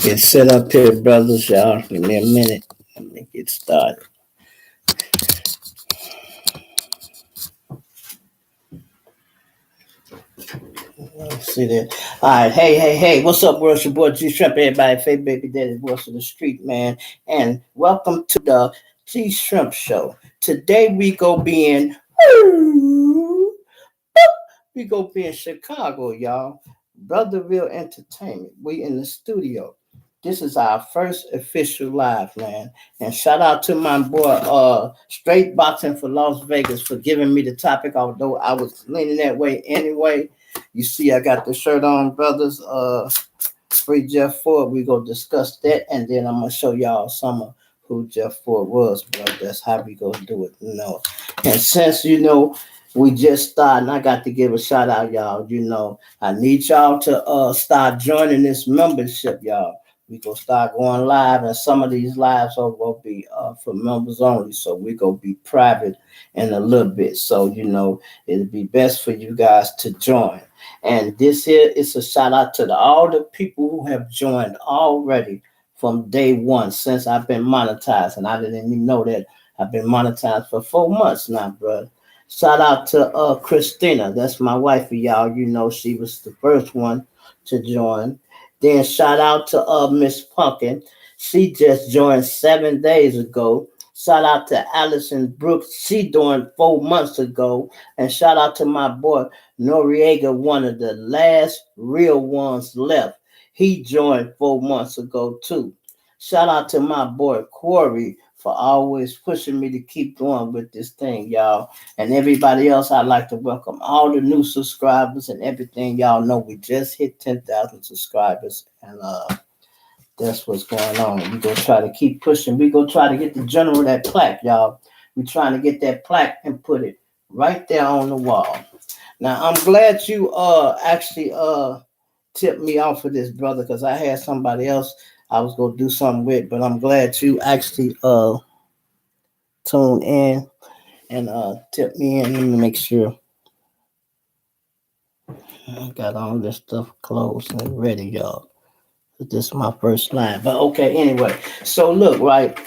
Get set up here, brothers, y'all. Give me a minute. Let me get started. See that? All right. Hey. What's up, world? It's your boy G Shrimp. Everybody, Faith Baby Daddy, voice of the street, man. And welcome to the G Shrimp Show. Today we go be in Chicago, y'all. Brotherville Entertainment. We in the studio. This is our first official live, man. And shout out to my boy, Straight Boxing for Las Vegas, for giving me the topic, although I was leaning that way anyway. You see, I got the shirt on, brothers. Free Jef Fort. We gonna discuss that, and then I'm gonna show y'all some of who Jef Fort was, bro. That's how we gonna do it, you know. And since we just started, I got to give a shout out, y'all. I need y'all to start joining this membership, y'all. We gonna start going live, and some of these lives are gonna be for members only. So we gonna be private in a little bit. So it'll be best for you guys to join. And this here is a shout out to all the people who have joined already from day one since I've been monetized, and I didn't even know that I've been monetized for 4 months now, bro. Shout out to Christina, that's my wife, y'all. She was the first one to join. Then shout out to Miss Pumpkin. She just joined 7 days ago. Shout out to Allison Brooks. She joined 4 months ago. And shout out to my boy Noriega, one of the last real ones left. He joined 4 months ago too. Shout out to my boy Corey for always pushing me to keep going with this thing, y'all. And everybody else, I'd like to welcome all the new subscribers and everything. Y'all know we just hit 10,000 subscribers, and that's what's going on. We're going to try to keep pushing. We're going to try to get the general that plaque, y'all. We're trying to get that plaque and put it right there on the wall. Now, I'm glad you actually tipped me off for this, brother, because I had somebody else I was going to do something with, but I'm glad you actually tuned in and tipped me in. Let me make sure I got all this stuff closed and ready, y'all. This is my first line. But okay, anyway. So look, right,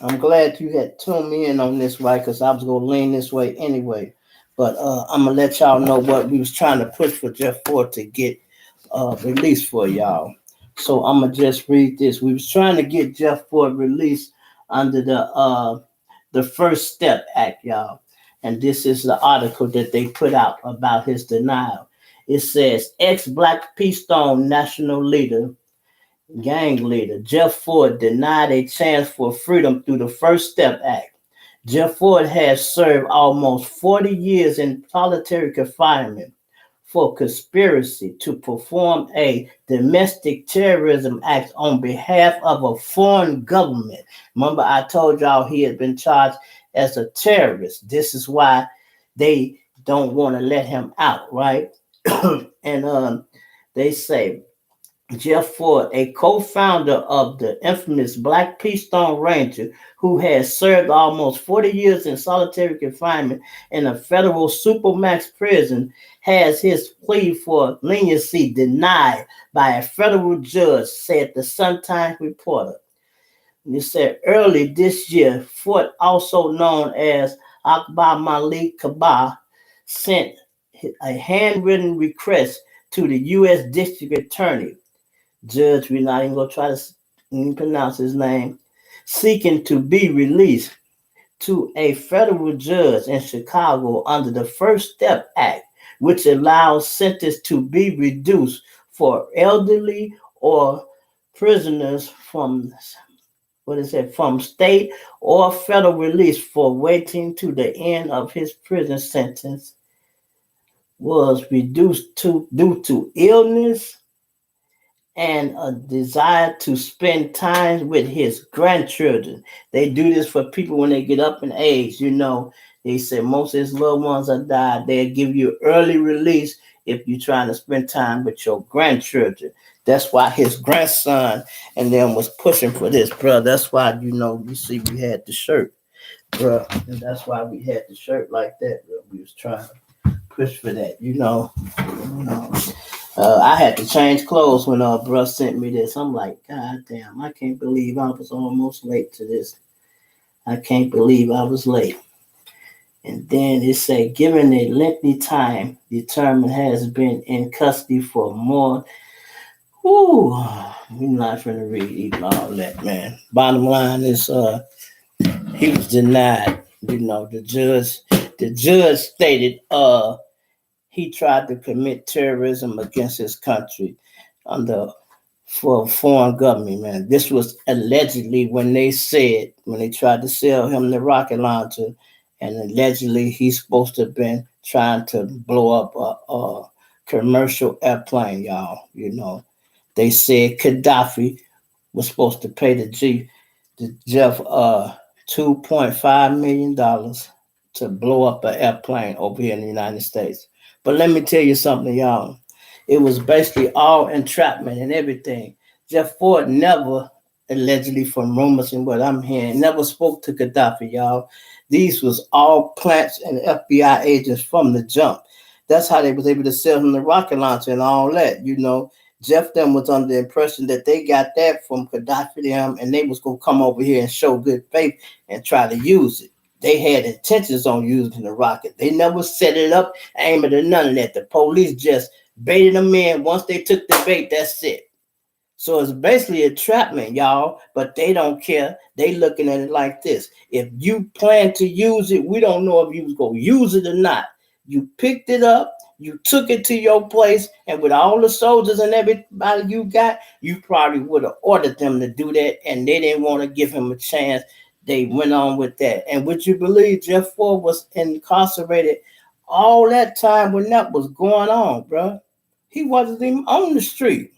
I'm glad you had tuned me in on this, right, because I was going to lean this way anyway. But I'm going to let y'all know what we was trying to push for Jef Fort to get released for y'all. So I'm going to just read this. We was trying to get Jef Fort released under the First Step Act, y'all. And this is the article that they put out about his denial. It says, ex-Black Peace Stone national leader, gang leader, Jef Fort denied a chance for freedom through the First Step Act. Jef Fort has served almost 40 years in solitary confinement for conspiracy to perform a domestic terrorism act on behalf of a foreign government. Remember, I told y'all he had been charged as a terrorist. This is why they don't want to let him out, right? And they say, Jef Fort, a co-founder of the infamous Black Peace Stone Ranger, who has served almost 40 years in solitary confinement in a federal supermax prison, has his plea for leniency denied by a federal judge, said the Sun-Times reporter. It said early this year, Fort, also known as Akbar Malik Kabah, sent a handwritten request to the U.S. District Attorney, Judge, we're not even going to try to pronounce his name, seeking to be released to a federal judge in Chicago under the First Step Act, which allows sentence to be reduced for elderly or prisoners from state or federal release for waiting to the end of his prison sentence was reduced due to illness and a desire to spend time with his grandchildren. They do this for people when they get up in age. They say most of his loved ones are died. They'll give you early release if you're trying to spend time with your grandchildren. That's why his grandson and them was pushing for this, bro. That's why, you see we had the shirt, bro. And that's why we had the shirt like that, bro. We was trying to push for that, I had to change clothes when bruh sent me this. I'm like, God damn, I can't believe I was almost late to this. I can't believe I was late. And then it said, given a lengthy time, determined has been in custody for more. Whoo, we're not going to read even all that, man. Bottom line is, he was denied. The judge stated, he tried to commit terrorism against his country for a foreign government, man. This was allegedly when they tried to sell him the rocket launcher, and allegedly he's supposed to have been trying to blow up a commercial airplane, y'all. They said Gaddafi was supposed to pay the Jef $2.5 million to blow up an airplane over here in the United States. But let me tell you something, y'all. It was basically all entrapment and everything. Jef Fort never, allegedly from rumors and what I'm hearing, never spoke to Gaddafi, y'all. These was all plants and FBI agents from the jump. That's how they was able to sell him the rocket launcher and all that, Jef them was under the impression that they got that from Gaddafi them, and they was going to come over here and show good faith and try to use it. They had intentions on using the rocket. They never set it up, aiming at none of that. The police just baited them in. Once they took the bait, that's it. So it's basically a entrapment, y'all, but they don't care. They looking at it like this. If you plan to use it, we don't know if you was going to use it or not. You picked it up, you took it to your place, and with all the soldiers and everybody you got, you probably would have ordered them to do that, and they didn't want to give him a chance. They went on with that. And would you believe Jef Fort was incarcerated all that time when that was going on, bro? He wasn't even on the street.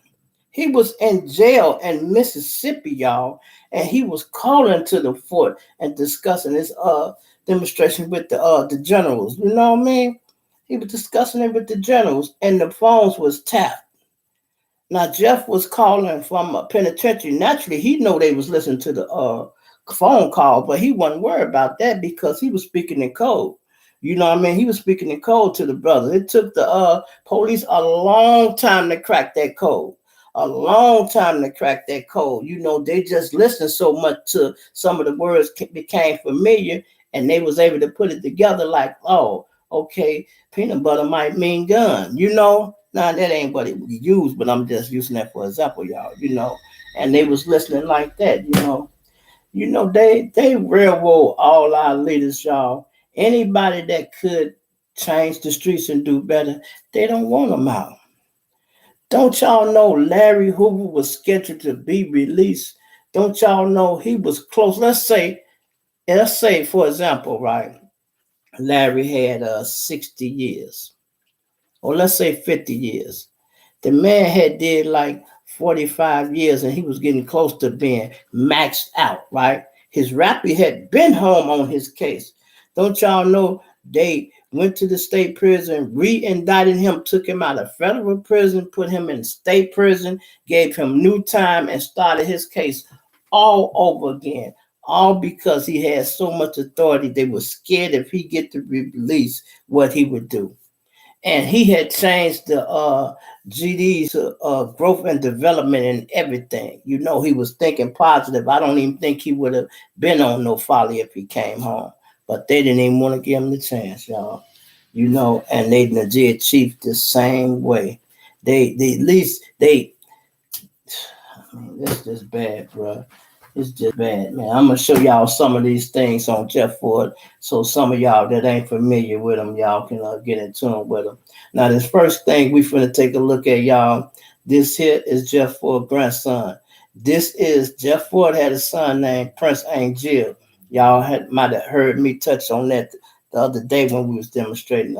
He was in jail in Mississippi, y'all, and he was calling to the fort and discussing his demonstration with the generals. You know what I mean? He was discussing it with the generals, and the phones was tapped. Now, Jef was calling from a penitentiary. Naturally, he know they was listening to the phone call, but he wasn't worried about that because he was speaking in code. You know what I mean? He was speaking in code to the brother. It took the police a long time to crack that code. A long time to crack that code. They just listened so much to some of the words became familiar, and they was able to put it together like, oh, okay, peanut butter might mean gun. Now that ain't what it we use, but I'm just using that for example, y'all. And they was listening like that. They railroad all our leaders, y'all. Anybody that could change the streets and do better, they don't want them out. Don't y'all know Larry Hoover was scheduled to be released? Don't y'all know he was close? Let's say, for example, right? Larry had 60 years, or let's say 50 years. The man had did like 45 years, and he was getting close to being maxed out, right? His rappy had been home on his case. Don't y'all know they went to the state prison, re-indicted him, took him out of federal prison, put him in state prison, gave him new time, and started his case all over again. All because he had so much authority. They were scared if he get to release what he would do. And he had changed the GD's growth and development and everything. He was thinking positive. I don't even think he would have been on no folly if he came home. But they didn't even want to give him the chance, y'all. And they did Chief the same way. It's just bad, bro. It's just bad, man. I'm going to show y'all some of these things on Jef Fort, so some of y'all that ain't familiar with them, y'all can get in tune with them. Now, this first thing we finna take a look at, y'all, this here is Jef Fort's grandson. This is Jef Fort had a son named Prince Angel. Y'all might have heard me touch on that the other day when we was demonstrating,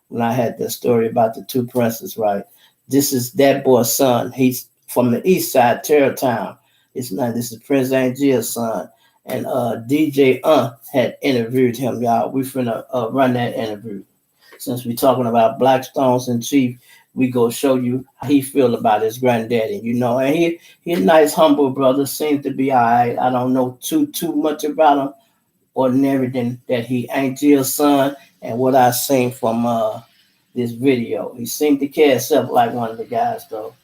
when I had that story about the two princes, right? This is that boy's son. He's from the east side, Terrortown. This is Prince Angel's son. And DJ had interviewed him, y'all. We finna run that interview. Since we talking about Blackstones and Chief, we go show you how he feel about his granddaddy, And he a nice, humble brother, seems to be all right. I don't know too much about him, ordinary than that he Angel's son, and what I seen from this video. He seemed to carry himself like one of the guys, though.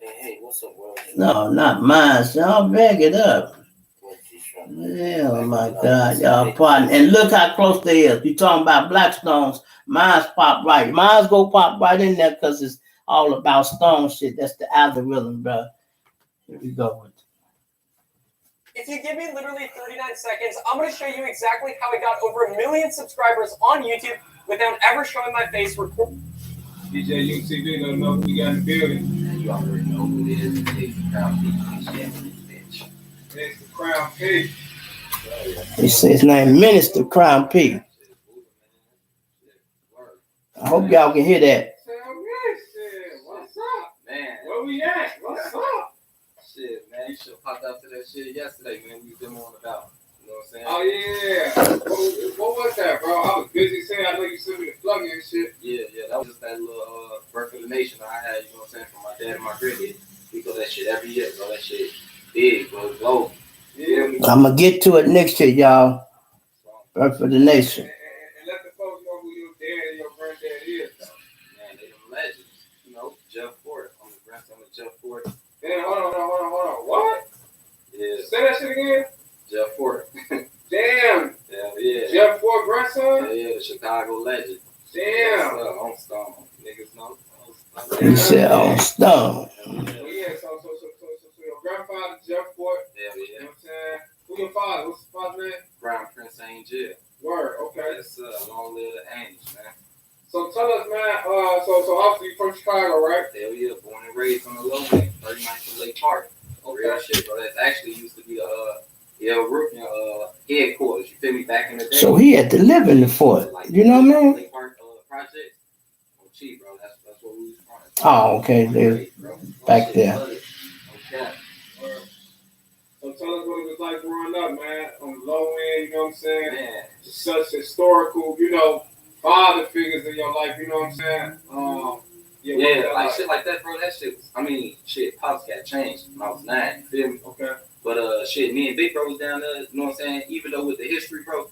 Hey, what's up, bro? No, not mine. Y'all bag it up. Yeah, oh my God, y'all pardon. And look how close they is. You talking about black stones. Mine's pop right. Mine's go pop right in there because it's all about stone shit. That's the algorithm, bro. Here we go. If you give me literally 39 seconds, I'm going to show you exactly how I got over 1 million subscribers on YouTube without ever showing my face. DJ UCB don't know who we got in the building. You already know who it is. It's the Crown Peak. It's the Crown Peak. He says his name Minister Crown P. I hope y'all can hear that. What's up? Man. Where we at? What's up? Shit, man. You should have popped out to that shit yesterday, man. We was demoing about. You know what I'm saying? Oh, yeah. What was that, bro? I was busy saying, I know you sent me the plug and shit. Yeah. That was just that little birth of the nation I had, you know what I'm saying, from my dad and my granddad. We go that shit every year, bro. That shit big, bro. Go. Yeah. I'm going to get to it next year, y'all. Birth of the nation. And let the folks know who your dad and your granddad is. Man, they them legends. You know, Jef Fort. I'm the grandson of Jef Fort. Damn, hold on. What? Yeah. Say that shit again? Jef Fort. Damn. Yeah. Jef Fort grandson? Yeah, the Chicago legend. Damn. On Stone. Niggas know. He said on stone. Yeah, so your grandfather, Jef Fort. Yeah. You know what I'm saying? Who your father? What's his father's name? Crown Prince ain't jail. Word, okay. Yes, long live the Angels, man. So tell us, man, so obviously you from Chicago, right? Hell yeah, born and raised on the low end, 39th and Lake Park. Real shit, bro. That's actually used to be the headquarters, you feel me, back in the day. So he had to live in the fort. You know what I mean? Lake Park project. Oh, cheap, bro. That's what we was from. Oh, okay. They're back there. Okay. So tell us what it was like growing up, man, on the low end, you know what I'm saying? Man. Such historical, father figures in your life, you know what I'm saying? Yeah, like shit like that, bro. That shit was, shit, pops got changed when I was 9, you feel me? Okay. But shit, me and Big Bro was down there, you know what I'm saying? Even though with the history, bro,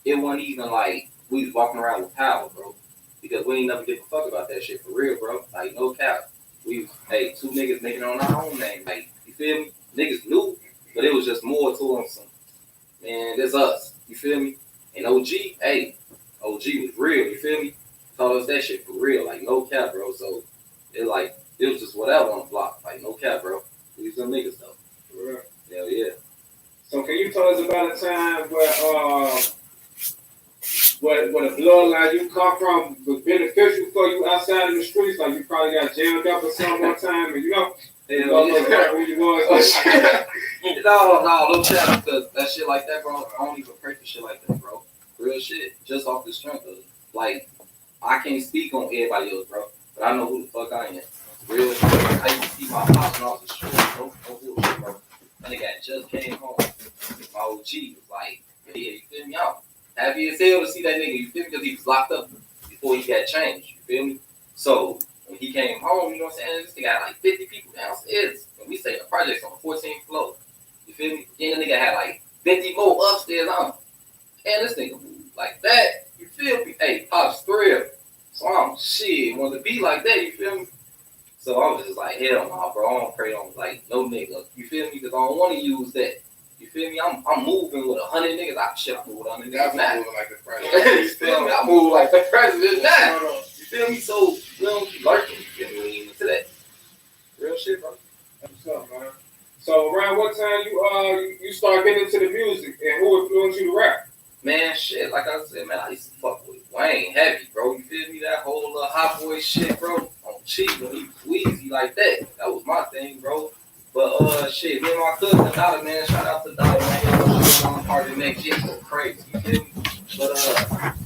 it wasn't even like we was walking around with power, bro. Because we ain't never give a fuck about that shit for real, bro. Like, no cap. We was, two niggas making it on our own name. Like, you feel me? Niggas knew, but it was just more to them. Man, there's us. You feel me? And OG was real. You feel me? Taught us that shit for real. Like, no cap, bro. So, it was just whatever on the block. Like, no cap, bro. We was them niggas, though. For real. Hell yeah. So can you tell us about a time where the bloodline you come from was beneficial for you outside in the streets? Like you probably got jammed up or something one time, and who you was. No chat, because that shit like that, bro. I don't even pray for shit like that, bro. Real shit. Just off the strength of it. Like, I can't speak on everybody else, bro. But I know who the fuck I am. Real shit. I used to see my pops off the street. No bullshit, bro. That nigga just came home. My OG was like, yeah, you feel me out? Happy as hell to see that nigga, you feel me? Because he was locked up before he got changed, you feel me? So, when he came home, you know what I'm saying? This nigga had like 50 people downstairs. And we stayed in the projects on the 14th floor. You feel me? Then the nigga had like 50 more upstairs on him. And this nigga moved like that. You feel me? Hey, Pops thrilled. So I'm wanted to be like that, you feel me? So I was just like, hell no, bro. I don't pray on like no nigga. You feel me? Because I don't want to use that. You feel me? I'm moving with 100 niggas. I move with 100 niggas. I'm moving like the president. You feel me? I move like the president now. You feel me? So we don't keep lurking. You feel me? We ain't into that. Real shit, bro. What's up, man? So around what time you start getting into the music, and who influenced you to rap? Man, shit, like I said, man, I used to fuck with Wayne heavy, bro. You feel me? That whole little hot boy shit, bro. On cheap when he was wheezy like that. That was my thing, bro. But shit, me and my cousin Dollar, man, shout out to Dollar, man. Part of next year go crazy, you feel me? But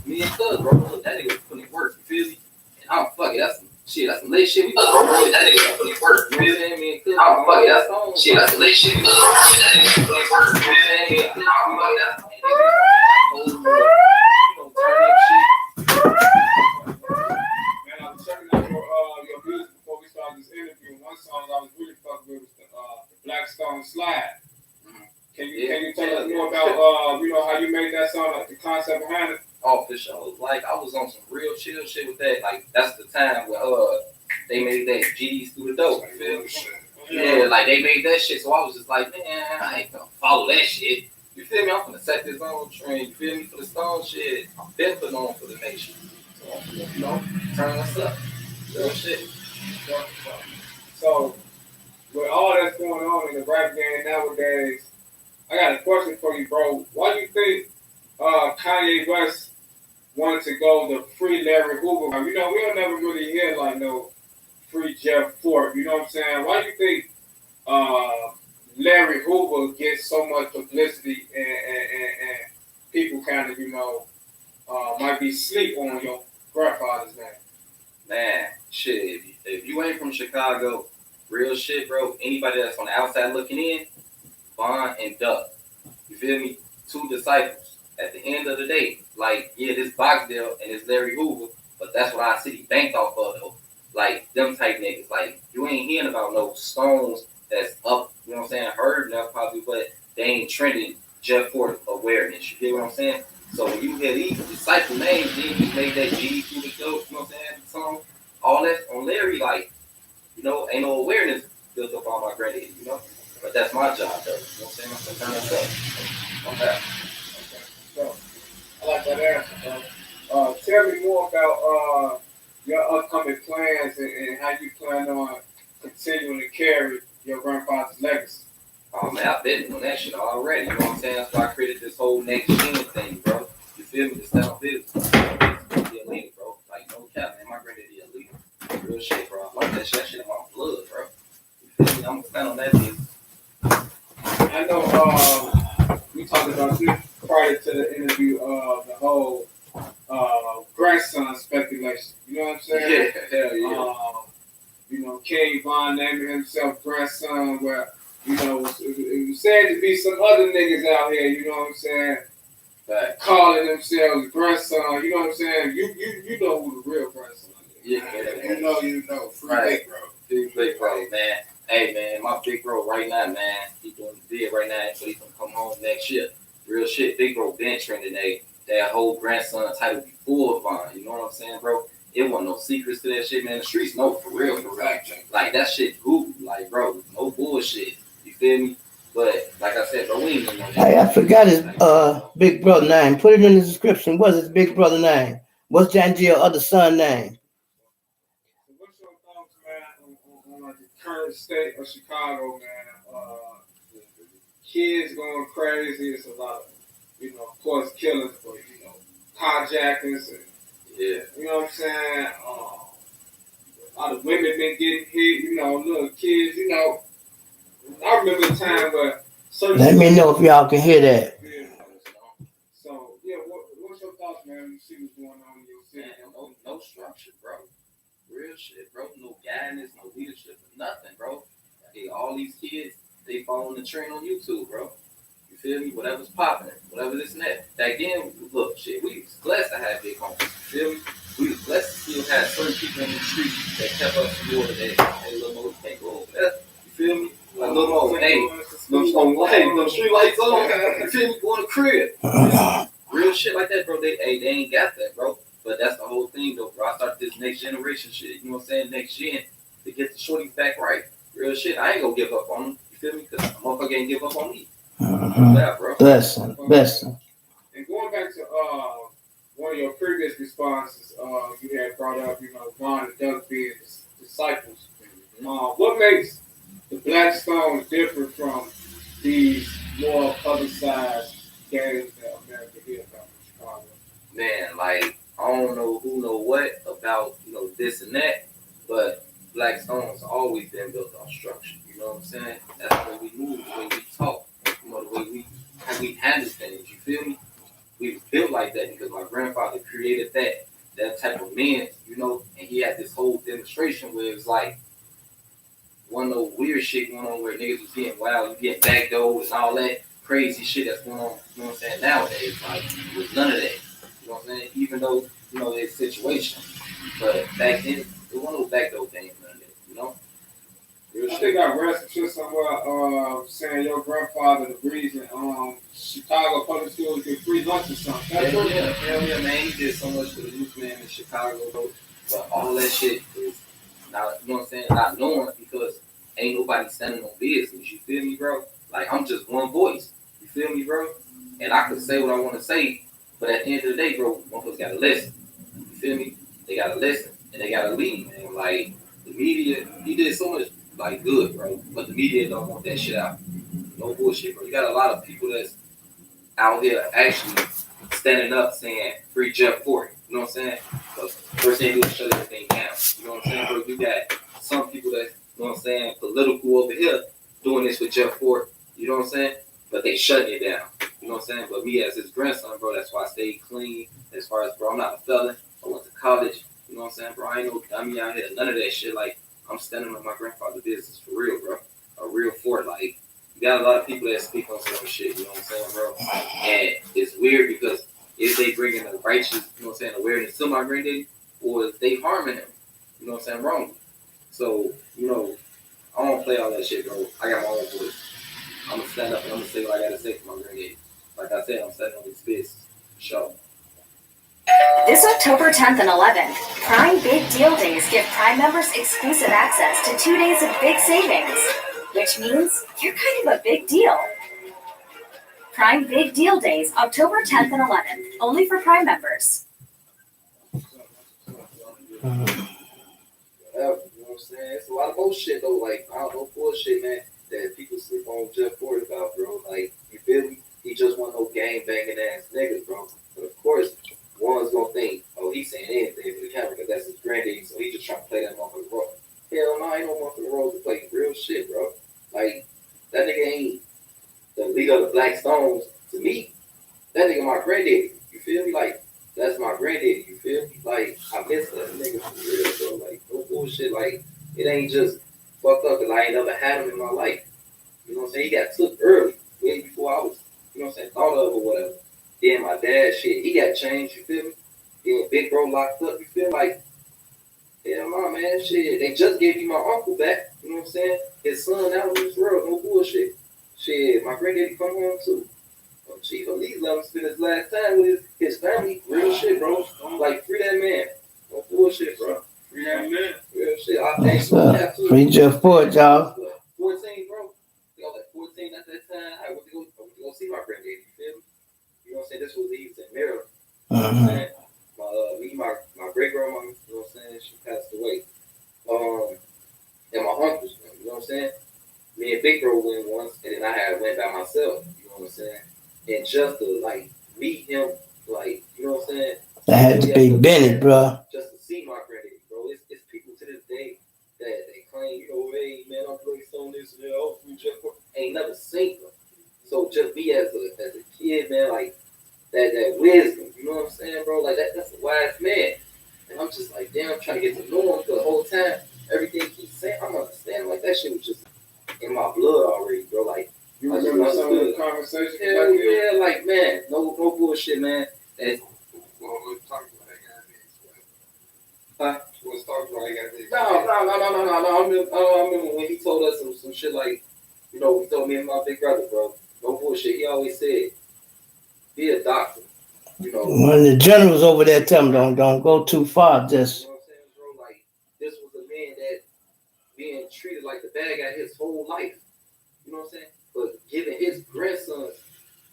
me and Cuz, bro, that nigga was putting work, you feel me? And I'm fuck it, that's some late shit. We that nigga was putting work, you feel me? Me and Cuz, I'm fuck it, that's some late shit. That nigga was putting work, you feel me? I'm fuck it, that's Man, I was checking out your music before we started this interview. One song I was really fucking with was the Black Stone Slide. Can you tell us more about how you made that song, like the stuff behind it? Oh, for sure. Like, I was on some real chill shit with that. Like, that's the time where they made that GDs through the dope. You feel me? Yeah, like they made that shit. So I was just like, man, I ain't gonna follow that shit. You feel me? I'm gonna set this on train. You feel me? For the stone shit, I'm been putting on for the nation. So, you know, turn us up. Real shit. So, with all that's going on in the rap game nowadays, I got a question for you, bro. Why do you think Kanye West wanted to go the free Larry Hoover? You know, we don't never really hear like no free Jef Fort. You know what I'm saying? Why do you think Larry Hoover gets so much publicity and people kind of, you know, might be sleep on your grandfather's name? Man, shit. If you ain't from Chicago, real shit, bro. Anybody that's on the outside looking in, Von and Duck. You feel me? Two disciples. At the end of the day, like, yeah, this Boxdale and this Larry Hoover, but that's what our city banked off of, though. Like, them type niggas. Like, you ain't hearing about no Stones that's up, you know what I'm saying, heard now probably, but they ain't trending Jef Fort awareness. You hear what I'm saying? So when you hear these disciple names, then you made that G through the dope, you know what I'm saying, song, all that on Larry, like, you know, ain't no awareness built up on my granddaddy, you know? But that's my job, though. You know what I'm saying? I'm turn us up. I'm back. So, I like that answer, bro. Tell me more about your upcoming plans and how you plan on continuing to carry your grandfather's legacy. Oh, man, I've been doing that shit already, you know what I'm saying? That's why I created this whole next gen thing, bro. You feel me? This sound business. Be a leader, bro. Like, no cap, man. My granddaddy a leader. Real shit, bro. I like that shit. That shit in my blood, bro. You feel me? I'm gonna stand on that business. I know we talked about this prior to the interview of the whole grandson speculation. You know what I'm saying? Yeah, hell yeah. You know, King Von naming himself grandson, where, you know, it was said to be some other niggas out here, you know what I'm saying, Right. calling themselves grandson, you know what I'm saying? You know who the real grandson is. Yeah. You know. Free Right. Big Bro. Big bro, man. Hey, man, my big bro right now, man, he doing the bid right now, so he gonna come home next year. Real shit, big bro been trending that whole grandson title before Vine. You know what I'm saying, bro? It wasn't no secrets to that shit, man. The streets know for real. Like, that shit Google, like, bro, no bullshit. You feel me? But like I said, bro, we ain't gonna. Hey, I forgot his big brother name. Put it in the description. What's his big brother name? What's Janji's other son name? What's your thoughts, man, on the current state of Chicago, man? Kids going crazy. It's a lot of, you know, of course, killings, but, you know, carjackings and, Yeah. you know what I'm saying? A lot of women been getting hit, you know, little kids, you know. I remember a time where certain. Let me know if y'all can hear that. Yeah. So, yeah, what's your thoughts, man, when you see what's going on in your city? Man, no structure, bro. Real shit, bro. No guidance, no leadership, nothing, bro. Hey, all these kids, they following the trend on YouTube, bro. You feel me? Whatever's popping, whatever this and that. Back then, look, shit, we was blessed to have big homies. You feel me? We was blessed to still have certain people in the street that kept us from doing that. Hey, little Mo, can't go over there. You feel me? Like, little Mo, hey, no street lights on. You feel me? Go in the crib. Real shit like that, bro. They ain't got that, bro. But that's the whole thing, though, bro. I started this next generation shit. You know what I'm saying? Next gen to get the shorties back right. Real shit. I ain't gonna give up on them. You feel me? Because a motherfucker ain't give up on me. Yeah, bro. Blessing. And going back to one of your previous responses, you had brought up, you know, Von and Doug being disciples. What makes the Black Stones different from these more publicized gangs that America hears about in Chicago? Man, like, I don't know who know what about, you know, this and that, but Black Stones always been built on structure. You know what I'm saying? That's the way we move, the way we talk, you know, the way we handle things. You feel me? We was built like that because my grandfather created that type of man, you know, and he had this whole demonstration where it was like one of those weird shit going on where niggas was getting wild, you get backdoors and all that crazy shit that's going on, you know what I'm saying, nowadays. Like, it was none of that. You know what I'm saying? Even though, you know, there's situation. But back then, it wasn't no backdoor thing, none of that, you know? I think I read some shit somewhere saying your grandfather the reason Chicago public schools get free lunch or something. That's Hell yeah, man. He did so much for the youth, man, in Chicago, though. But all that shit is not, you know what I'm saying, not knowing because ain't nobody standing on business. You feel me, bro? Like, I'm just one voice. You feel me, bro? And I could say what I want to say, but at the end of the day, bro, motherfuckers got to listen. You feel me? They got to listen. And they got to lead, man. Like, the media, he did so much, like, good, bro. But the media don't want that shit out. No bullshit, bro. You got a lot of people that's out here actually standing up saying free Jef Fort. You know what I'm saying? Because first thing you do is shut everything down. You know what I'm saying, bro? You got some people that, you know what I'm saying, political over here doing this with Jef Fort. You know what I'm saying? But they shutting it down. You know what I'm saying? But me as his grandson, bro, that's why I stay clean. As far as, bro, I'm not a felon. I went to college. You know what I'm saying, bro? I ain't no dummy out here. None of that shit. Like, I'm standing on my grandfather's business for real, bro. A real fort. Like, you got a lot of people that speak on some shit, you know what I'm saying, bro? And it's weird because if they bringing the righteous, you know what I'm saying, awareness to my granddaddy, or if they harming him, you know what I'm saying, wrong. So, you know, I don't play all that shit, bro. I got my own voice. I'm going to stand up and I'm going to say what I got to say for my granddaddy. Like I said, I'm standing on his business. Show. This October 10th and 11th, Prime Big Deal Days give Prime members exclusive access to 2 days of big savings, which means you're kind of a big deal. Prime Big Deal Days, October 10th and 11th, only for Prime members. You know what I'm saying? It's a lot of bullshit, though. Like, I don't know, bullshit, man, that people sleep on Jef Fort about, bro. Like, you feel me? He just want no gang banging ass niggas, bro. But of course, one's gonna think, oh, he's saying anything for the camera because that's his granddaddy, so he just trying to play that motherfucking role. Hell no, ain't no motherfucking role to play real shit, bro. Like, that nigga ain't the leader of the Black Stones to me. That nigga my granddaddy. You feel me? Like, that's my granddaddy. You feel me? Like, I miss that nigga for real, bro. Like, no bullshit. Like, it ain't just fucked up because I ain't never had him in my life. You know what I'm saying? He got took early, way before I was, you know what I'm saying, thought of or whatever. Then my dad, shit, he got changed, you feel me? Then big bro locked up, you feel like, hell no, man, shit. They just gave me my uncle back, you know what I'm saying? His son out in this world, no bullshit. Shit, my granddaddy come home too. Chief of Lee's let him spend his last time with his family. Real shit, bro. Like, free that man. No bullshit, bro. Free that man. Real shit. I think Free Jef Fort, y'all. 14, bro. You know, like 14 at that time, I went to go see my granddaddy, you feel me? You know what I'm saying? This was he was in Maryland. You know what I'm saying? My great grandma, you know what I'm saying? She passed away. And my uncles, you know what I'm saying? Me and Big Bro went once, and then I went by myself, you know what I'm saying? And just to like meet him, like, you know what I'm saying? That had to be Bennett, bro. Just to see my granddaddy, bro. It's people to this day that they claim, you know, hey man, I'm playing on this and that. Oh, ain't never seen them. So just be as a kid, man, like that wisdom, you know what I'm saying, bro? Like that's a wise man. And I'm just like, damn, I'm trying to get to know him the whole time. Everything he's saying, I'm understanding. Like that shit was just in my blood already, bro. Like, you remember some of the conversations? Hell yeah, like man, no bullshit, man. And let's talk about that guy. huh? Let's talk about that guy. No. I remember when he told us some shit like, you know, he told me and my big brother, bro. No bullshit. He always said, be a doctor. You know. When the generals over there tell them don't go too far, just. You know what I'm saying, bro? Like, this was a man that being treated like the bad guy his whole life. You know what I'm saying? But giving his grandsons,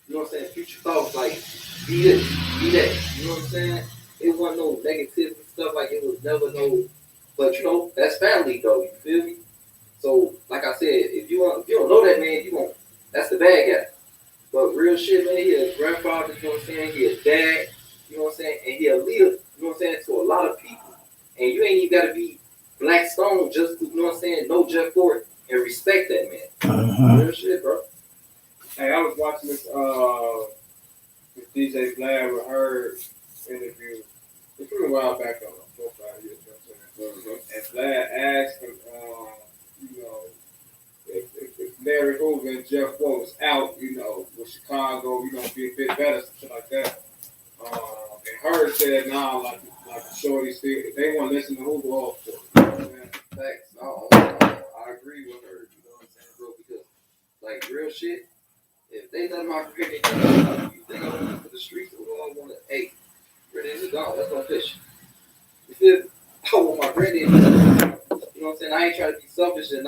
you know what I'm saying, future thoughts like, be this, be that. You know what I'm saying? It wasn't no negativity stuff, like it was never no, but you know, that's family though, you feel me? So, like I said, if you don't know that man, you won't, that's the bad guy. But real shit, man, he a grandfather, you know what I'm saying? He a dad, you know what I'm saying? And he a leader, you know what I'm saying, to a lot of people. And you ain't even got to be Black Stone just to, you know what I'm saying, know Jef Fort and respect that man. Real shit, bro. Hey, I was watching this DJ Vlad with her interview. It's been a while back on 4 or 5 years, you know what I'm saying? And Vlad asked him, you know, if Larry Hoover and Jef Fort was out, you know, with Chicago, you know, be a bit better, something like that. And her said, nah, like the shorty still, they want to listen to Hoover all for it. Thanks. No, I I agree with her. You know what I'm saying, bro? Because like real shit, if they let my granddaddy go, you think I'm going to the streets or I want to? Hey, granddaddy's gone. Let's go fish. You feel me? I want my granddaddy. You know what I'm saying? I ain't trying to be selfish and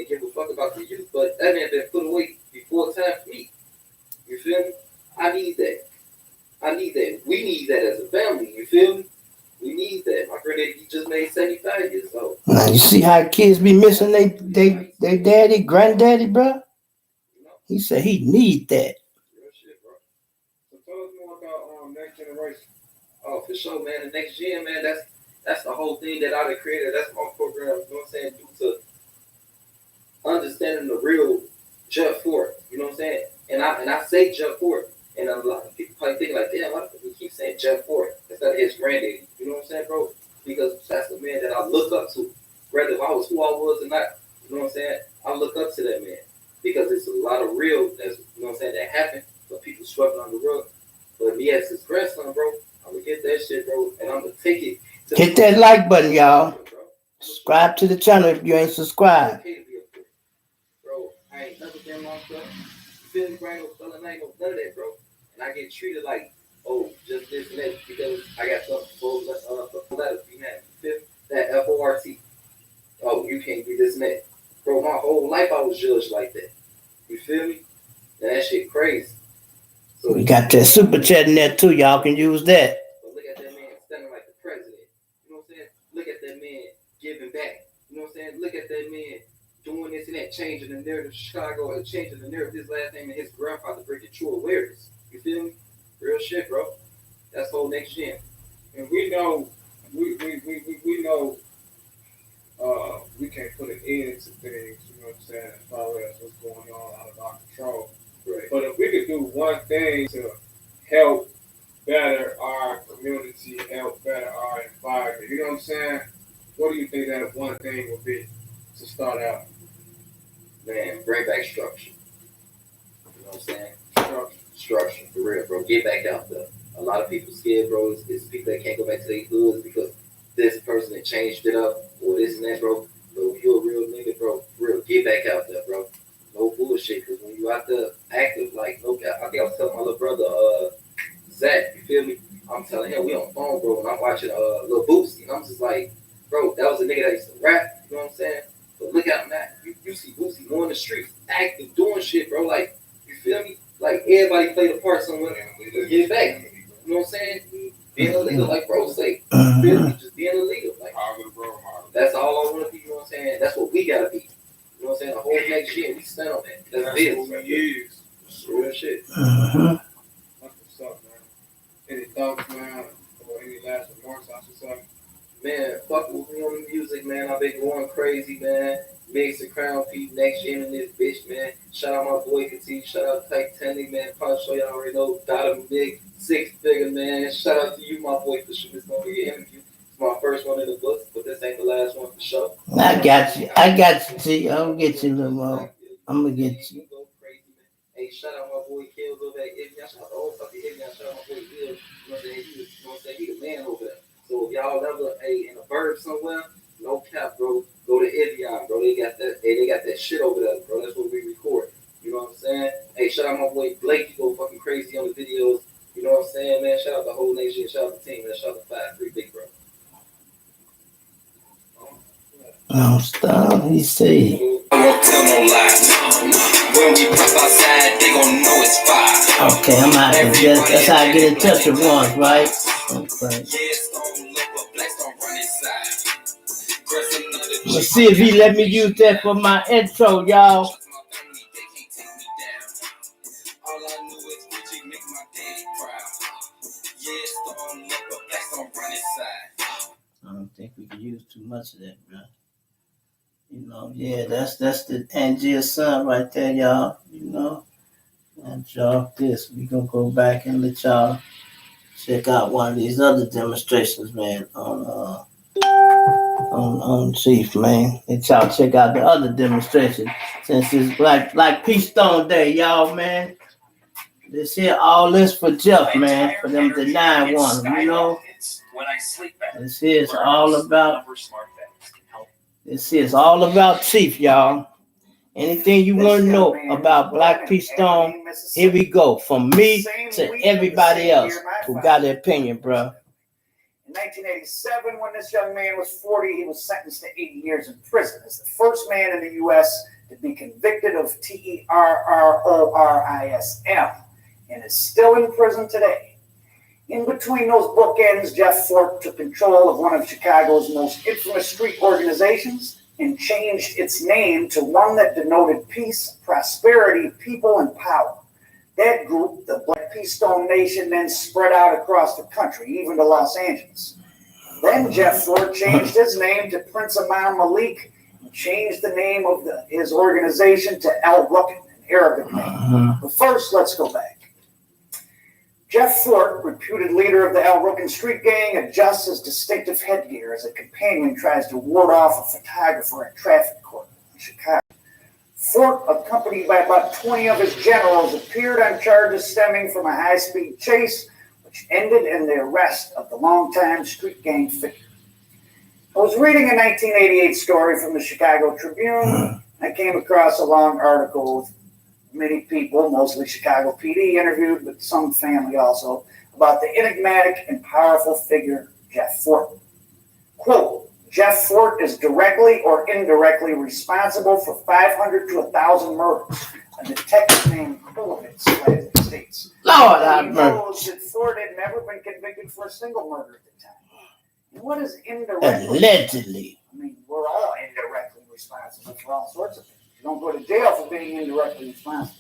give a fuck about the youth, but that man been put away before time for me. You feel me? I need that. We need that as a family. You feel me? We need that. My granddaddy just made 75 years old. Now you see how kids be missing they daddy, granddaddy, bro? He said he need that. Real shit, bro. So tell us more about next generation. Oh, for sure, man. The next gen, man, that's the whole thing that I've created. That's my program, you know what I'm saying, due to understanding the real Jef Fort, you know what I'm saying? And I say Jef Fort, and a lot of people probably think like, damn, why do we keep saying Jef Fort instead of his granddaddy? You know what I'm saying, bro? Because that's the man that I look up to. Whether if I was who I was or not, you know what I'm saying? I look up to that man. Because it's a lot of real, that's, you know what I'm saying, that happened, but people swept on the rug. But me as his grandson, bro, I'm gonna get that shit, bro, and I'm gonna take it. Hit that like button, y'all. Subscribe to the channel if you ain't subscribed. Bro, I ain't never been locked up. You feel me, bro? I ain't no felon, I ain't no none of that, bro. And I get treated like, oh, just this and that because I got some letters behind me. You feel me? That F-O-R-T. Oh, you can't be this and that. Bro, my whole life I was judged like that. You feel me? That shit crazy. So We got that super chat in there too. Y'all can use that. But look at that man standing like the president. You know what I'm saying? Look at that man giving back. You know what I'm saying? Look at that man doing this and that, changing the narrative of Chicago and changing the narrative of his last name and his grandfather bringing true awareness. You feel me? Real shit, bro. That's whole next gen. And we know, we know, we can't put an end to things, you know what I'm saying, as far as what's going on out of our control. Right. But if we could do one thing to help better our community, help better our environment, you know what I'm saying? What do you think that one thing would be to start out? Man, bring back structure. You know what I'm saying? Structure, for real, bro. Get back out there. A lot of people scared, bro. It's people that can't go back to their hoods because this person that changed it up or this and that, bro. Bro, if you're a real nigga, bro, for real, get back out there, bro. No bullshit, because when you out there active, like, no cap, I think I was telling my little brother, Zach, you feel me? I'm telling him, we on the phone, bro, and I'm watching Lil Boosie, and I'm just like, bro, that was a nigga that used to rap, you know what I'm saying? But look at him now. You see Boosie on the streets, active, doing shit, bro, like, you feel me? Like, everybody played a part somewhere, get back, you know what I'm saying? Being a leader, like bro say, feel me? Just being a leader, like, that's all I want to be, you know what I'm saying? That's what we gotta be. You know what I'm saying? The whole next year, we stand on that. That's business. Right? Real shit. Uh-huh. That's what's up, man. Any thoughts, man, or any last remarks, I should say? Man, fuck with me on the music, man. I've been going crazy, man. Mix the Crown P next gen in this bitch, man. Shout out my boy Katie. Shout out Titanic, man. Probably show y'all already know. Dotto Big, 6-figure, man. Shout out to you, my boy, for sure. It's gonna be an interview. It's my first one in the books, but this ain't the last one for sure. I got you, G. I'm gonna get you a little more. I'm gonna get you. Hey, shout out my boy Kills over at Evian. Shout out the old fucking Evian. Shout out my boy Will. You know what I'm saying? You know what I'm saying? He the man over there. So if y'all ever in a bird somewhere, no cap, bro. Go to Evian, bro. They got that shit over there, bro. That's what we record. You know what I'm saying? Hey, shout out my boy Blake. He go fucking crazy on the videos. You know what I'm saying, man? Shout out the whole nation. Shout out the team, man. Shout out the 5-3 big bro. Oh, stop. He say. I won't tell no lies. When we pop outside, they gon' know it's fire. Okay, I'm out of here. That's how I get in touch with ones, right? Okay. Let's see if he let me use that for my intro, y'all. I don't think we can use too much of that, bro. You know, yeah, that's the Angie's son right there, y'all. You know, and y'all, this we gonna go back and let y'all check out one of these other demonstrations, man, on Chief, man. Let y'all check out the other demonstration since it's like Peace Stone Day, y'all, man. This here, all this for Jef, man, for them denying one, you know. This here is all about This is all about Chief, y'all. Anything you want to know about Black P. Stone, here we go. From me to everybody else who got an opinion, bro. In 1987, when this young man was 40, he was sentenced to 80 years in prison as the first man in the U.S. to be convicted of terrorism and is still in prison today. In between those bookends, Jef Fort took control of one of Chicago's most infamous street organizations and changed its name to one that denoted peace, prosperity, people, and power. That group, the Black P. Stone Nation, then spread out across the country, even to Los Angeles. Then Jef Fort changed his name to Prince Imam Malik and changed the name of his organization to Al Rukin, an Arabic name. But first, let's go back. Jef Fort, reputed leader of the Al Rukin street gang, adjusts his distinctive headgear as a companion tries to ward off a photographer at traffic court in Chicago. Fort, accompanied by about 20 of his generals, appeared on charges stemming from a high-speed chase, which ended in the arrest of the longtime street gang figure. I was reading a 1988 story from the Chicago Tribune. I came across a long article with many people, mostly Chicago PD, interviewed, but some family also, about the enigmatic and powerful figure Jef Fort. Quote, Jef Fort is directly or indirectly responsible for 500 to 1,000 murders. A detective named Kolovitz states. Lord, he knows that Fort had never been convicted for a single murder at the time. And what is indirectly? Allegedly. I mean, we're all indirectly responsible for all sorts of things. You don't go to jail for being indirectly responsible.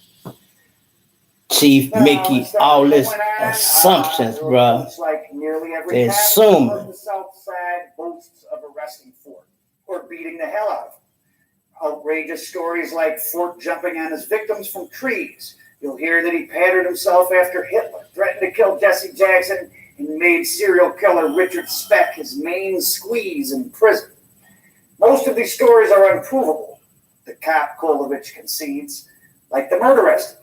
Chief Mickey, all this assumptions, bro. It's like nearly every They cop assume. on the South Side boasts of arresting Fort or beating the hell out of him. Outrageous stories like Fort jumping on his victims from trees. You'll hear that he patterned himself after Hitler, threatened to kill Jesse Jackson, and made serial killer Richard Speck his main squeeze in prison. Most of these stories are unprovable, the cop Kolovich concedes, like the murder estimate.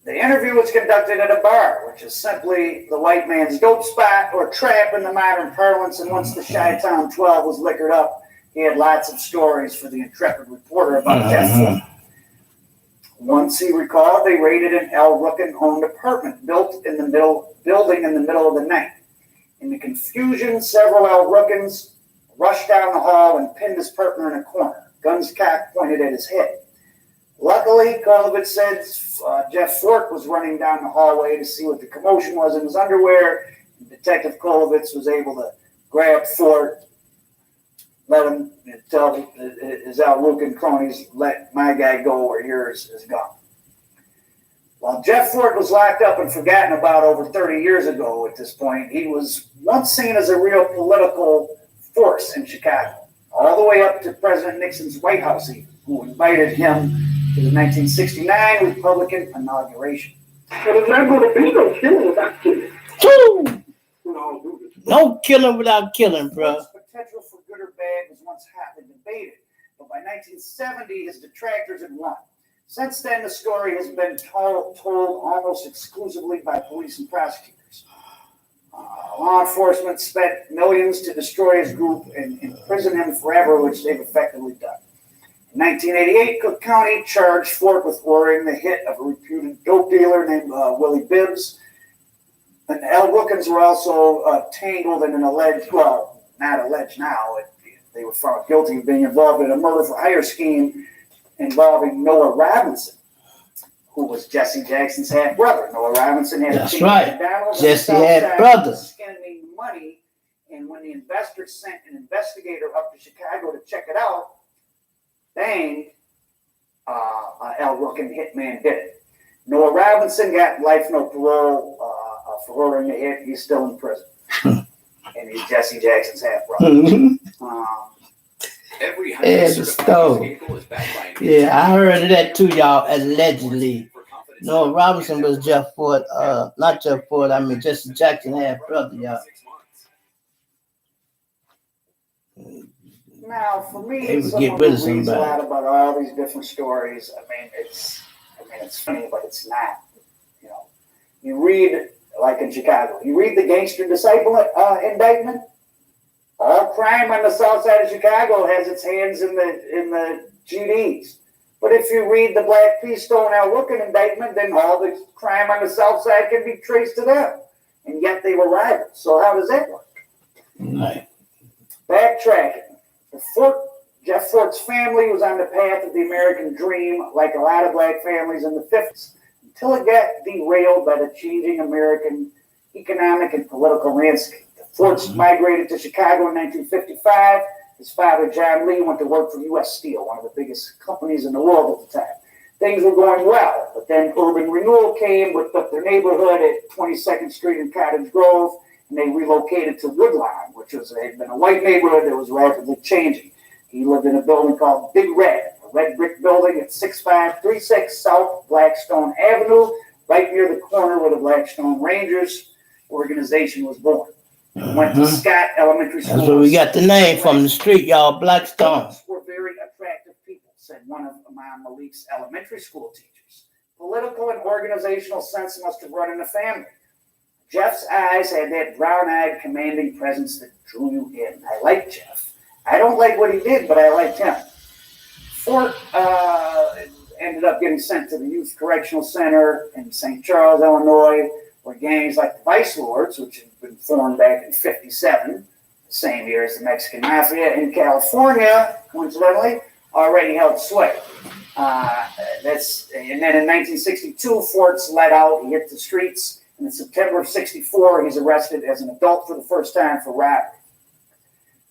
The interview was conducted at a bar, which is simply the white man's dope spot or trap in the modern parlance, and once the Chi-Town 12 was liquored up, he had lots of stories for the intrepid reporter about Jef Fort. Once he recalled, they raided an Al Rukin-owned apartment building in the middle of the night. In the confusion, several Al Rukins rushed down the hall and pinned his partner in a corner, guns cocked pointed at his head. Luckily, Kolovitz said Jef Fort was running down the hallway to see what the commotion was in his underwear. And Detective Kolovitz was able to grab Fort, let him tell his Al Rukin cronies, let my guy go or yours is gone. While Jef Fort was locked up and forgotten about over 30 years ago at this point, he was once seen as a real political force in Chicago, all the way up to President Nixon's White House even, who invited him to the 1969 Republican inauguration. But it's not going to be no killing without killing. No killing without killing, bro. His potential for good or bad was once hotly debated, but by 1970, his detractors had won. Since then, the story has been told almost exclusively by police and prosecutors. Law enforcement spent millions to destroy his group and imprison him forever, which they've effectively done. In 1988, Cook County charged Fort with ordering the hit of a reputed dope dealer named Willie Bibbs. And Al Rukins were also tangled in an alleged, well, not alleged now, they were found guilty of being involved in a murder for hire scheme involving Noah Robinson, who was Jesse Jackson's half brother. Noah Robinson had That's right. Jesse had brothers. Spending money, and when the investors sent an investigator up to Chicago to check it out, bang, Al Rukin hitman did it. Noah Robinson got life no parole for ordering a hit. He's still in prison, and he's Jesse Jackson's half brother. Every yeah, I heard of that too, y'all. Allegedly, Noah Robinson was Jef Fort, not Jef Fort. I mean Jesse Jackson half brother, y'all. Now, for me, They would someone get rid of who reads a somebody. lot about all these different stories. I mean, it's funny, but it's not. You know, you read like in Chicago, you read the gangster disciple indictment. All crime on the south side of Chicago has its hands in the GDs. But if you read the Black P. Stonewall Looking indictment, then all the crime on the south side can be traced to them. And yet they were rivals. So how does that work? Right. Backtracking. Jef Fort's family was on the path of the American dream, like a lot of black families in the 50s, until it got derailed by the changing American economic and political landscape. The Forts migrated to Chicago in 1955. His father, John Lee, went to work for U.S. Steel, one of the biggest companies in the world at the time. Things were going well, but then urban renewal came, whipped up their neighborhood at 22nd Street in Cottage Grove, and they relocated to Woodlawn, which had been a white neighborhood that was rapidly changing. He lived in a building called Big Red, a red brick building at 6536 South Blackstone Avenue, right near the corner where the Blackstone Rangers organization was born. Went to Scott Elementary School. That's where we got the name from, the street, y'all, Blackstone. Were very attractive people, said one of Imam Malik's elementary school teachers. Political and organizational sense must have run in the family. Jeff's eyes had that brown-eyed, commanding presence that drew you in. I liked Jef. I don't like what he did, but I liked him. Fort ended up getting sent to the Youth Correctional Center in St. Charles, Illinois, where gangs like the Vice Lords, which had been formed back in '57, the same year as the Mexican Mafia in California, coincidentally, already held sway. And then in 1962, Fort's let out. He hit the streets. And in September of '64, he's arrested as an adult for the first time for robbery.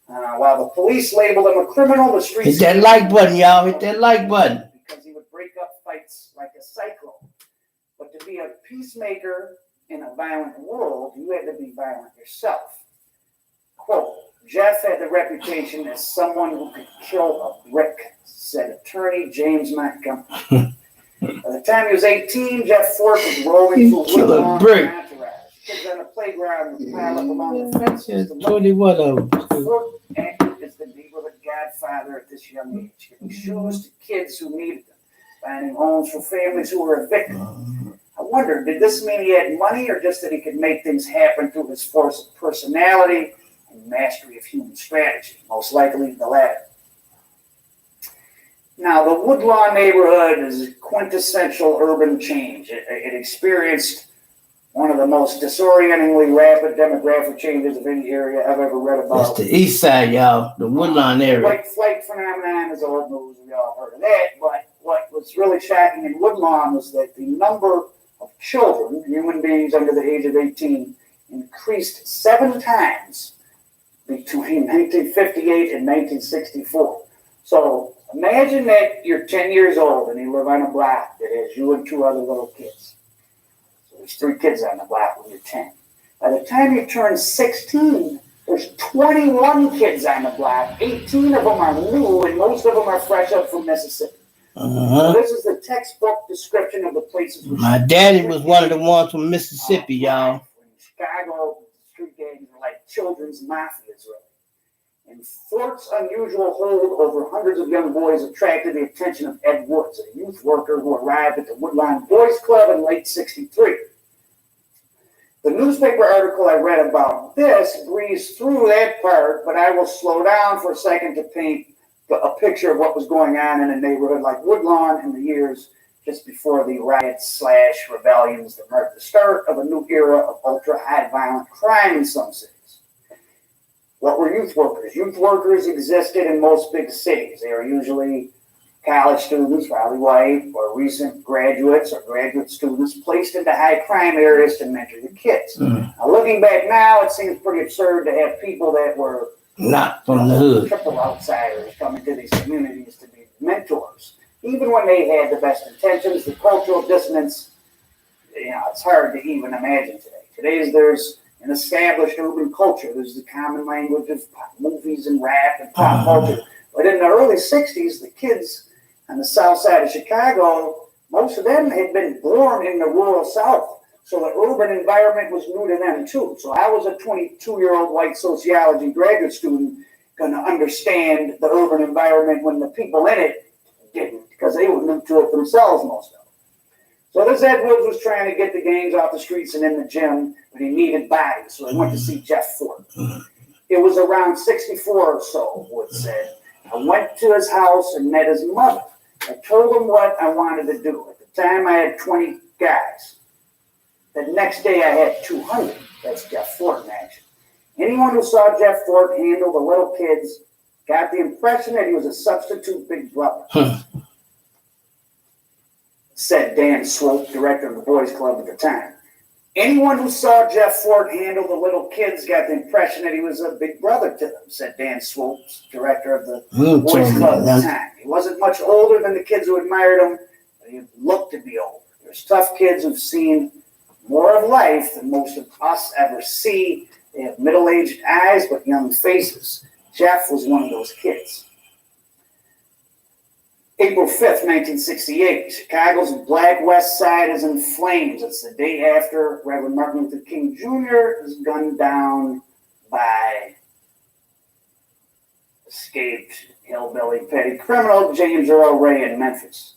While the police labeled him a criminal, the streets... Hit that like button, y'all. Hit that like button. Because he would break up fights like a cyclone. But to be a peacemaker in a violent world, you had to be violent yourself. Quote, Jef had the reputation as someone who could kill a brick, said attorney James Montgomery. By the time he was 18, Jef Fort was rolling through Woodlawn and entourage. Kids on the playground would pile up along the fences. 21 of them. Fort acted as the neighborhood godfather at this young age, giving shoes to kids who needed them, finding homes for families who were evicted. I wonder, did this mean he had money or just that he could make things happen through his force of personality and mastery of human strategy? Most likely the latter. Now, the Woodlawn neighborhood is quintessential urban change. It experienced one of the most disorientingly rapid demographic changes of any area I've ever read about. That's the east side, y'all, the Woodlawn area. White flight phenomenon is old news. We all heard of that. But what was really shocking in Woodlawn was that the number of children, human beings under the age of 18, increased 7 times between 1958 and 1964. So imagine that you're 10 years old and you live on a block that has you and 2 other little kids. So there's 3 kids on the block when you're 10. By the time you turn 16, there's 21 kids on the block. 18 of them are new, and most of them are fresh up from Mississippi. So this is the textbook description of the places. My daddy was one of the ones from Mississippi, y'all. In Chicago, street gangs were like children's mafias, really. And Fort's unusual hold over hundreds of young boys attracted the attention of Ed Woods, a youth worker who arrived at the Woodlawn Boys Club in late '63. The newspaper article I read about this breezed through that part, but I will slow down for a second to paint a picture of what was going on in a neighborhood like Woodlawn in the years just before the riots/rebellions that marked the start of a new era of ultra-high violent crime in some cities. What were youth workers? Youth workers existed in most big cities. They were usually college students, probably white, or recent graduates or graduate students placed into high crime areas to mentor the kids. Now, looking back now, it seems pretty absurd to have people that were not from the hood, triple outsiders coming to these communities to be mentors. Even when they had the best intentions, the cultural dissonance, it's hard to even imagine today. There's an established urban culture. There's the common language of pop movies and rap and pop culture. But in the early 60s, the kids on the south side of Chicago, most of them had been born in the rural South. So the urban environment was new to them too. So I was a 22-year-old white sociology graduate student going to understand the urban environment when the people in it didn't, because they were new to it themselves, most of them. So this Ed Woods was trying to get the gangs off the streets and in the gym, but he needed bodies. So he went to see Jef Fort. It was around 64 or so, Wood said. I went to his house and met his mother. I told him what I wanted to do. At the time, I had 20 guys. The next day, I had 200. That's Jef Fort in action. Anyone who saw Jef Fort handle the little kids got the impression that he was a substitute big brother, said Dan Swope, director of the Boys Club at the time. Anyone who saw Jef Fort handle the little kids got the impression that he was a big brother to them, said Dan Swope, director of the Boys Club at the time. He wasn't much older than the kids who admired him, but he looked to be older. There's tough kids who've seen more of life than most of us ever see. They have middle-aged eyes but young faces. Jef was one of those kids. April 5th, 1968. Chicago's Black West Side is in flames. It's the day after Reverend Martin Luther King Jr. is gunned down by escaped hillbilly petty criminal James Earl Ray in Memphis.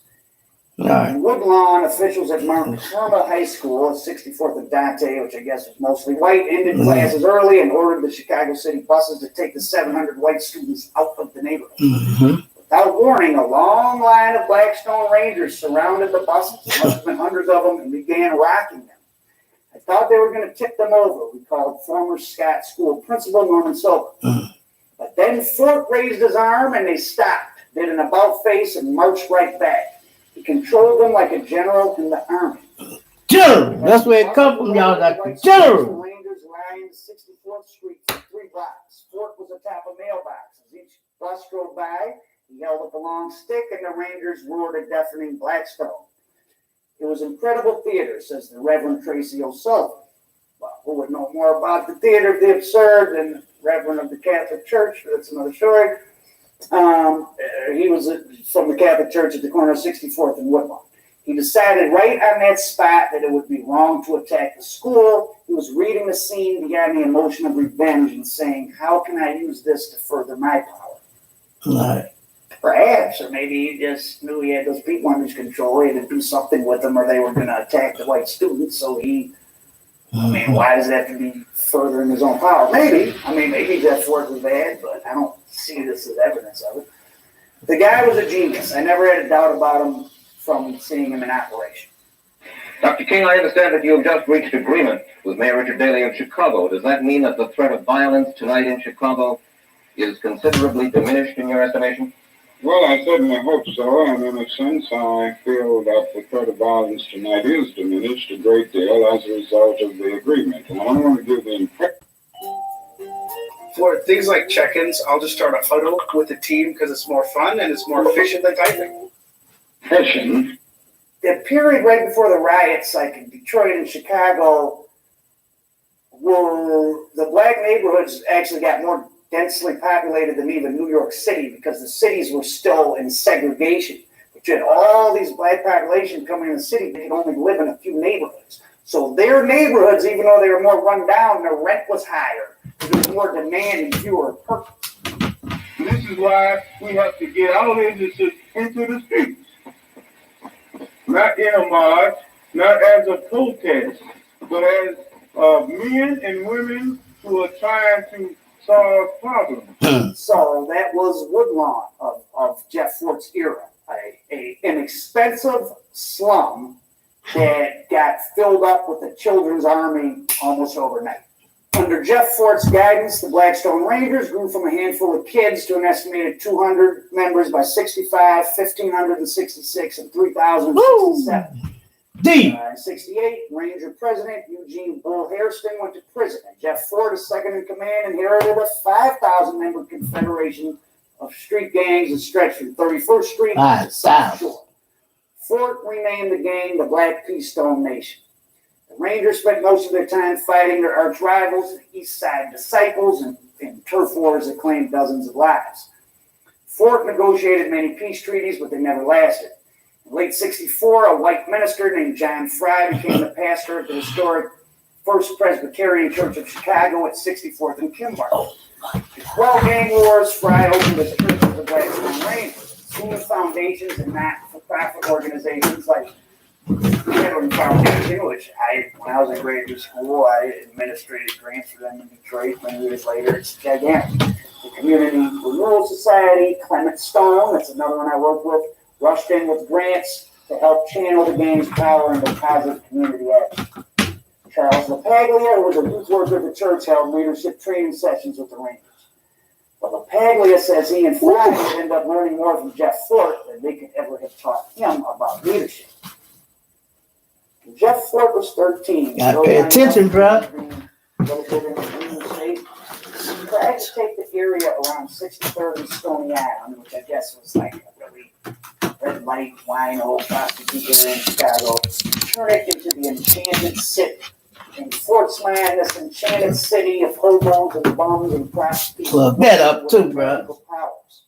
In Woodlawn, officials at Mount Carmel High School at 64th and Dante, which I guess was mostly white, ended classes early and ordered the Chicago City buses to take the 700 white students out of the neighborhood. Without warning, a long line of Blackstone Rangers surrounded the buses, must have been hundreds of them, and began rocking them. I thought they were going to tip them over, recalled former Scott School principal Norman Silver. But then Fort raised his arm and they stopped, did an about-face, and marched right back. He controlled them like a general in the army. General! That's where it comes from, y'all. Like the general! Rangers lined 64th Street for 3 blocks. Fort was atop a mailbox. As each bus drove by, he held up a long stick, and the Rangers roared a deafening Blackstone. It was incredible theater, says the Reverend Tracy O'Sullivan. Well, who would know more about the theater of the absurd than the Reverend of the Catholic Church? That's another story. He was from the Catholic Church at the corner of 64th and Woodlawn. He decided right on that spot that it would be wrong to attack the school. He was reading the scene beyond the emotion of revenge and saying, how can I use this to further my power? Perhaps, or maybe he just knew he had those people under his control. He had to do something with them or they were going to attack the white students. So he, why does it have to be furthering his own power? Maybe. Maybe Jef Fort was bad, but I don't see this as evidence of it. The guy was a genius. I never had a doubt about him from seeing him in operation. Dr. King, I understand that you have just reached agreement with Mayor Richard Daley of Chicago. Does that mean that the threat of violence tonight in Chicago is considerably diminished in your estimation? Well, I certainly hope so, and in a sense, I feel that the threat of violence tonight is diminished a great deal as a result of the agreement. And I want to give the impression. For things like check-ins, I'll just start a huddle with the team because it's more fun and it's more efficient than typing. Efficient? The period right before the riots, like in Detroit and Chicago, were the black neighborhoods actually got more densely populated than even New York City because the cities were still in segregation. But you had all these black population coming in the city, they could only live in a few neighborhoods. So their neighborhoods, even though they were more run down, their rent was higher. There was more demand and fewer apartments. This is why we have to get out into the streets. Not in a march, not as a protest, but as men and women who are trying to solve problems. So that was Woodlawn of Jef Fort's era, an expensive slum that got filled up with the Children's Army almost overnight. Under Jef Fort's guidance, the Blackstone Rangers grew from a handful of kids to an estimated 200 members by 65, 1,566, and 3,067. In 68, Ranger President Eugene Bull Hairston went to prison, and Jef Fort, as second in command, inherited a 5,000-member confederation of street gangs that stretched from 31st Street to South Shore. Fort renamed the gang the Black Keystone Nation. The Rangers spent most of their time fighting their arch rivals, the East Side Disciples, and in turf wars that claimed dozens of lives. Fort negotiated many peace treaties, but they never lasted. In late 64, a white minister named John Fry became the pastor of the historic First Presbyterian Church of Chicago at 64th and Kimball. To quell gang wars, Fry opened his church with the Blackstone Rangers. Soon foundations and not-for-profit organizations like Veteran Foundation, which when I was in graduate school, I administrated grants for them in Detroit. Many years later, it's gigantic. The Community Renewal Society, Clement Stone, that's another one I worked with, rushed in with grants to help channel the game's power into positive community action. Charles LaPaglia, who was a youth worker at the church, held leadership training sessions with the Rangers. But LaPaglia says he and Fly would end up learning more from Jef Fort than they could ever have taught him about leadership. When Jef Fort was 13. Gotta pay attention, bro. He tried to take the area around 63rd and Stony Island, which I guess was like a really red light, wino, prostitute area in Chicago, turn it into the Enchanted City. And Fort's land, this enchanted city of hobos and bums and prostitutes. Plug that up too, bro. Powers.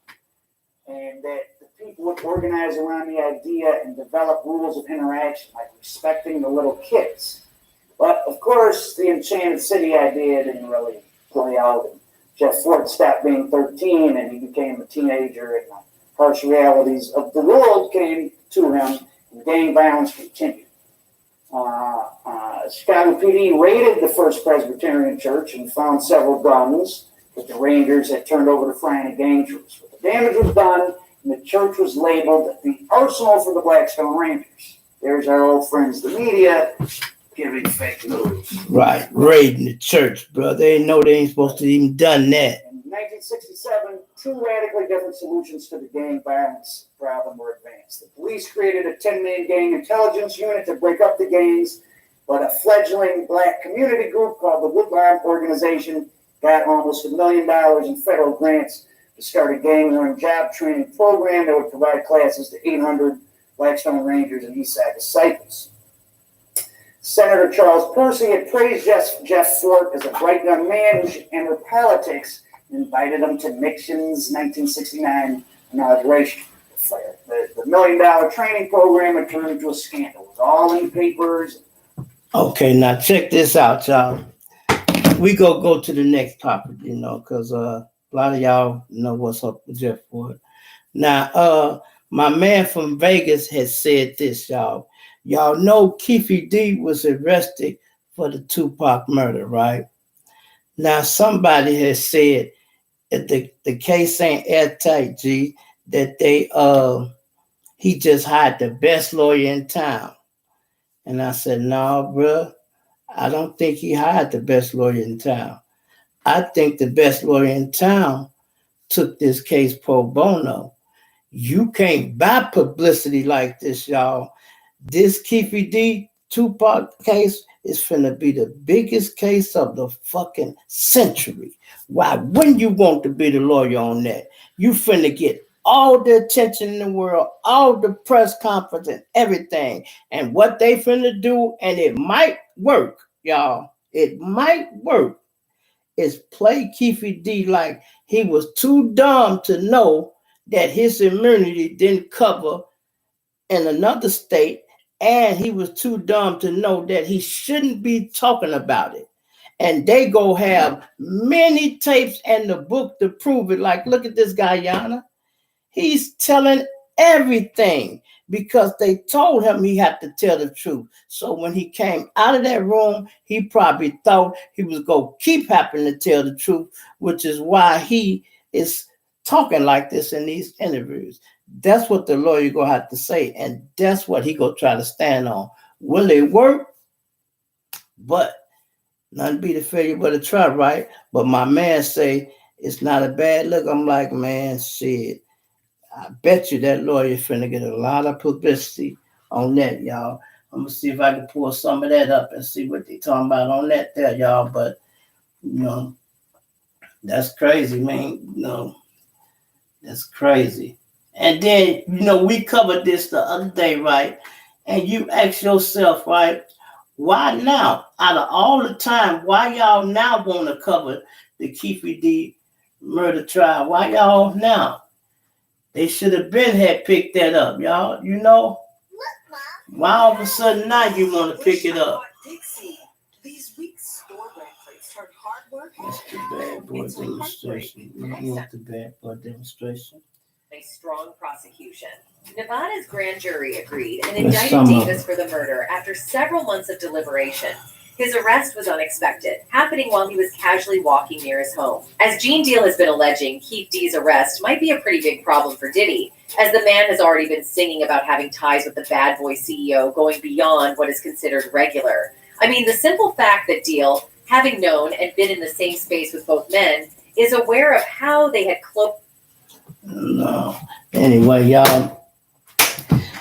And that the people would organize around the idea and develop rules of interaction, like respecting the little kids. But of course, the Enchanted City idea didn't really play out. And Jef Fort stopped being 13 and he became a teenager, and the harsh realities of the world came to him, and gang violence continued. Chicago PD raided the First Presbyterian Church and found several guns that the Rangers had turned over to Frantic gang troops. But the damage was done, and the church was labeled the arsenal for the Blackstone Rangers. There's our old friends, the media, giving fake news. Right, raiding the church, bro. They didn't know they ain't supposed to even done that. In 1967, two radically different solutions to the gang violence problem were advanced. The police created a 10-man gang intelligence unit to break up the gangs, but a fledgling black community group called the Woodlawn Organization got almost $1 million in federal grants to start a gang-run job training program that would provide classes to 800 Blackstone Rangers and Eastside disciples. Senator Charles Percy had praised Jef Fort as a bright young man who should enter politics and invited him to Nixon's 1969 inauguration. The $1 million training program had turned into a scandal. It was all in the papers. Okay, now check this out, y'all. We go to the next topic, because a lot of y'all know what's up with Jef Fort. Now, my man from Vegas has said this, y'all. Y'all know Keefe D was arrested for the Tupac murder, right? Now, somebody has said that the case ain't airtight, G, that he just hired the best lawyer in town. And I said, no, bro, I don't think he hired the best lawyer in town. I think the best lawyer in town took this case pro bono. You can't buy publicity like this, y'all. This Keefe D Tupac case is finna be the biggest case of the fucking century. Why wouldn't you want to be the lawyer on that? You finna get all the attention in the world, all the press conference and everything. And what they finna do, and it might work, y'all, it might work, is play Keefe D like he was too dumb to know that his immunity didn't cover in another state, and he was too dumb to know that he shouldn't be talking about it. And they go have many tapes and the book to prove it. Like, look at this guy, Yana. He's telling everything because they told him he had to tell the truth. So when he came out of that room, he probably thought he was going to keep having to tell the truth, which is why he is talking like this in these interviews. That's what the lawyer going to have to say, and that's what he going to try to stand on. Will it work? But nothing beat a failure but a try, right? But my man say it's not a bad look. I'm like, man, shit. I bet you that lawyer finna get a lot of publicity on that, y'all. I'm gonna see if I can pull some of that up and see what they talking about on that there, y'all. But, that's crazy, man. That's crazy. And then, we covered this the other day, right? And you ask yourself, right, why now? Out of all the time, why y'all now want to cover the Keefe D murder trial? Why y'all now? They should have had picked that up, y'all. Why all of a sudden now you want to pick it up? These weeks store-brand plates turned hard work. That's the bad boy demonstration. You want the bad boy demonstration? They strong prosecution. Nevada's grand jury agreed and Let's indicted sum up. Davis for the murder after several months of deliberation. His arrest was unexpected, happening while he was casually walking near his home. As Gene Deal has been alleging, Keith D's arrest might be a pretty big problem for Diddy, as the man has already been singing about having ties with the Bad Boy CEO going beyond what is considered regular. I mean, the simple fact that Deal, having known and been in the same space with both men, is aware of how they had cloaked. No. Anyway, y'all.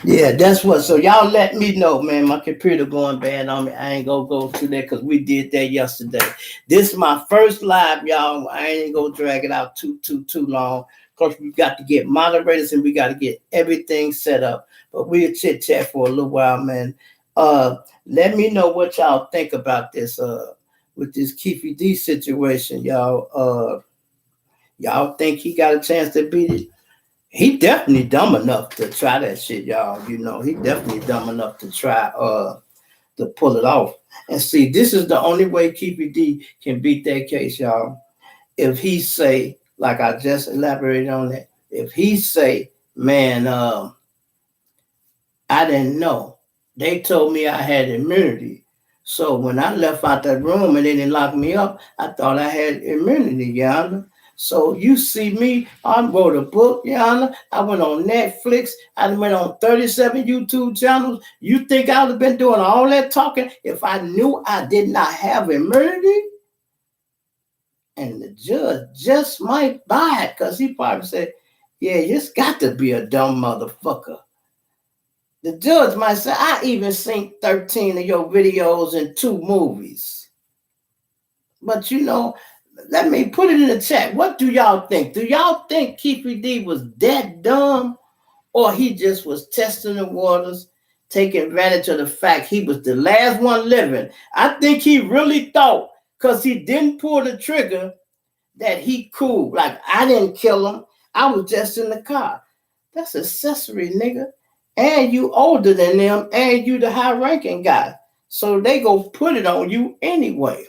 Yeah, that's what. So y'all let me know, man. My computer going bad on me. I ain't gonna go through that because we did that yesterday. This is my first live, y'all. I ain't gonna drag it out too long. Because we got to get moderators and we got to get everything set up. But we'll chit chat for a little while, man. Let me know what y'all think about this. With this Keefy D situation, y'all. Y'all think he got a chance to beat it? He definitely dumb enough to try that shit, y'all. You know, he definitely dumb enough to try to pull it off. And see, this is the only way Keefy D can beat that case, y'all. If he say, like I just elaborated on that, if he say, man, I didn't know. They told me I had immunity. So when I left out that room and they didn't lock me up, I thought I had immunity, y'all. So you see me, I wrote a book, Yana. I went on Netflix. I went on 37 YouTube channels. You think I would have been doing all that talking if I knew I did not have immunity? And the judge just might buy it because he probably said, yeah, it's got to be a dumb motherfucker. The judge might say, I even seen 13 of your videos in 2 movies. But you know, let me put it in the chat. What do y'all think? Do y'all think Keefy D was that dumb? Or he just was testing the waters, taking advantage of the fact he was the last one living? I think he really thought, because he didn't pull the trigger, that he cool. Like, I didn't kill him. I was just in the car. That's accessory, nigga. And you older than them, and you the high-ranking guy. So they go put it on you anyway.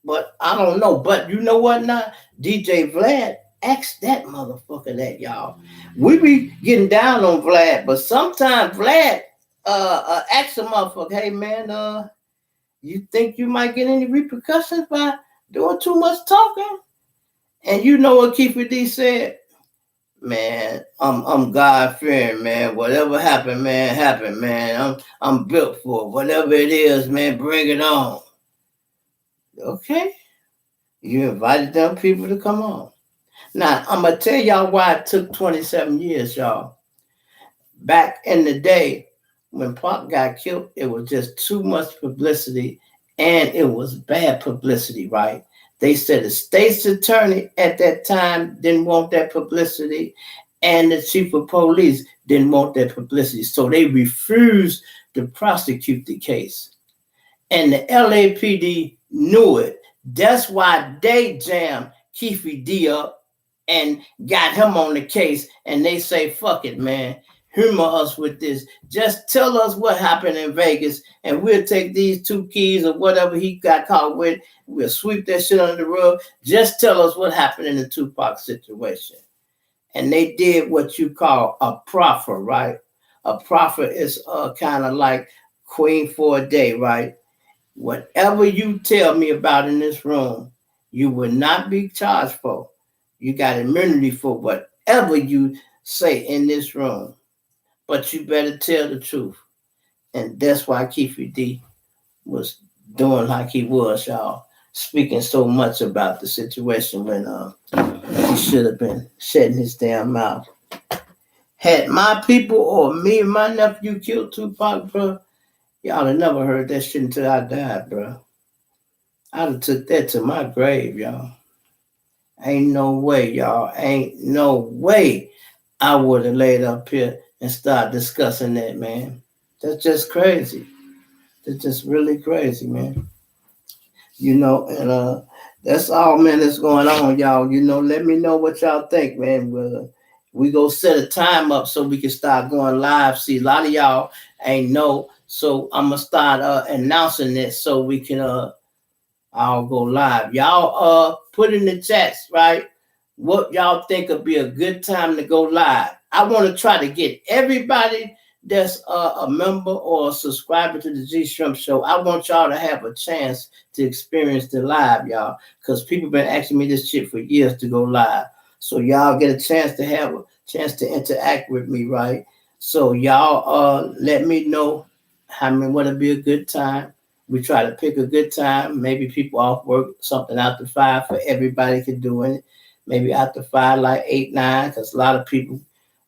But I don't know. But you know what now? DJ Vlad, ask that motherfucker that, y'all. We be getting down on Vlad, but sometimes Vlad asks a motherfucker, hey man, you think you might get any repercussions by doing too much talking? And you know what Keefy D said? Man, I'm God-fearing, man. Whatever happened, man. I'm built for it. Whatever it is, man, bring it on. Okay. You invited them people to come on. Now, I'm going to tell y'all why it took 27 years, y'all. Back in the day, when Pac got killed, it was just too much publicity, and it was bad publicity, right? They said the state's attorney at that time didn't want that publicity, and the chief of police didn't want that publicity. So they refused to prosecute the case. And the LAPD knew it. That's why they jammed Keefy D up and got him on the case. And they say, fuck it, man. Humor us with this. Just tell us what happened in Vegas, and we'll take these 2 keys or whatever he got caught with. We'll sweep that shit under the rug. Just tell us what happened in the Tupac situation. And they did what you call a proffer, right? A proffer is kind of like queen for a day, right? Whatever you tell me about in this room, you will not be charged for. You got immunity for whatever you say in this room. But you better tell the truth. And that's why Keefy D was doing like he was, y'all. Speaking so much about the situation when he should have been shutting his damn mouth. Had my people or me and my nephew killed Tupac, bro, y'all have never heard that shit until I died, bro. I'd have took that to my grave, y'all. Ain't no way, y'all. Ain't no way I would have laid up here and started discussing that, man. That's just crazy. That's just really crazy, man. You know, and that's all, man, that's going on, y'all. You know, let me know what y'all think, man. We go set a time up so we can start going live. See, a lot of y'all ain't know. So I'm going to start announcing this so we can all go live. Y'all put in the chats, right? what y'all think would be a good time to go live. I want to try to get everybody that's a member or a subscriber to the G Shrimp Show. I want y'all to have a chance to experience the live, y'all, because people been asking me this shit for years to go live. So y'all get a chance to have a chance to interact with me, right? So y'all let me know what'll be a good time. We try to pick a good time. Maybe people off work, something after 5 for everybody can do it. Maybe after 5, like 8, 9, because a lot of people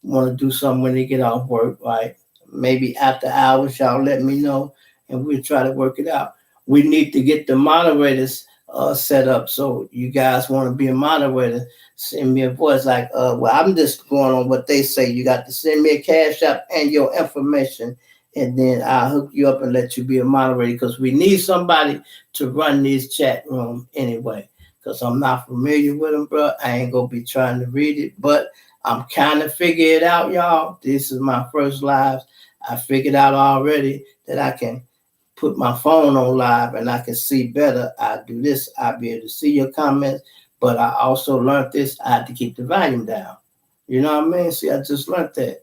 want to do something when they get off work, right? Maybe after hours, y'all let me know, and we'll try to work it out. We need to get the moderators set up. So you guys want to be a moderator, send me a voice like, well, I'm just going on what they say. You got to send me a cash app and your information, and then I'll hook you up and let you be a moderator, because we need somebody to run these chat rooms anyway, because I'm not familiar with them, bro. I ain't going to be trying to read it, but I'm kind of figuring it out, y'all. This is my first live. I figured out already that I can put my phone on live and I can see better. I do this, I'll be able to see your comments, but I also learned this. I had to keep the volume down. You know what I mean? See, I just learned that.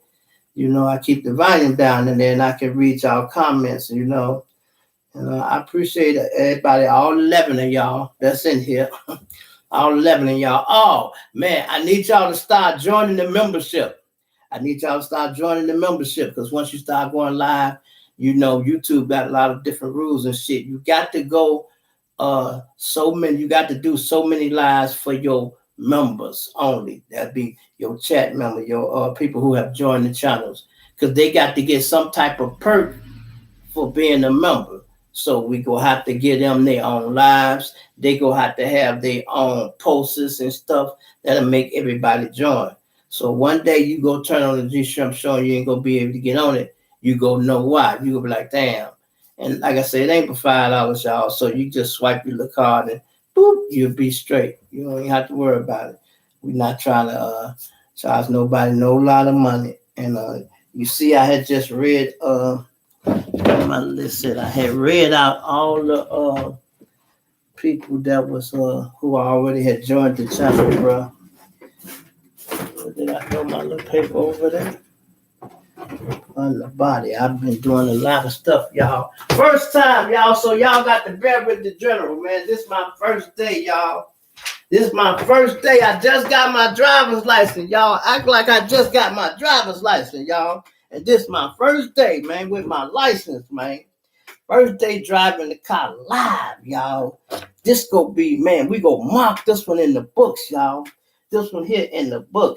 You know, I keep the volume down, and then I can read y'all comments, you know. And I appreciate everybody, all 11 of y'all that's in here. All 11 of y'all. Oh, man, I need y'all to start joining the membership. Because once you start going live, you know, YouTube got a lot of different rules and shit. You got to go you got to do so many lives for your members only. That'd be your chat member, your people who have joined the channels, because they got to get some type of perk for being a member. So we go have to give them their own lives. They go have to have their own posts and stuff that'll make everybody join. So one day you go turn on the G Shrimp Show and you ain't gonna be able to get on it. You go know why. You go be like, damn. And like I said, it ain't for $5, y'all. So you just swipe your little card and boop, you'll be straight. You don't even have to worry about it. We're not trying to charge nobody no lot of money. And you see, I had just read my list said I had read out all the people that was who already had joined the channel, bro. Did I throw my little paper over there? On the body. I've been doing a lot of stuff, y'all. First time, y'all, so y'all got to bear with the general, man. This is my first day, y'all. This is my first day. I just got my driver's license, y'all. Act like I just got my driver's license, y'all. And this is my first day, man, with my license, man. First day driving the car live, y'all. This go be, man, we go mark this one in the books, y'all. This one here in the book.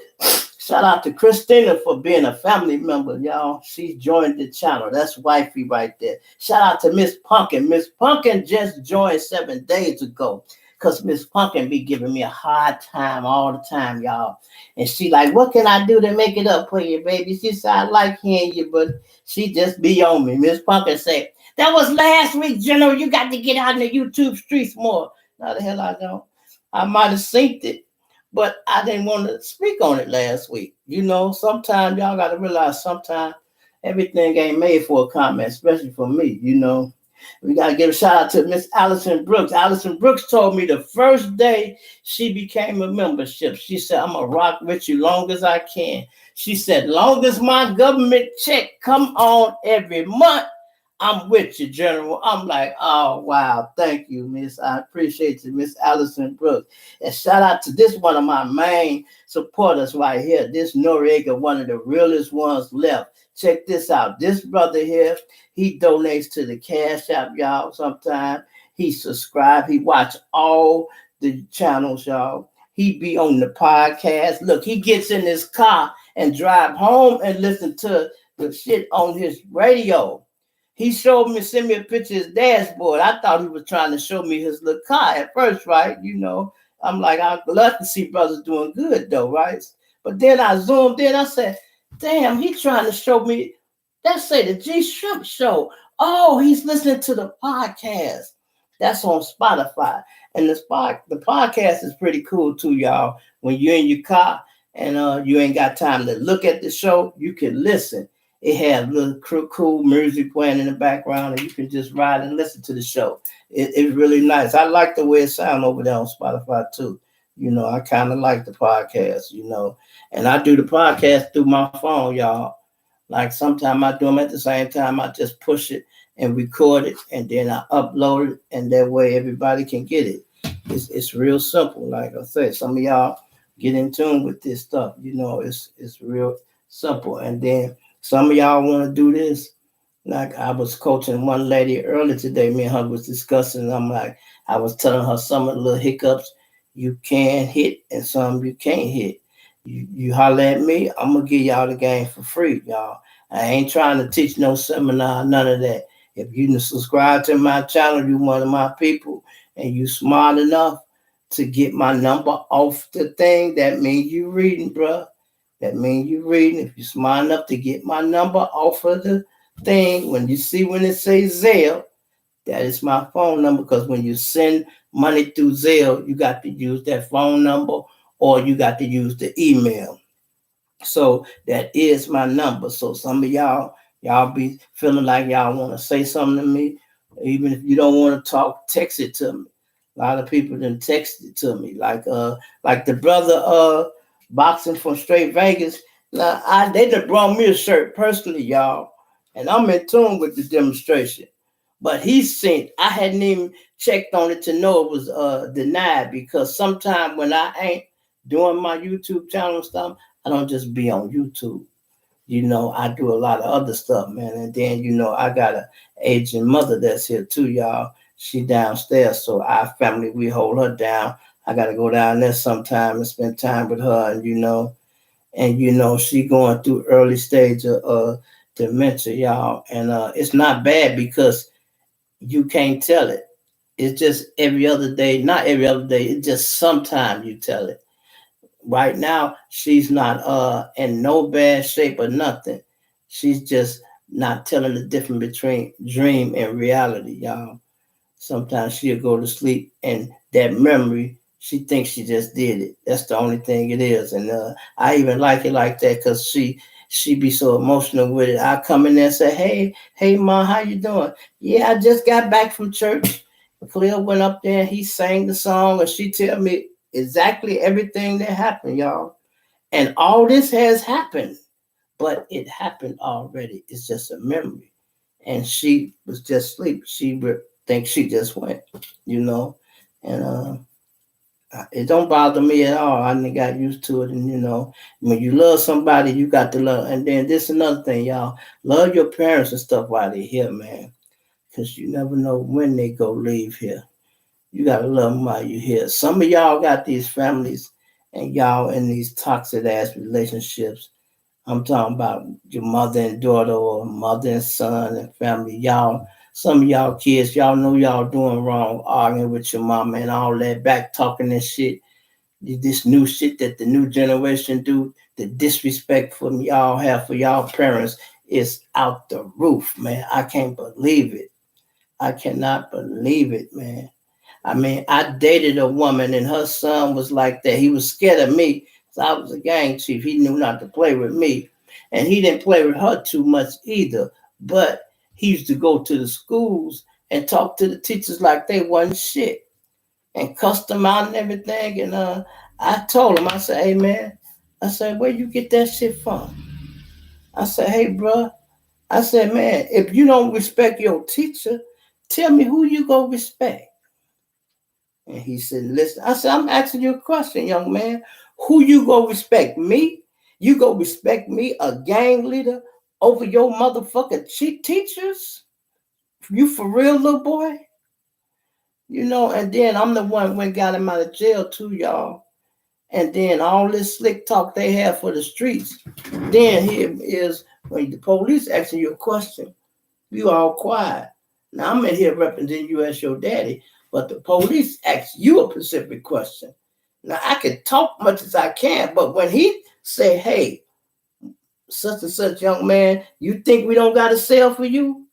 Shout out to Christina for being a family member, y'all. She joined the channel. That's wifey right there. Shout out to Miss Pumpkin. Miss Pumpkin just joined 7 days ago, because Miss Pumpkin be giving me a hard time all the time, y'all. And she like, what can I do to make it up for you, baby? She said, I like hearing you, but she just be on me. Miss Pumpkin said, that was last week, General. You got to get out in the YouTube streets more. Now the hell I don't. I might have synced it, but I didn't want to speak on it last week. You know, sometimes y'all got to realize sometimes everything ain't made for a comment, especially for me, you know. We got to give a shout out to Miss Allison Brooks. Allison Brooks told me the first day she became a membership, she said, I'm going to rock with you long as I can. She said, long as my government check come on every month, I'm with you, General. I'm like, oh, wow. Thank you, Miss. I appreciate you, Miss Allison Brooks. And shout out to this one of my main supporters right here. This Noriega, one of the realest ones left. Check this out. This brother here, he donates to the Cash App, y'all, sometimes. He subscribe. He watch all the channels, y'all. He be on the podcast. Look, he gets in his car and drive home and listen to the shit on his radio. He showed me, sent me a picture of his dashboard. I thought he was trying to show me his little car at first, right? You know, I'm like, I love to see brothers doing good, though, right? But then I zoomed in. I said, damn, he's trying to show me, let's say the G Shrimp Show. Oh, he's listening to the podcast. That's on Spotify. And the podcast is pretty cool, too, y'all. When you're in your car and you ain't got time to look at the show, you can listen. It has little cool music playing in the background, and you can just ride and listen to the show. It's really nice. I like the way it sounds over there on Spotify, too. You know, I kind of like the podcast, you know, and I do the podcast through my phone, y'all. Like sometimes I do them at the same time. I just push it and record it, and then I upload it, and that way everybody can get it. It's real simple. Like I said, some of y'all get in tune with this stuff. You know, it's real simple. And then some of y'all want to do this. Like I was coaching one lady earlier today. Me and her was discussing. And I'm like, I was telling her some of the little hiccups you can hit and some you can't hit. You holler at me, I'm gonna give y'all the game for free, y'all. I ain't trying to teach no seminar, none of that. If you subscribe to my channel, you one of my people, and you smart enough to get my number off the thing, that means you reading, bruh. That means you reading. If you're smart enough to get my number off of the thing, when you see when it says Zelle, that is my phone number, because when you send money through Zelle, you got to use that phone number or you got to use the email. So that is my number. So some of y'all be feeling like y'all want to say something to me. Even if you don't want to talk, text it to me. A lot of people done text it to me. Like the brother boxing from Straight Vegas. Now they done brought me a shirt personally, y'all. And I'm in tune with the demonstration. But he's seen, I hadn't even checked on it to know it was denied, because sometimes when I ain't doing my YouTube channel and stuff, I don't just be on YouTube. You know, I do a lot of other stuff, man. And then, you know, I got an aging mother that's here too, y'all. She downstairs, so our family, we hold her down. I got to go down there sometime and spend time with her, and, you know, she going through early stage of dementia, y'all. And it's not bad because you can't tell it. It's just every other day, not every other day, it's just sometimes you tell it. Right now, she's not in no bad shape or nothing. She's just not telling the difference between dream and reality, y'all. Sometimes she'll go to sleep and that memory, she thinks she just did it. That's the only thing it is. And I even like it like that because she be so emotional with it. I come in there and say, hey, Ma, how you doing? Yeah, I just got back from church. Cleo went up there and he sang the song, and she tell me exactly everything that happened, y'all. And all this has happened, but it happened already. It's just a memory. And she was just asleep. She would think she just went, you know. And it don't bother me at all. I done got used to it. And, you know, when you love somebody, you got to love. And then this another thing, y'all. Love your parents and stuff while they're here, man. Because you never know when they go leave here. You got to love them while you're here. Some of y'all got these families and y'all in these toxic ass relationships. I'm talking about your mother and daughter or mother and son and family. Y'all, some of y'all kids, y'all know y'all doing wrong, arguing with your mama and all that, back talking and shit. This new shit that the new generation do, the disrespect from y'all have for y'all parents is out the roof, man. I can't believe it. I cannot believe it, man. I mean, I dated a woman and her son was like that. He was scared of me. So I was a gang chief. He knew not to play with me. And he didn't play with her too much either. But he used to go to the schools and talk to the teachers like they wasn't shit. And cuss them out and everything. And I told him, I said, hey, man. I said, where you get that shit from? I said, hey, bro. I said, man, if you don't respect your teacher, tell me who you gonna respect. And he said, listen, I said, I'm asking you a question, young man. Who you go respect? Me? You go respect me, a gang leader, over your motherfucking teachers? You for real, little boy? You know, and then I'm the one who got him out of jail too, y'all. And then all this slick talk they have for the streets. Then here is when the police asking you a question, you all quiet. Now I'm in here representing you as your daddy. But the police ask you a specific question. Now, I can talk much as I can, but when he say, hey, such and such young man, you think we don't got a cell for you?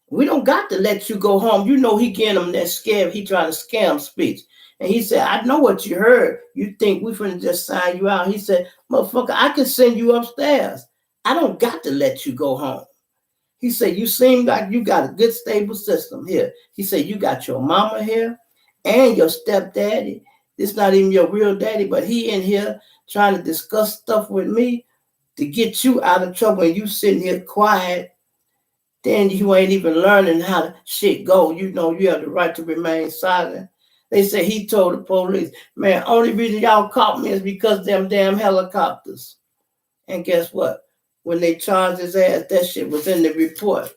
We don't got to let you go home. You know he getting him that scam. He trying to scam speech. And he said, I know what you heard. You think we finna just sign you out. He said, motherfucker, I can send you upstairs. I don't got to let you go home. He said, you seem like you got a good, stable system here. He said, you got your mama here and your stepdaddy. This not even your real daddy, but he in here trying to discuss stuff with me to get you out of trouble, and you sitting here quiet. Then you ain't even learning how to shit go. You know you have the right to remain silent. They say he told the police, man, only reason y'all caught me is because them damn helicopters. And guess what? When they charged his ass, that shit was in the report.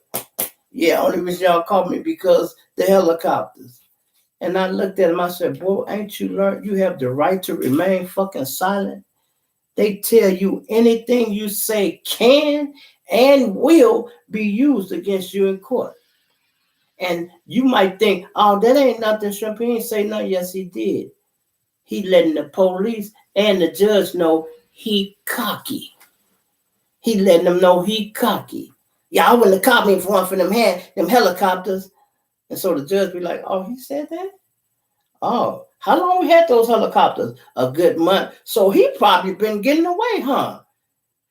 Yeah, only reason y'all caught me because the helicopters. And I looked at him, I said, boy, ain't you learned you have the right to remain fucking silent? They tell you anything you say can and will be used against you in court. And you might think, oh, that ain't nothing, Shrimp. He ain't say nothing. Yes, he did. He letting the police and the judge know he cocky. He letting them know he cocky. Y'all wouldn't have caught me for one for them helicopters. And so the judge be like, oh, he said that? Oh, how long we had those helicopters? A good month. So he probably been getting away, huh?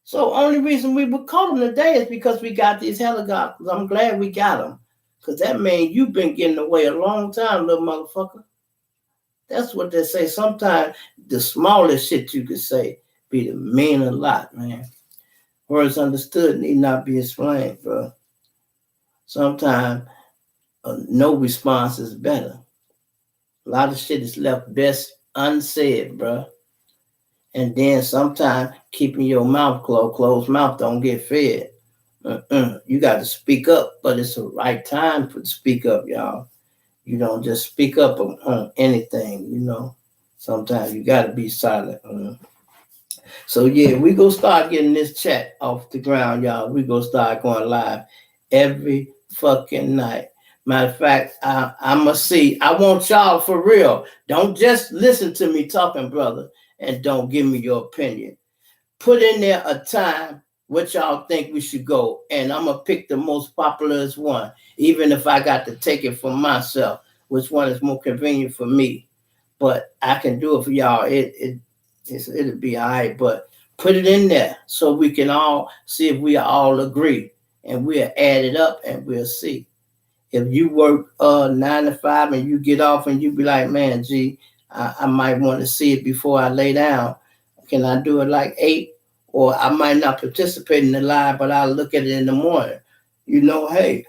So only reason we would call him today is because we got these helicopters. I'm glad we got them. Because that means you've been getting away a long time, little motherfucker. That's what they say. Sometimes the smallest shit you could say be the mean a lot, man. Words understood need not be explained, bro. Sometimes no response is better. A lot of shit is left best unsaid, bro. And then sometimes keeping your mouth closed mouth don't get fed. You got to speak up, but it's the right time to speak up, y'all. You don't just speak up on anything, you know. Sometimes you got to be silent. So, yeah, we going to start getting this chat off the ground, y'all. We going to start going live every fucking night. Matter of fact, I must see. I want y'all for real. Don't just listen to me talking, brother, and don't give me your opinion. Put in there a time what y'all think we should go, and I'm going to pick the most popularest one, even if I got to take it for myself, which one is more convenient for me. But I can do it for y'all. It'll be all right, but put it in there so we can all see if we all agree, and we'll add it up and we'll see. If you work 9 to 5 and you get off and you be like, man, gee, I might want to see it before I lay down. Can I do it like 8? Or I might not participate in the live, but I'll look at it in the morning. You know, hey,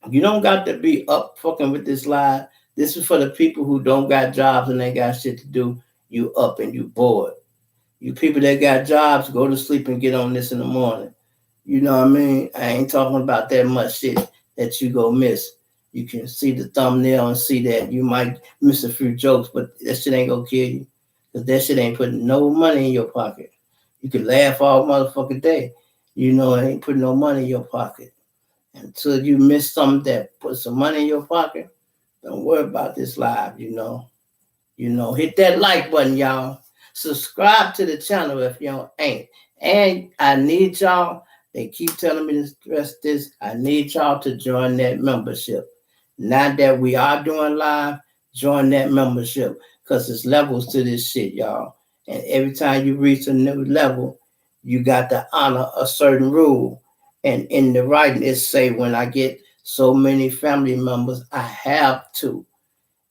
you don't got to be up fucking with this live. This is for the people who don't got jobs and they got shit to do. You up and you bored. You people that got jobs, go to sleep and get on this in the morning. You know what I mean? I ain't talking about that much shit that you go miss. You can see the thumbnail and see that you might miss a few jokes, but that shit ain't gonna kill you. Because that shit ain't putting no money in your pocket. You can laugh all motherfucking day. You know, it ain't putting no money in your pocket. Until you miss something that puts some money in your pocket, don't worry about this live, you know. You know, hit that like button, y'all. Subscribe to the channel if you ain't. And I need y'all, they keep telling me to stress this, I need y'all to join that membership. Now that we are doing live, join that membership. Because there's levels to this shit, y'all. And every time you reach a new level, you got to honor a certain rule. And in the writing, it say when I get so many family members, I have to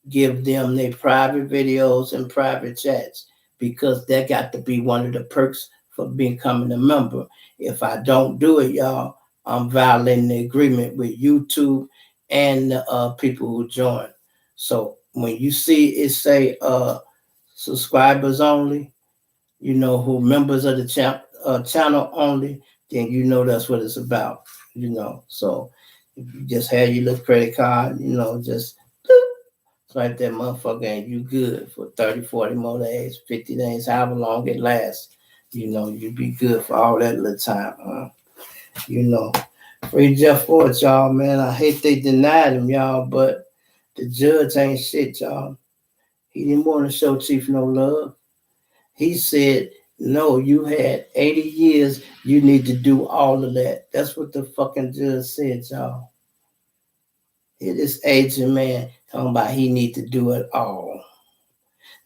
give them their private videos and private chats, because that got to be one of the perks for becoming a member. If I don't do it, y'all, I'm violating the agreement with YouTube and the people who join. So when you see it say subscribers only, you know, who members of the channel only, then you know that's what it's about, you know. So if you just have your little credit card, you know, just swipe that motherfucker and you good for 30, 40 more days, 50 days, however long it lasts. You know, you be good for all that little time. You know, free Jef Fort, y'all, man. I hate they denied him, y'all, but the judge ain't shit, y'all. He didn't want to show Chief no love. He said, no, you had 80 years. You need to do all of that. That's what the fucking judge said, y'all. This aging man talking about he need to do it all.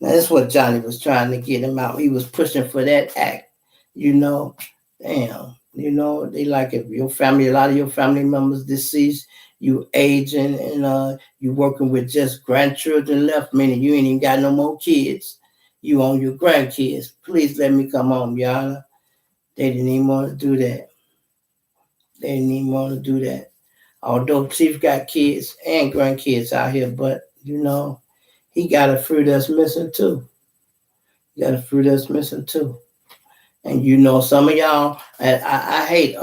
Now, that's what Johnny was trying to get him out. He was pushing for that act. You know, damn. You know, they like if your family, a lot of your family members deceased, you aging and you working with just grandchildren left, meaning you ain't even got no more kids. You on your grandkids. Please let me come home, Your Honor. They didn't even want to do that. They didn't even want to do that. Although Chief got kids and grandkids out here, but he got a fruit that's missing too. He got a fruit that's missing too. And some of y'all, I hate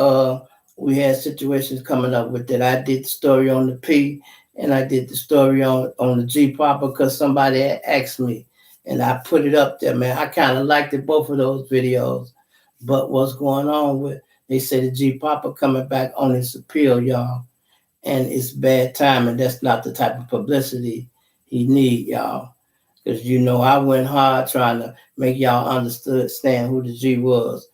we had situations coming up with that. I did the story on the P and I did the story on the G Pop because somebody had asked me and I put it up there, man. I kind of liked it, both of those videos. But what's going on with, they say the G Papa coming back on his appeal, y'all. And it's bad timing. That's not the type of publicity he need, y'all. Because, I went hard trying to make y'all understand who the G was.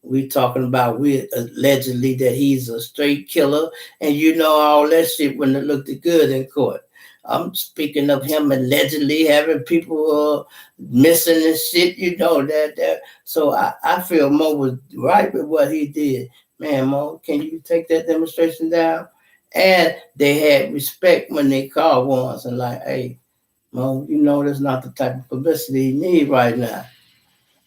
We talking about allegedly that he's a straight killer. And all that shit when it looked good in court. I'm speaking of him allegedly having people missing and shit, that. So I feel Mo was right with what he did. Man, Mo, can you take that demonstration down? And they had respect when they called once and like, hey, Mo, that's not the type of publicity he need right now.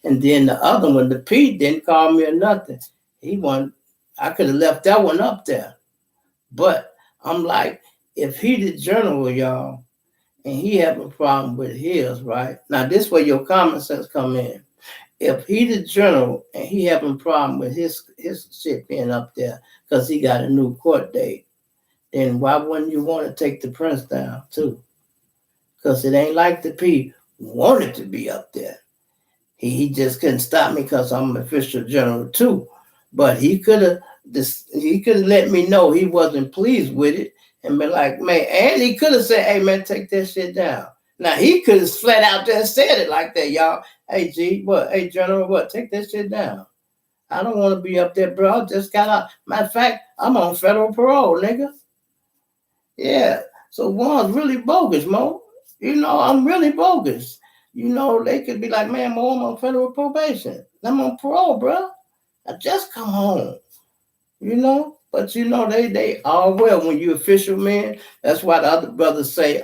And then the other one, the P, didn't call me or nothing. I could have left that one up there. But I'm like, if he the general, y'all, and he have a problem with his, right? Now, this way your common sense come in. If he the general and he having a problem with his shit being up there because he got a new court date, then why wouldn't you want to take the prince down too? Because it ain't like the P wanted to be up there. He just couldn't stop me because I'm an official general too. But he could have let me know he wasn't pleased with it and be like, man, and he could have said, hey man, take that shit down. Now he could have flat out there said it like that, y'all. Hey G, what? Hey General, what? Take that shit down. I don't want to be up there, bro. I just got out. Matter of fact, I'm on federal parole, nigga. Yeah. So one's really bogus, Mo. I'm really bogus. They could be like, man, Mo, I'm on federal probation. I'm on parole, bro. I just come home. But they all well when you official, man. That's why the other brothers say,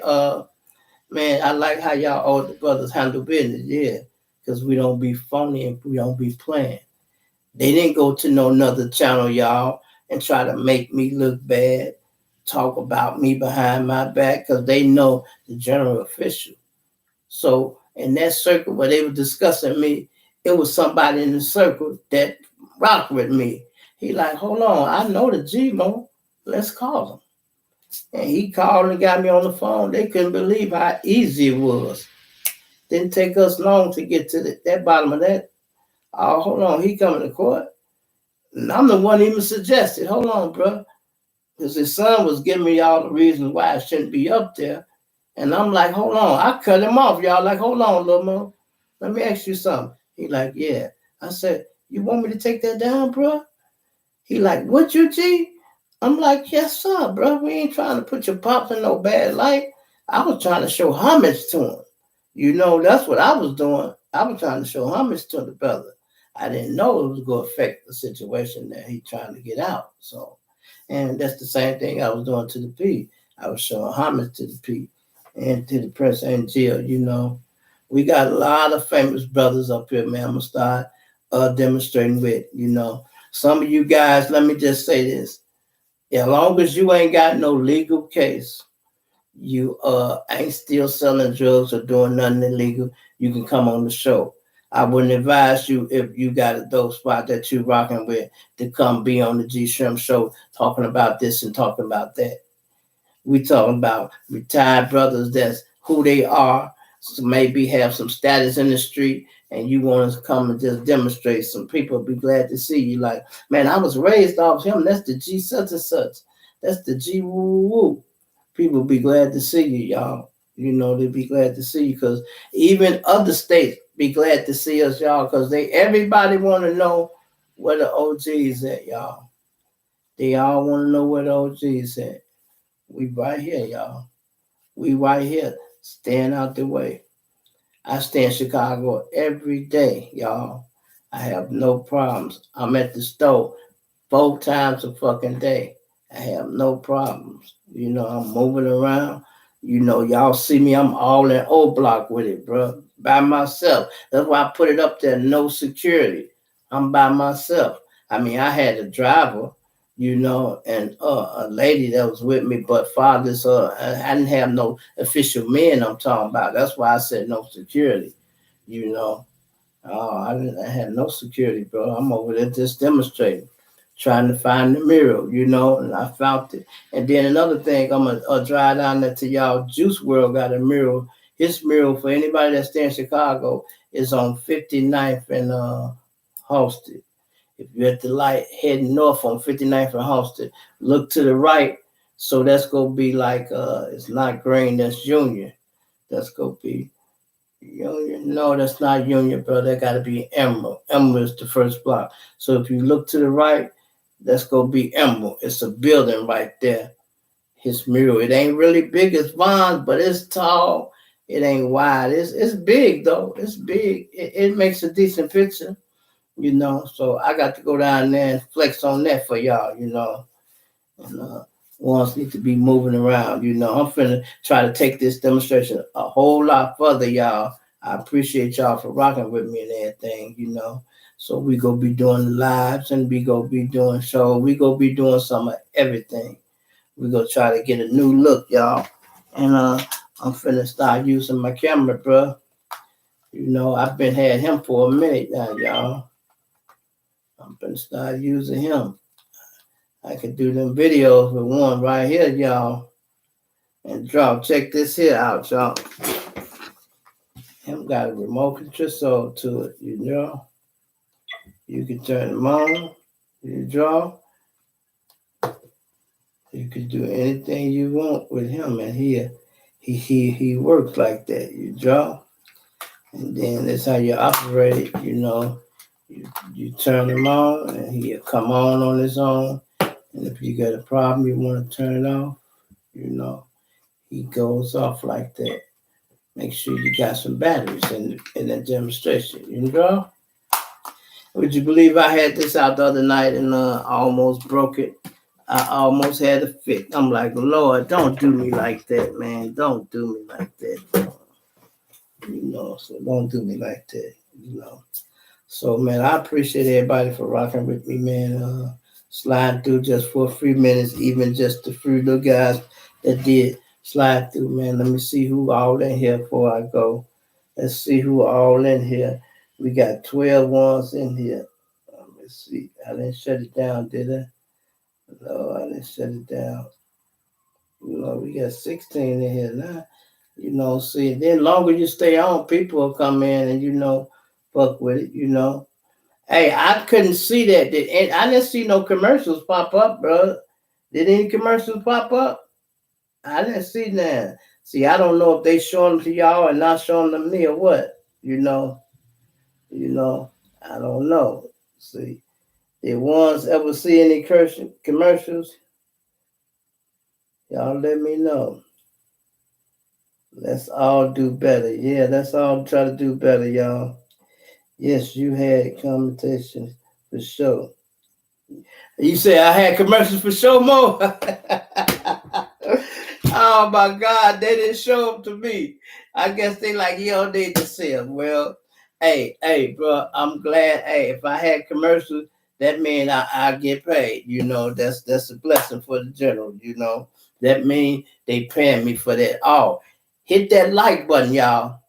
man, I like how y'all older brothers handle business, yeah. Because we don't be phony and we don't be playing. They didn't go to no another channel, y'all, and try to make me look bad, talk about me behind my back, because they know the general official. So in that circle where they were discussing me, it was somebody in the circle that rocked with me. He like, hold on, I know the G, Mo. Let's call him. And he called and got me on the phone. They couldn't believe how easy it was. Didn't take us long to get to that bottom of that. Oh, hold on, he coming to court. And I'm the one even suggested, hold on, bro. Because his son was giving me all the reasons why I shouldn't be up there. And I'm like, hold on. I cut him off, y'all. Like, hold on, little Mo. Let me ask you something. He like, yeah. I said, you want me to take that down, bro? He like, what, you G? I'm like, yes, sir, bro. We ain't trying to put your pops in no bad light. I was trying to show homage to him. That's what I was doing. I was trying to show homage to the brother. I didn't know it was going to affect the situation that he trying to get out. So, and that's the same thing I was doing to the P. I was showing homage to the P and to the Prince and Jill. We got a lot of famous brothers up here, man. I'm going to start demonstrating with, Some of you guys, let me just say this. As long as you ain't got no legal case, you ain't still selling drugs or doing nothing illegal, you can come on the show. I wouldn't advise you, if you got a dope spot that you rocking with, to come be on the G Shrimp show talking about this and talking about that. We talking about retired brothers that's who they are, so maybe have some status in the street, and you want to come and just demonstrate. Some people be glad to see you. Like, man, I was raised off him. That's the G such and such. That's the G woo woo. People be glad to see you, y'all. They be glad to see you, because even other states be glad to see us, y'all, because everybody want to know where the OG's at, y'all. They all want to know where the OG's at. We right here, y'all. We right here, staying out the way. I stay in Chicago every day, y'all. I have no problems. I'm at the store 4 times a fucking day. I have no problems. You know, I'm moving around. You know, y'all see me, I'm all in O block with it, bro. By myself. That's why I put it up there, no security. I'm by myself. I mean, I had a driver, you know, and a lady that was with me, but fathers, I didn't have no official men I'm talking about. That's why I said no security, you know. Oh, I had no security, bro. I'm over there just demonstrating, trying to find the mirror, you know, and I found it. And then another thing, I'm going to drive down there to y'all. Juice World got a mural. His mural, for anybody that's there in Chicago, is on 59th and Halsted. If you're at the light heading north on 59th and Halsted, look to the right. So that's going to be like, it's not Green, that's Junior. That's going to be Union. No, that's not Union, bro. That got to be Emerald. Emerald is the first block. So if you look to the right, that's going to be Emerald. It's a building right there. His mural. It ain't really big as Vaughn's, but it's tall. It ain't wide. It's big, though. It's big. It makes a decent picture, you know. So I got to go down there and flex on that for y'all, you know. And ones need to be moving around, you know. I'm finna try to take this demonstration a whole lot further, y'all. I appreciate y'all for rocking with me and everything, you know. So we go be doing lives and we go be doing shows. We go be doing some of everything. We go try to get a new look, y'all. And I'm finna start using my camera, bro. You know, I've been had him for a minute now, y'all. I'm finna start using him. I could do them videos with one right here, y'all. And drop. Check this here out, y'all. Him got a remote control to it, you know. You can turn them on. You draw. You can do anything you want with him, and he works like that. You draw, and then that's how you operate it. You know, you turn him on, and he'll come on his own. And if you got a problem, you want to turn it off. You know, he goes off like that. Make sure you got some batteries in that demonstration. You know? Would you believe I had this out the other night and I almost broke it? I almost had a fit. I'm like, Lord, don't do me like that, man. Don't do me like that. You know, so don't do me like that, you know. So, man, I appreciate everybody for rocking with me, man. Slide through just for a few minutes, even just the few little guys that did slide through, man. Let me see who all in here before I go. Let's see who all in here. We got 12 ones in here. Let's see. I didn't shut it down, did I? No, I didn't shut it down. You know, we got 16 in here now. You know, see, then longer you stay on, people will come in and, you know, fuck with it, you know. Hey, I couldn't see that. I didn't see no commercials pop up, bro. Did any commercials pop up? I didn't see that. See, I don't know if they showing them to y'all and not showing them to me or what. You know, I don't know. See, did ones ever see any commercials? Y'all let me know. Let's all do better. Yeah, let's all try to do better, y'all. Yes, you had competitions for sure. You say I had commercials for show more? Oh my God, they didn't show them to me. I guess they like, you don't need to see them. Well, hey, bro, I'm glad. Hey, if I had commercials, that means I get paid. You know, that's a blessing for the general. You know, that means they paying me for that. Oh, hit that like button, y'all.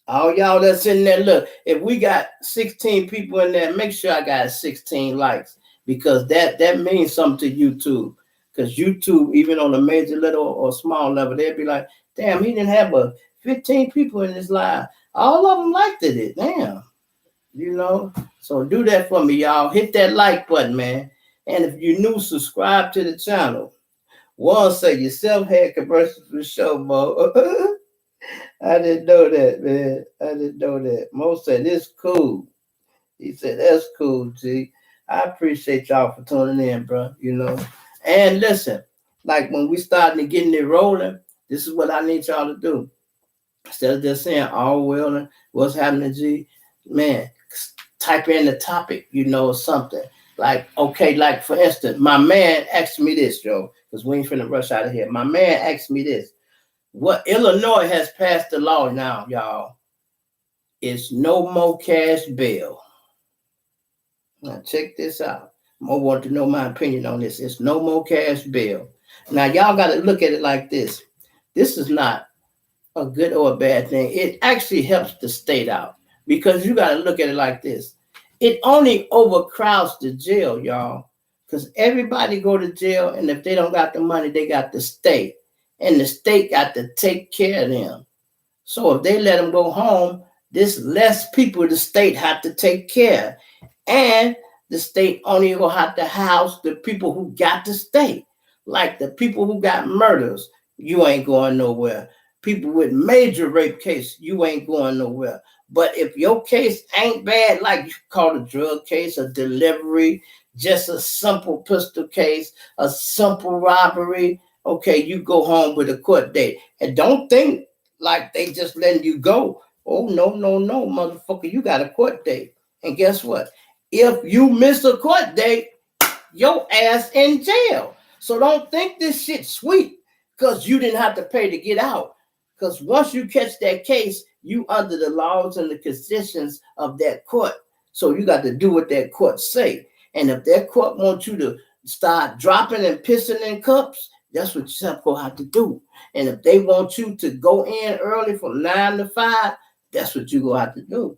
All y'all that's in there, look, if we got 16 people in there, make sure I got 16 likes because that means something to YouTube. Because YouTube, even on a major little or small level, they'd be like, damn, he didn't have 15 people in his live. All of them liked it. Damn. You know? So do that for me, y'all. Hit that like button, man. And if you're new, subscribe to the channel. One say yourself had commercials for show, Mo. I didn't know that, man. I didn't know that. Mo said, it's cool. He said, that's cool, G. I appreciate y'all for tuning in, bro. You know. And listen, like when we starting to getting it rolling, this is what I need y'all to do. Instead of just saying all well and what's happening, G, man, type in the topic, you know, something. Like, okay, like for instance, my man asked me this, Joe, because we ain't finna rush out of here. My man asked me this. What Illinois has passed the law now, y'all, is no more cash bail. Now check this out. I want to know my opinion on this. It's no more cash bail. Now y'all got to look at it like this. This is not a good or a bad thing. It actually helps the state out because you got to look at it like this. It only overcrowds the jail, y'all, because everybody go to jail, and if they don't got the money, they got the state, and the state got to take care of them. So if they let them go home, there's less people the state have to take care of, and the state only will have to house the people who got to stay, like the people who got murders. You ain't going nowhere. People with major rape case, you ain't going nowhere. But if your case ain't bad, like you call a drug case, a delivery, just a simple pistol case, a simple robbery, okay, you go home with a court date. And don't think like they just letting you go. Oh, no, motherfucker, you got a court date. And guess what? If you miss a court date, your ass in jail. So don't think this shit sweet because you didn't have to pay to get out. Because once you catch that case, you under the laws and the conditions of that court. So you got to do what that court say. And if that court wants you to start dropping and pissing in cups, that's what you're going to have to do. And if they want you to go in early from 9 to 5, that's what you're going to have to do.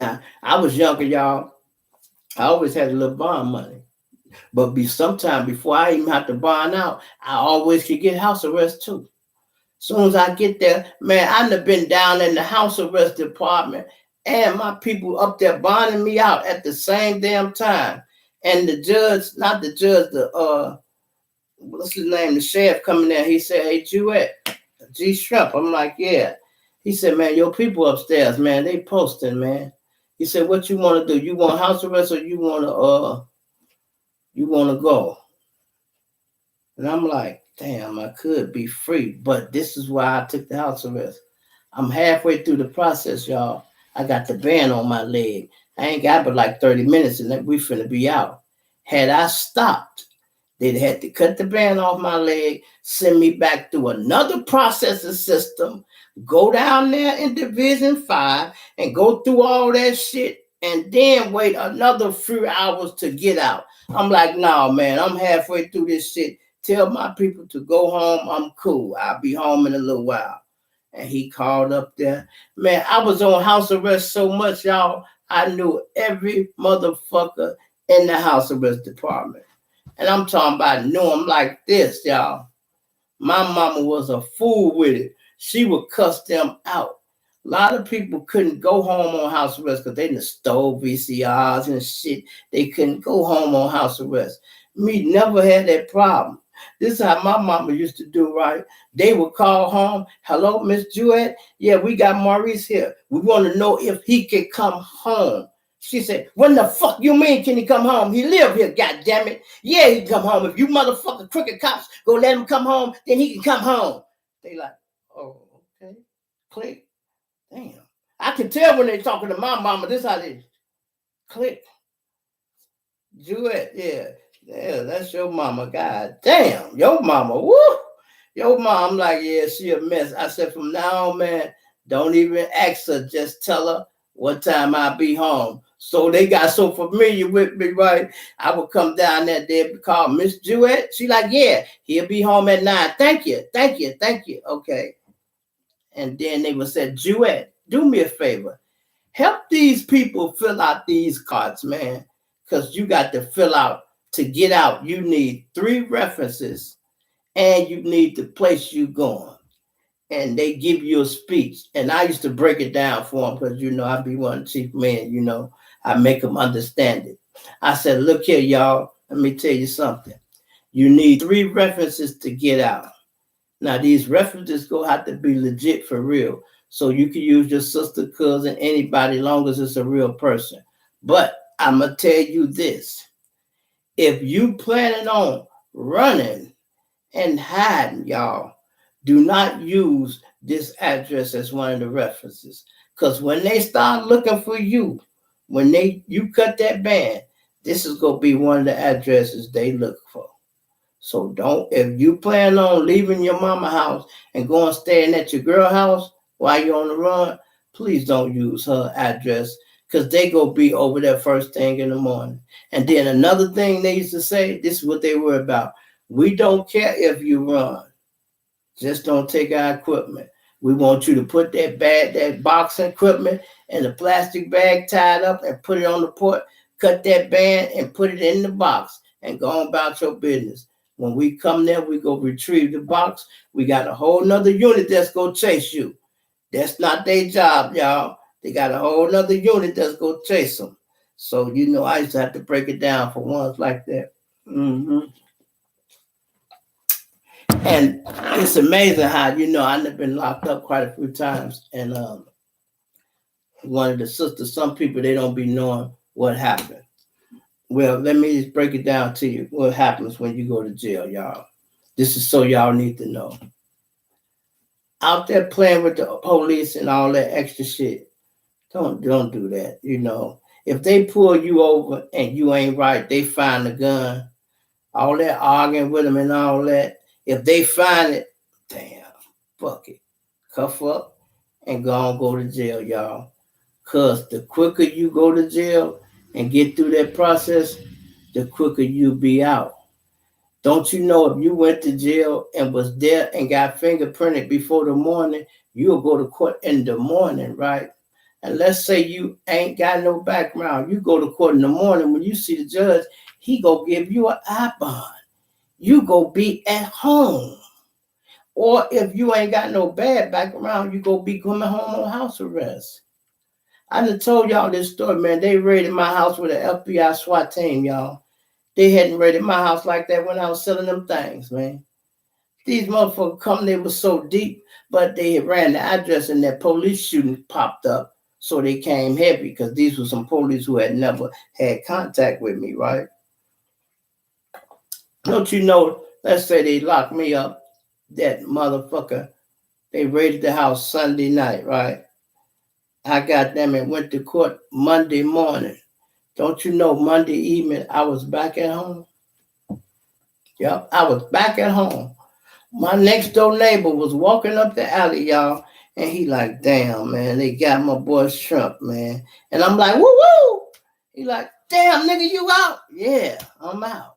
Now, I was younger, y'all. I always had a little bond money. But sometime before I even have to bond out, I always could get house arrest too. Soon as I get there, man, I done been down in the house arrest department and my people up there bonding me out at the same damn time. And the judge, not the judge, what's his name, the sheriff coming there, he said, hey, G Shrimp. I'm like, yeah. He said, man, your people upstairs, man, they posting, man. He said, what you want to do? You want house arrest or you want to go? And I'm like, damn, I could be free, but this is why I took the house arrest. I'm halfway through the process, y'all. I got the band on my leg. I ain't got but like 30 minutes and then we finna be out. Had I stopped, they'd had to cut the band off my leg, send me back through another processing system, go down there in Division 5 and go through all that shit and then wait another few hours to get out. I'm like, no, man, I'm halfway through this shit. Tell my people to go home. I'm cool. I'll be home in a little while. And he called up there. Man, I was on house arrest so much, y'all. I knew every motherfucker in the house arrest department. And I'm talking about knew them like this, y'all. My mama was a fool with it. She would cuss them out. A lot of people couldn't go home on house arrest because they done stole VCRs and shit. They couldn't go home on house arrest. Me never had that problem. This is how my mama used to do, right? They would call home. Hello, Miss Jewett? Yeah, we got Maurice here. We want to know if he can come home. She said, when the fuck you mean can he come home? He live here, goddammit. Yeah, he can come home. If you motherfucking crooked cops go let him come home, then he can come home. They like, oh, okay. Click. Damn. I can tell when they talking to my mama. This how they click. Jewett, yeah. Yeah, that's your mama. God damn, your mama. Woo! Your mom, like, yeah, she a mess. I said, from now on, man, don't even ask her. Just tell her what time I'll be home. So they got so familiar with me, right? I would come down there, they'd call Miss Jewett. She like, yeah, he'll be home at 9. Thank you. Okay. And then they would say, Jewett, do me a favor. Help these people fill out these cards, man. Because you got to fill out. To get out, you need 3 references and you need the place you going. And they give you a speech. And I used to break it down for them because, I be one chief man, I make them understand it. I said, look here, y'all, let me tell you something. You need 3 references to get out. Now, these references go have to be legit for real. So you can use your sister, cousin, anybody, long as it's a real person. But I'm going to tell you this. If you planning on running and hiding, y'all, do not use this address as one of the references. Because when they start looking for you, when you cut that band, this is gonna be one of the addresses they look for. So don't, if you plan on leaving your mama house and going staying at your girl house while you're on the run, please don't use her address because they go be over there first thing in the morning. And then another thing they used to say, this is what they were about. We don't care if you run. Just don't take our equipment. We want you to put that box equipment in a plastic bag tied up and put it on the porch, cut that band and put it in the box and go on about your business. When we come there, we go retrieve the box. We got a whole nother unit that's going to chase you. That's not their job, y'all. They got a whole nother unit that's going to chase them. So, I used to have to break it down for ones like that. And it's amazing how, I've been locked up quite a few times. And one of the sisters, some people, they don't be knowing what happened. Well, let me just break it down to you. What happens when you go to jail, y'all. This is so y'all need to know. Out there playing with the police and all that extra shit, don't do that. If they pull you over and you ain't right, they find the gun. All that arguing with them and all that. If they find it, damn, fuck it. Cuff up and go to jail, y'all. Because the quicker you go to jail and get through that process, the quicker you be out. Don't you know if you went to jail and was there and got fingerprinted before the morning, you'll go to court in the morning, right? And let's say you ain't got no background. You go to court in the morning. When you see the judge, he go give you an I-bond. You go be at home. Or if you ain't got no bad background, you go be coming home on house arrest. I done told y'all this story, man. They raided my house with an FBI SWAT team, y'all. They hadn't raided my house like that when I was selling them things, man. These motherfuckers come, they were so deep, but they had ran the address and that police shooting popped up. So they came heavy because these were some police who had never had contact with me, right? Don't you know, let's say they locked me up, that motherfucker, they raided the house Sunday night, right? I got them and went to court Monday morning. Don't you know Monday evening I was back at home? Yep, I was back at home. My next door neighbor was walking up the alley, y'all, and he like, damn, man, they got my boy Trump, man. And I'm like, woo-woo! He like, damn, nigga, you out? Yeah, I'm out.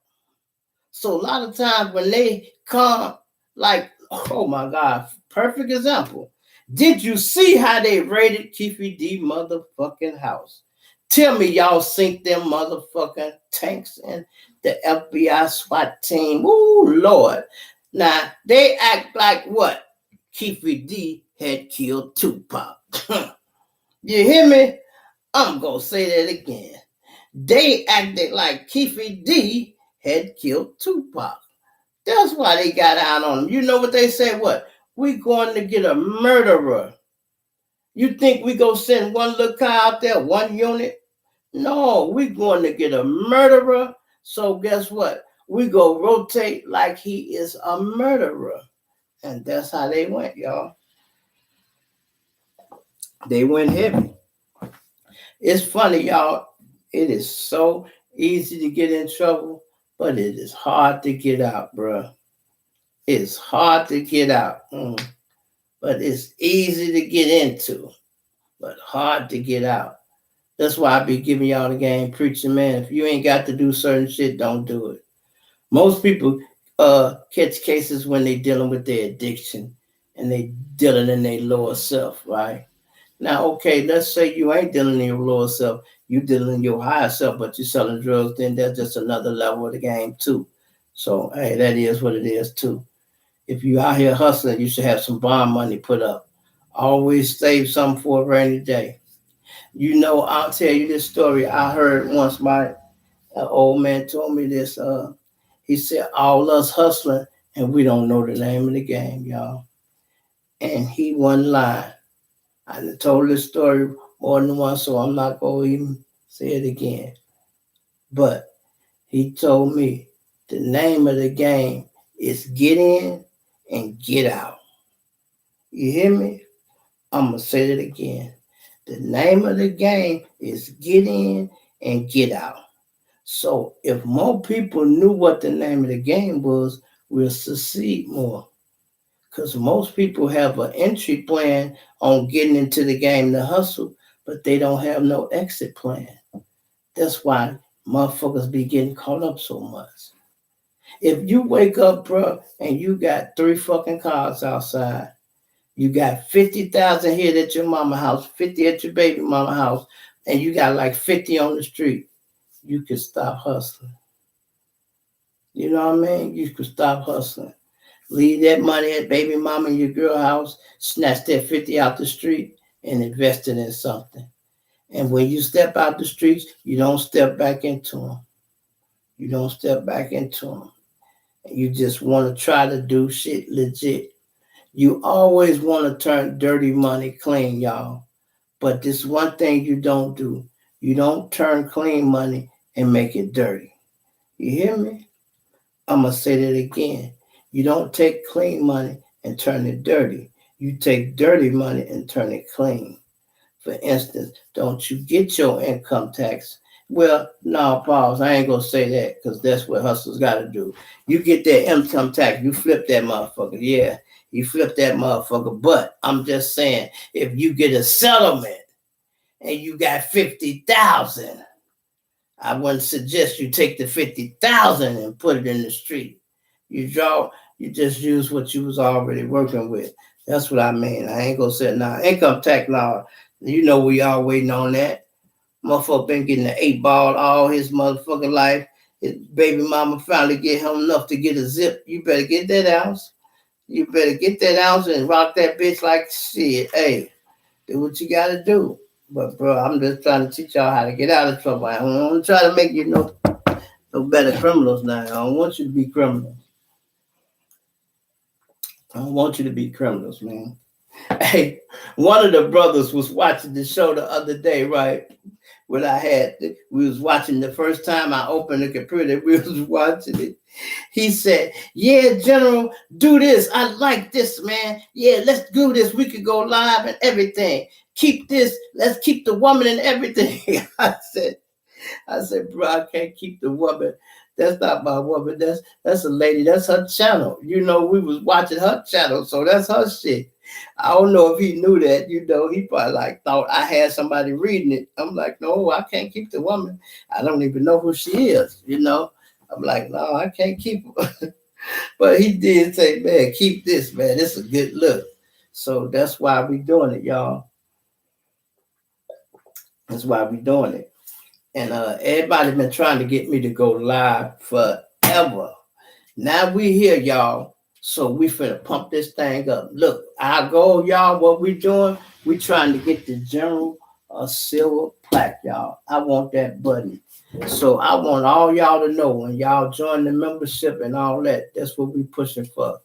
So a lot of times when they come, like, oh my God, perfect example. Did you see how they raided Keefe D motherfucking house? Tell me y'all sink them motherfucking tanks and the FBI SWAT team. Ooh, Lord. Now, they act like what? Keefe D had killed Tupac. You hear me? I'm going to say that again. They acted like Keefe D had killed Tupac. That's why they got out on him. You know what they said? What? We going to get a murderer. You think we go send one little car out there, one unit? No, we going to get a murderer. So guess what? We go rotate like he is a murderer. And that's how they went, y'all. They went heavy. It's funny, y'all. It is so easy to get in trouble, but it is hard to get out, bro. It's hard to get out, but it's easy to get into, but hard to get out. That's why I be giving y'all the game preaching, man. If you ain't got to do certain shit, don't do it. Most people catch cases when they dealing with their addiction and they dealing in their lower self, right? Now, okay, let's say you ain't dealing in your lower self, you dealing in your higher self, but you're selling drugs, then that's just another level of the game too. So, hey, that is what it is too. If you out here hustling, you should have some bond money put up. Always save something for a rainy day. You know, I'll tell you this story. I heard once my old man told me this. He said, all us hustling, and we don't know the name of the game, y'all. And he wasn't lying. I told this story more than once, so I'm not going to even say it again. But he told me the name of the game is get in and get out. You hear me? I'm going to say it again. The name of the game is get in and get out. So if more people knew what the name of the game was, we'll succeed more. Because most people have an entry plan on getting into the game to hustle, but they don't have no exit plan. That's why motherfuckers be getting caught up so much. If you wake up, bro, and you got 3 fucking cars outside, you got 50,000 here at your mama house, 50 at your baby mama house, and you got like 50 on the street, you could stop hustling. You know what I mean? You could stop hustling. Leave that money at baby mama and your girl house, snatch that 50 out the street and invest it in something. And when you step out the streets, you don't step back into them. You don't step back into them. You just want to try to do shit legit. You always want to turn dirty money clean, y'all. But this one thing you don't do. You don't turn clean money and make it dirty. You hear me? I'm going to say that again. You don't take clean money and turn it dirty. You take dirty money and turn it clean. For instance, don't you get your income tax? Well, no, pause. I ain't going to say that because that's what hustlers got to do. You get that income tax, you flip that motherfucker. Yeah, you flip that motherfucker. But I'm just saying, if you get a settlement and you got 50,000, I wouldn't suggest you take the 50,000 and put it in the street. You just use what you was already working with. That's what I mean. I ain't gonna say now. Income tax law, you know we all waiting on that. Motherfucker been getting an 8-ball all his motherfucking life. His baby mama finally get him enough to get a zip. You better get that ounce. You better get that ounce and rock that bitch like shit. Hey, do what you gotta do. But bro, I'm just trying to teach y'all how to get out of trouble. I don't want to try to make you no better criminals now. I don't want you to be criminals. I don't want you to be criminals, man. Hey, one of the brothers was watching the show the other day, right? When we was watching the first time I opened the computer, we was watching it. He said, yeah, General, do this. I like this, man. Yeah, let's do this. We could go live and everything. Keep this. Let's keep the woman and everything. I said, bro, I can't keep the woman. That's not my woman. That's a lady. That's her channel. You know, we was watching her channel, so that's her shit. I don't know if he knew that. You know, he probably thought I had somebody reading it. I'm like, no, I can't keep the woman. I don't even know who she is. You know, I'm like, no, I can't keep her. But he did say, man, keep this, man. It's a good look. So that's why we doing it, y'all. That's why we doing it. And everybody been trying to get me to go live forever. Now we here, y'all. So we finna pump this thing up. Look, our goal, y'all, what we doing, we trying to get the general silver plaque, y'all. I want that button. So I want all y'all to know when y'all join the membership and all that, that's what we pushing for.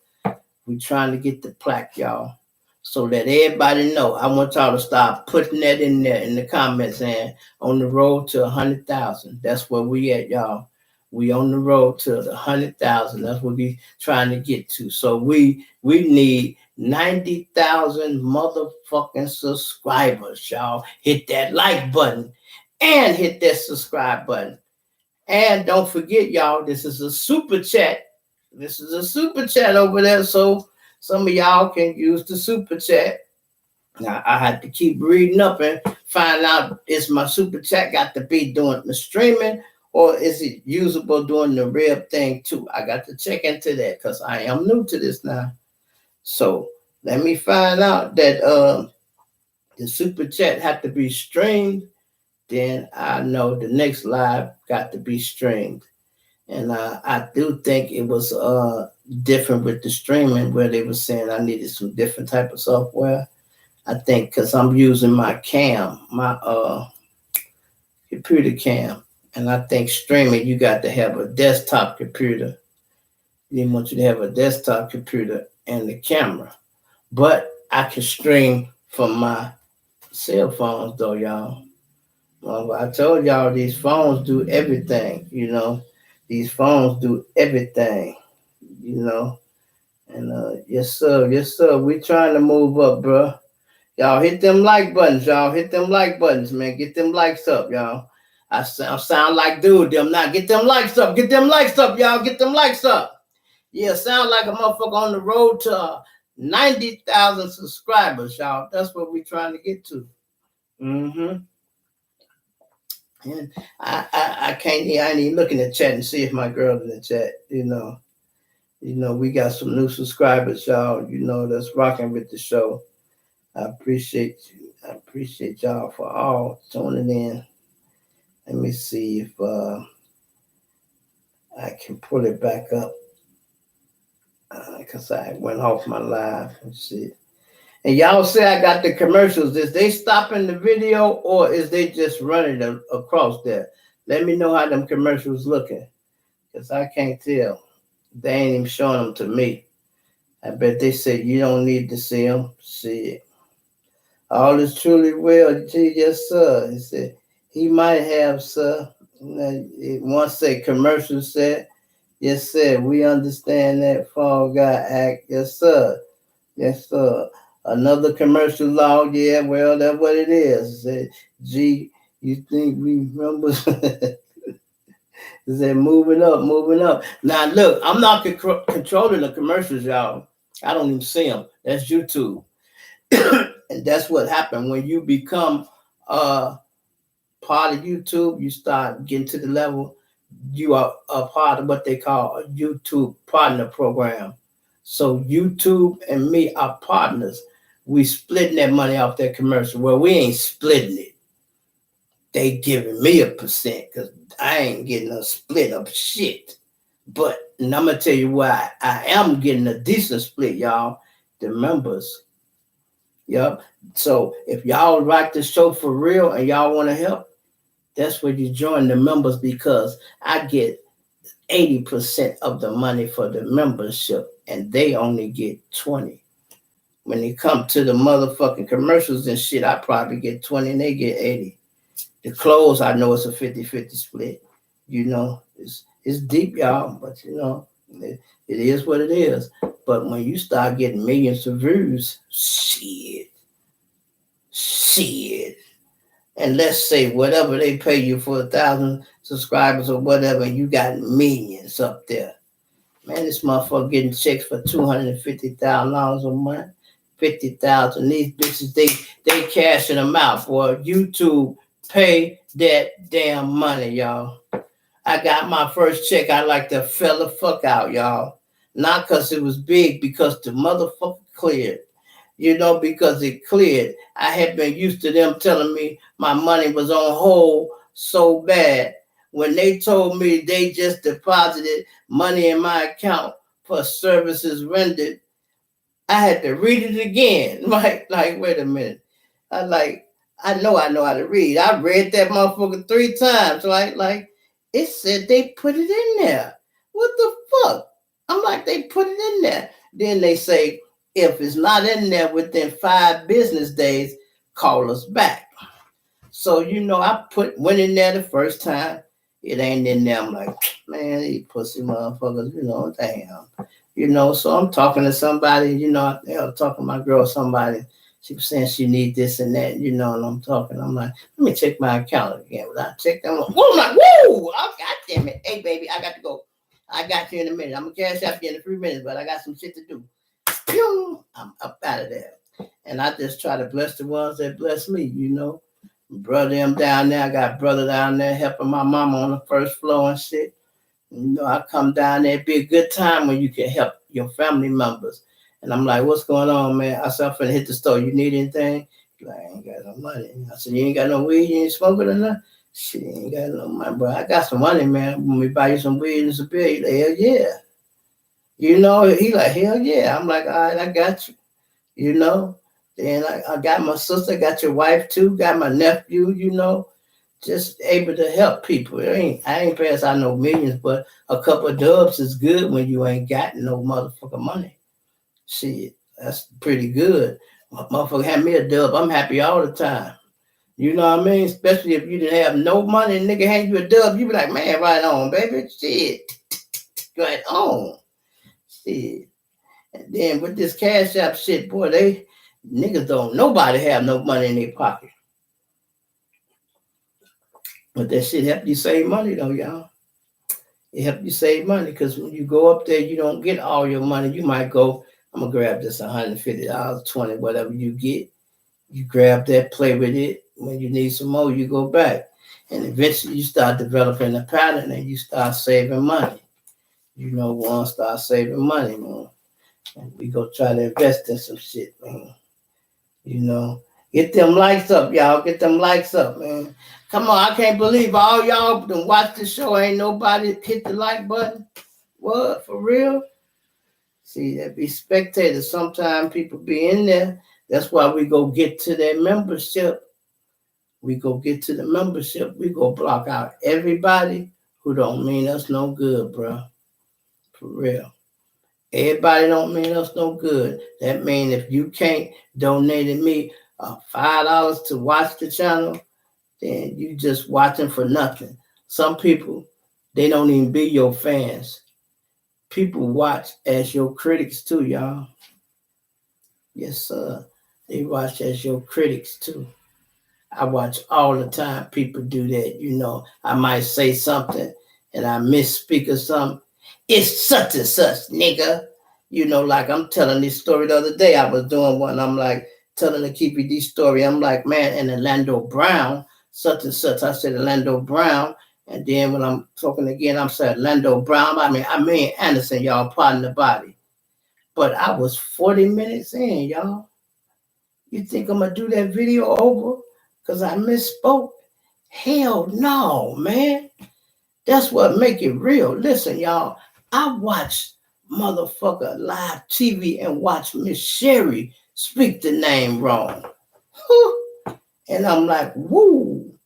We trying to get the plaque, y'all. So that everybody know. I want y'all to start putting that in there in the comments and on the road to 100,000. That's where we at, y'all. We on the road to the 100,000. That's what we trying to get to. So we need 90,000 motherfucking subscribers, y'all. Hit that like button and hit that subscribe button. And don't forget, y'all, this is a super chat. This is a super chat over there. So some of y'all can use the super chat. Now, I had to keep reading up and find out, is my super chat got to be doing the streaming or is it usable doing the real thing too? I got to check into that because I am new to this now. So let me find out that the super chat had to be streamed. Then I know the next live got to be streamed. And I do think it was different with the streaming where they were saying I needed some different type of software. I think because I'm using my cam, my computer cam. And I think streaming, you got to have a desktop computer. They want you to have a desktop computer and the camera. But I can stream from my cell phones though, y'all. Well, I told y'all these phones do everything, you know. These phones do everything, you know. And yes, sir. We trying to move up, bro. Y'all hit them like buttons, y'all. Hit them like buttons, man. Get them likes up, y'all. I sound like dude them now. Get them likes up. Get them likes up, y'all. Get them likes up. Yeah, sound like a motherfucker on the road to 90,000 subscribers, y'all. That's what we're trying to get to. Mm-hmm. And I ain't even looking at chat and see if my girl in the chat, you know, we got some new subscribers, y'all, you know, that's rocking with the show. I appreciate you. I appreciate y'all for all tuning in. Let me see if I can pull it back up because I went off my live and shit. And y'all say I got the commercials. Is they stopping the video or is they just running them across there? Let me know how them commercials looking because I can't tell. They ain't even showing them to me. I bet they said you don't need to see them. Shit. All is truly well. Gee, yes, sir. He said he might have, sir. One say commercial said, yes, sir. We understand that Fall Guy Act. Yes, sir. Yes, sir. Another commercial law. Yeah, well, that's what it is. Said, gee, you think we remember? Said moving up, moving up. Now look, I'm not controlling the commercials, y'all. I don't even see them. That's YouTube. And that's what happened when you become part of YouTube. You start getting to the level you are a part of what they call a YouTube partner program. So YouTube and me are partners. We splitting that money off that commercial. Well, we ain't splitting it. They giving me a percent because I ain't getting a split of shit. But and I'm gonna tell you why I am getting a decent split, y'all. The members. Yep. So if y'all like the show for real and y'all want to help, that's where you join the members because I get 80% of the money for the membership and they only get 20. When they come to the motherfucking commercials and shit, I probably get 20 and they get 80. The clothes, I know it's a 50-50 split. You know, it's deep, y'all, but you know, it is what it is. But when you start getting millions of views, shit. And let's say whatever they pay you for 1,000 subscribers or whatever, and you got millions up there. Man, this motherfucker getting checks for $250,000 a month, 50,000. These bitches, they cashing them out, boy. YouTube pay that damn money, y'all. I got my first check. I like to fell the fuck out, y'all. Not because it was big, because the motherfucker cleared. You know, because it cleared. I had been used to them telling me my money was on hold so bad. When they told me they just deposited money in my account for services rendered, I had to read it again. Like, wait a minute. I know how to read. I read that motherfucker 3 times, right? Like, it said they put it in there. What the fuck? I'm like, they put it in there. Then they say, if it's not in there within 5 business days, call us back. So, you know, I went in there the first time. It ain't in there. I'm like, man, these pussy motherfuckers, you know, damn. You know, so I'm talking to somebody, you know, I was talking to my girl, somebody. She was saying she need this and that, you know, and I'm talking. I'm like, let me check my account again. When I checked, I'm like, whoa, oh, God damn it. Hey, baby, I got to go. I got you in a minute. I'm going to cash out you in 3 minutes, but I got some shit to do. Pew! I'm up out of there. And I just try to bless the ones that bless me, you know. Brother them down there. I got brother down there helping my mama on the first floor and shit. You know, I come down there. It'd be a good time when you can help your family members. And I'm like, what's going on, man? I said, I'm finna hit the store. You need anything? He's like, I ain't got no money. I said, you ain't got no weed? You ain't smoking or nothing? Shit, you ain't got no money, bro. I got some money, man. When we buy you some weed and some beer, he's like, hell yeah. You know, he like, hell yeah. I'm like, all right, I got you. You know? Then I got my sister, got your wife too, got my nephew, you know, just able to help people. I ain't pass out no millions, but a couple of dubs is good when you ain't got no motherfucking money. Shit, that's pretty good. Motherfucker hand me a dub, I'm happy all the time. You know what I mean? Especially if you didn't have no money and nigga hand you a dub, you be like, man, right on, baby. Shit. Right on. Shit. And then with this Cash App shit, boy, Niggas don't, nobody have no money in their pocket. But that shit help you save money though, y'all. It help you save money because when you go up there, you don't get all your money. You might go, I'm gonna grab this $150, 20, whatever you get. You grab that, play with it. When you need some more, you go back. And eventually you start developing a pattern and you start saving money. You know, one start saving money, man. And we go try to invest in some shit, man. You know, get them likes up, y'all. Get them likes up, man. Come on, I can't believe all y'all done watch the show. Ain't nobody hit the like button. What, for real? See, there be spectators. Sometimes people be in there. That's why we go get to their membership. We go get to the membership. We go block out everybody who don't mean us no good, bro. For real. Everybody don't mean us no good. That means if you can't donate me $5 to watch the channel, then you just watching for nothing. Some people, they don't even be your fans. People watch as your critics too, y'all. Yes, sir. They watch as your critics too. I watch all the time people do that. You know, I might say something and I misspeak or something. It's such and such, nigga. You know, like I'm telling this story the other day. I was doing one. I'm like telling the KPD story. I'm like, man, and Orlando Brown, such and such. I said Orlando Brown. And then when I'm talking again, I'm saying Orlando Brown. I mean Anderson, y'all, pardon the body. But I was 40 minutes in, y'all. You think I'm going to do that video over because I misspoke? Hell no, man. That's what make it real. Listen, y'all, I watch motherfucker live TV and watch Miss Sherry speak the name wrong. And I'm like, woo,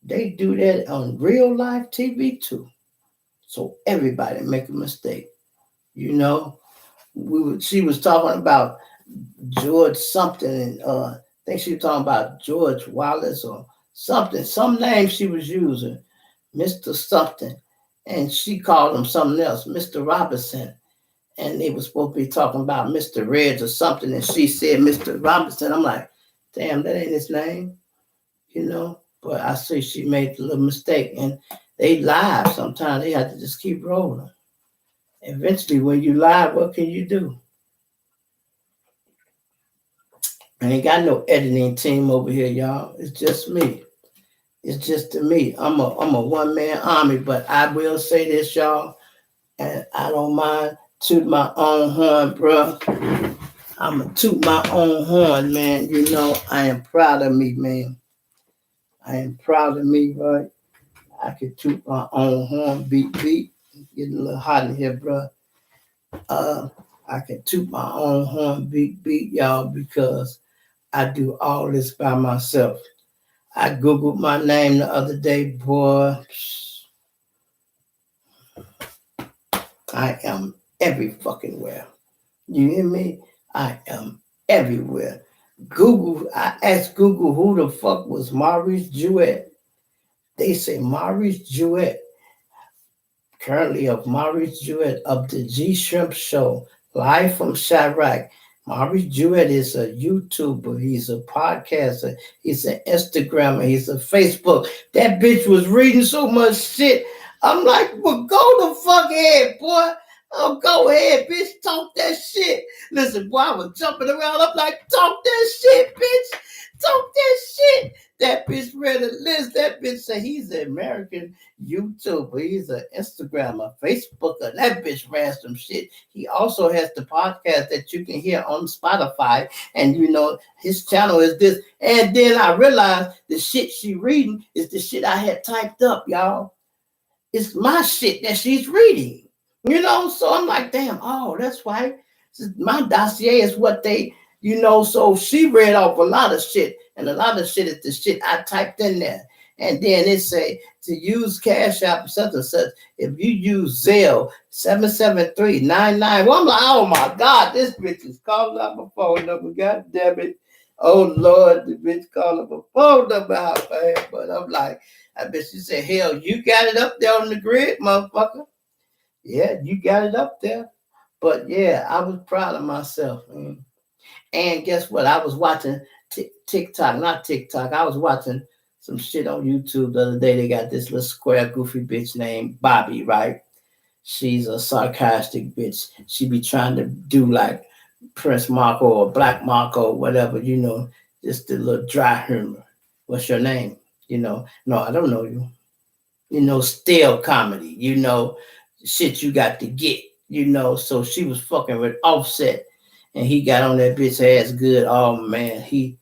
they do that on real live TV too. So everybody make a mistake. You know, she was talking about George something, and I think she was talking about George Wallace or something, some name she was using, Mr. something, and she called him something else, Mr. Robinson, and they were supposed to be talking about Mr. Reds or something, and she said Mr. Robinson. I'm like, damn, that ain't his name, you know, but I see she made a little mistake, and they live sometimes, they have to just keep rolling. Eventually, when you live, what can you do? I ain't got no editing team over here, y'all. It's just me. It's just me. I'm a one-man army, but I will say this, y'all, and I don't mind toot my own horn, bro. I'm going to toot my own horn, man. You know, I am proud of me, man. I am proud of me, right? I can toot my own horn, beat. Getting a little hot in here, bro. I can toot my own horn, beat, y'all, because I do all this by myself. I Googled my name the other day, boy. I am every fucking where. You hear me? I am everywhere. Google, I asked Google who the fuck was Maurice Jewett. They say Maurice Jewett, currently of Maurice Jewett of the G Shrimp Show, live from Chirac. Maurice Jewett is a YouTuber. He's a podcaster. He's an Instagrammer. He's a Facebook. That bitch was reading so much shit. I'm like, well, go the fuck ahead, boy. Oh, go ahead, bitch. Talk that shit. Listen, boy, I was jumping around. I'm like, talk that shit, bitch. Talk that shit. That bitch read a list. That bitch said he's an American YouTuber. He's an Instagrammer, Facebooker. That bitch ran some shit. He also has the podcast that you can hear on Spotify. And, you know, his channel is this. And then I realized the shit she reading is the shit I had typed up, y'all. It's my shit that she's reading. You know, so I'm like, damn, oh, that's right. My dossier is what they, you know, so she read off a lot of shit, and a lot of shit is the shit I typed in there. And then it say to use Cash App, such and such, if you use Zelle 77399. Well, I'm like, oh my God, this bitch is calling out my phone number. God damn it. Oh Lord, the bitch calling my phone number out, man. But I'm like, I bet she said, hell, you got it up there on the grid, motherfucker. Yeah, you got it up there. But yeah, I was proud of myself, man. And guess what? I was watching TikTok, not TikTok. I was watching some shit on YouTube the other day. They got this little square, goofy bitch named Bobby, right? She's a sarcastic bitch. She be trying to do like Prince Marco or Black Marco, whatever, just a little dry humor. What's your name? No, I don't know you. Still comedy, shit you got to get, So she was fucking with Offset and he got on that bitch ass good. Oh man, he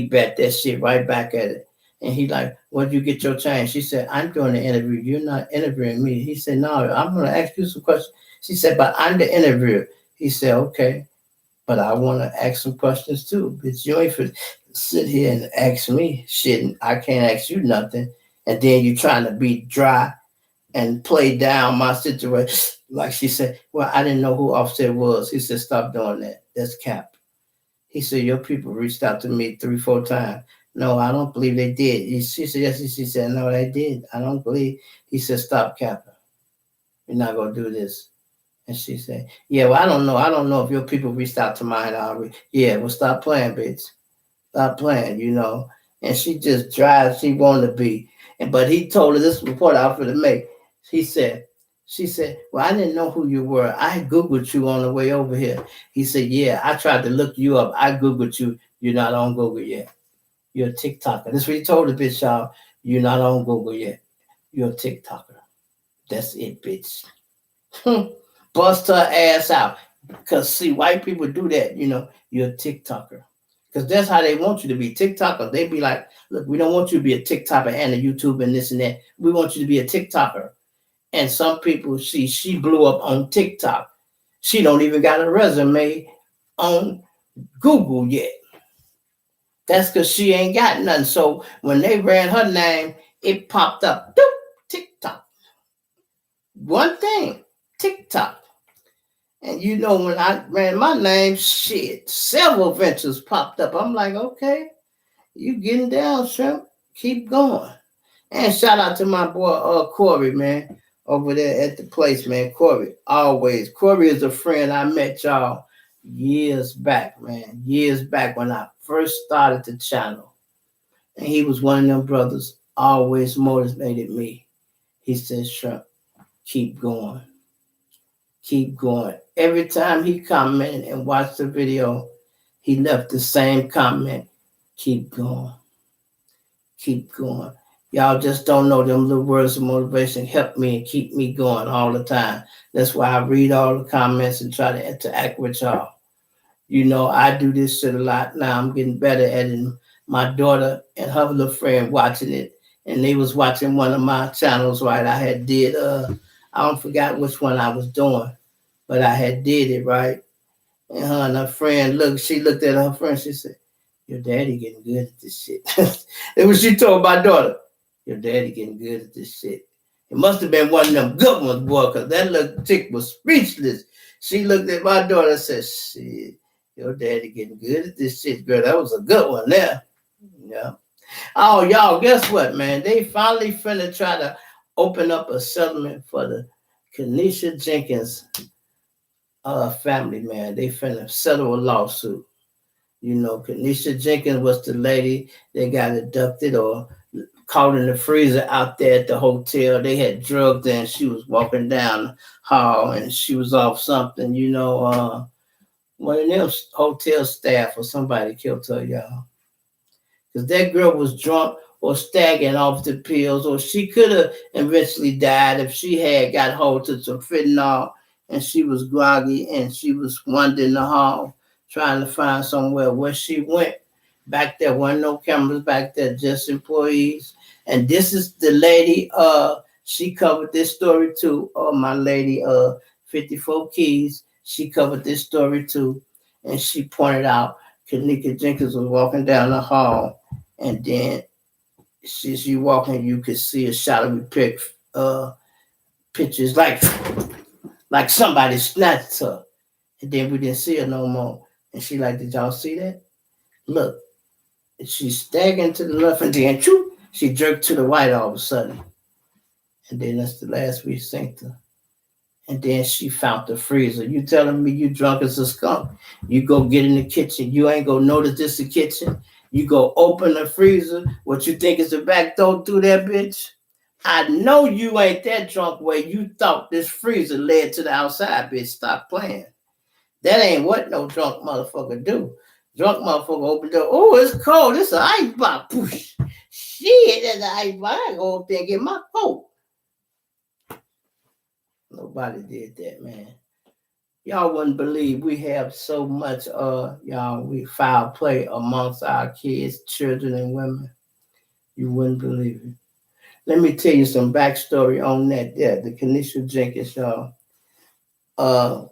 bet that shit right back at it. And he like, where'd you get your change? She said, I'm doing the interview. You're not interviewing me. He said, no, I'm gonna ask you some questions. She said, but I'm the interviewer. He said, okay, but I want to ask some questions too. Bitch, you ain't for sit here and ask me shit. And I can't ask you nothing. And then you trying to be dry and play down my situation. Like she said, well, I didn't know who Offset was. He said, stop doing that. That's cap. He said, your people reached out to me 3-4 times. No, I don't believe they did. She said, yes. She said, no, they did. I don't believe. He said, stop capping. You're not going to do this. And she said, yeah, well, I don't know. I don't know if your people reached out to mine already. Yeah, well, stop playing, bitch. Stop playing, And she just drives. She wanted to be. But he told her this report out for the make. She said, well, I didn't know who you were. I Googled you on the way over here. He said, yeah, I tried to look you up. I Googled you. You're not on Google yet. You're a TikToker. That's what he told the bitch, y'all. You're not on Google yet. You're a TikToker. That's it, bitch. Bust her ass out. Because, see, white people do that, You're a TikToker. Because that's how they want you to be. TikToker, they be like, look, we don't want you to be a TikToker and a YouTube and this and that. We want you to be a TikToker. And some people, she blew up on TikTok. She don't even got a resume on Google yet. That's because she ain't got nothing. So when they ran her name, it popped up. Doop, TikTok. One thing, TikTok. And when I ran my name, shit, several ventures popped up. I'm like, okay, you getting down, Shrimp. Keep going. And shout out to my boy Corey, man, over there at the place, man. Corey, always. Corey is a friend I met y'all years back, man. Years back when I first started the channel. And he was one of them brothers, always motivated me. He said, Shrimp, keep going. Keep going. Every time he commented and watched the video, he left the same comment. Keep going. Keep going. Y'all just don't know them little words of motivation help me and keep me going all the time. That's why I read all the comments and try to interact with y'all. I do this shit a lot now. I'm getting better at it. My daughter and her little friend watching it, and they was watching one of my channels, right? I had did, I don't forgot which one I was doing, but I had did it, right? And her and her friend, she looked at her friend, she said, your daddy getting good at this shit. It was she told my daughter, your daddy getting good at this shit. It must have been one of them good ones, boy, because that little chick was speechless. She looked at my daughter and said, shit, your daddy getting good at this shit, girl. That was a good one there. Yeah. Oh, y'all, guess what, man? They finally finna try to open up a settlement for the Kenesha Jenkins family, man. They finna settle a lawsuit. Kenesha Jenkins was the lady that got abducted or caught in the freezer out there at the hotel. They had drugged her and she was walking down the hall and she was off something, one of them hotel staff or somebody killed her, y'all. Because that girl was drunk or staggering off the pills, or she could have eventually died if she had got hold to some fentanyl and she was groggy and she was wandering the hall trying to find somewhere. Where she went, back there wasn't no cameras back there, just employees. And this is the lady, she covered this story too. My lady, 54 Keys, she covered this story too. And she pointed out Kenesha Jenkins was walking down the hall, and then she walking, you could see a shadowy pictures like somebody snatched her. And then we didn't see her no more. And she like, did y'all see that? Look, she staggering to the left and then she jerked to the right all of a sudden. And then that's the last we synced her. And then she found the freezer. You telling me you drunk as a skunk? You go get in the kitchen. You ain't gonna notice this the kitchen. You go open the freezer. What you think is the back door through that bitch? I know you ain't that drunk way you thought this freezer led to the outside, bitch. Stop playing. That ain't what no drunk motherfucker do. Drunk motherfucker open the door. Oh, it's cold. It's an ice box. Poosh. Shit, that's an ice box. I go up there and get my coat. Nobody did that, man. Y'all wouldn't believe we have so much we foul play amongst our kids, children, and women. You wouldn't believe it. Let me tell you some backstory on that there, the Kenesha Jenkins, y'all.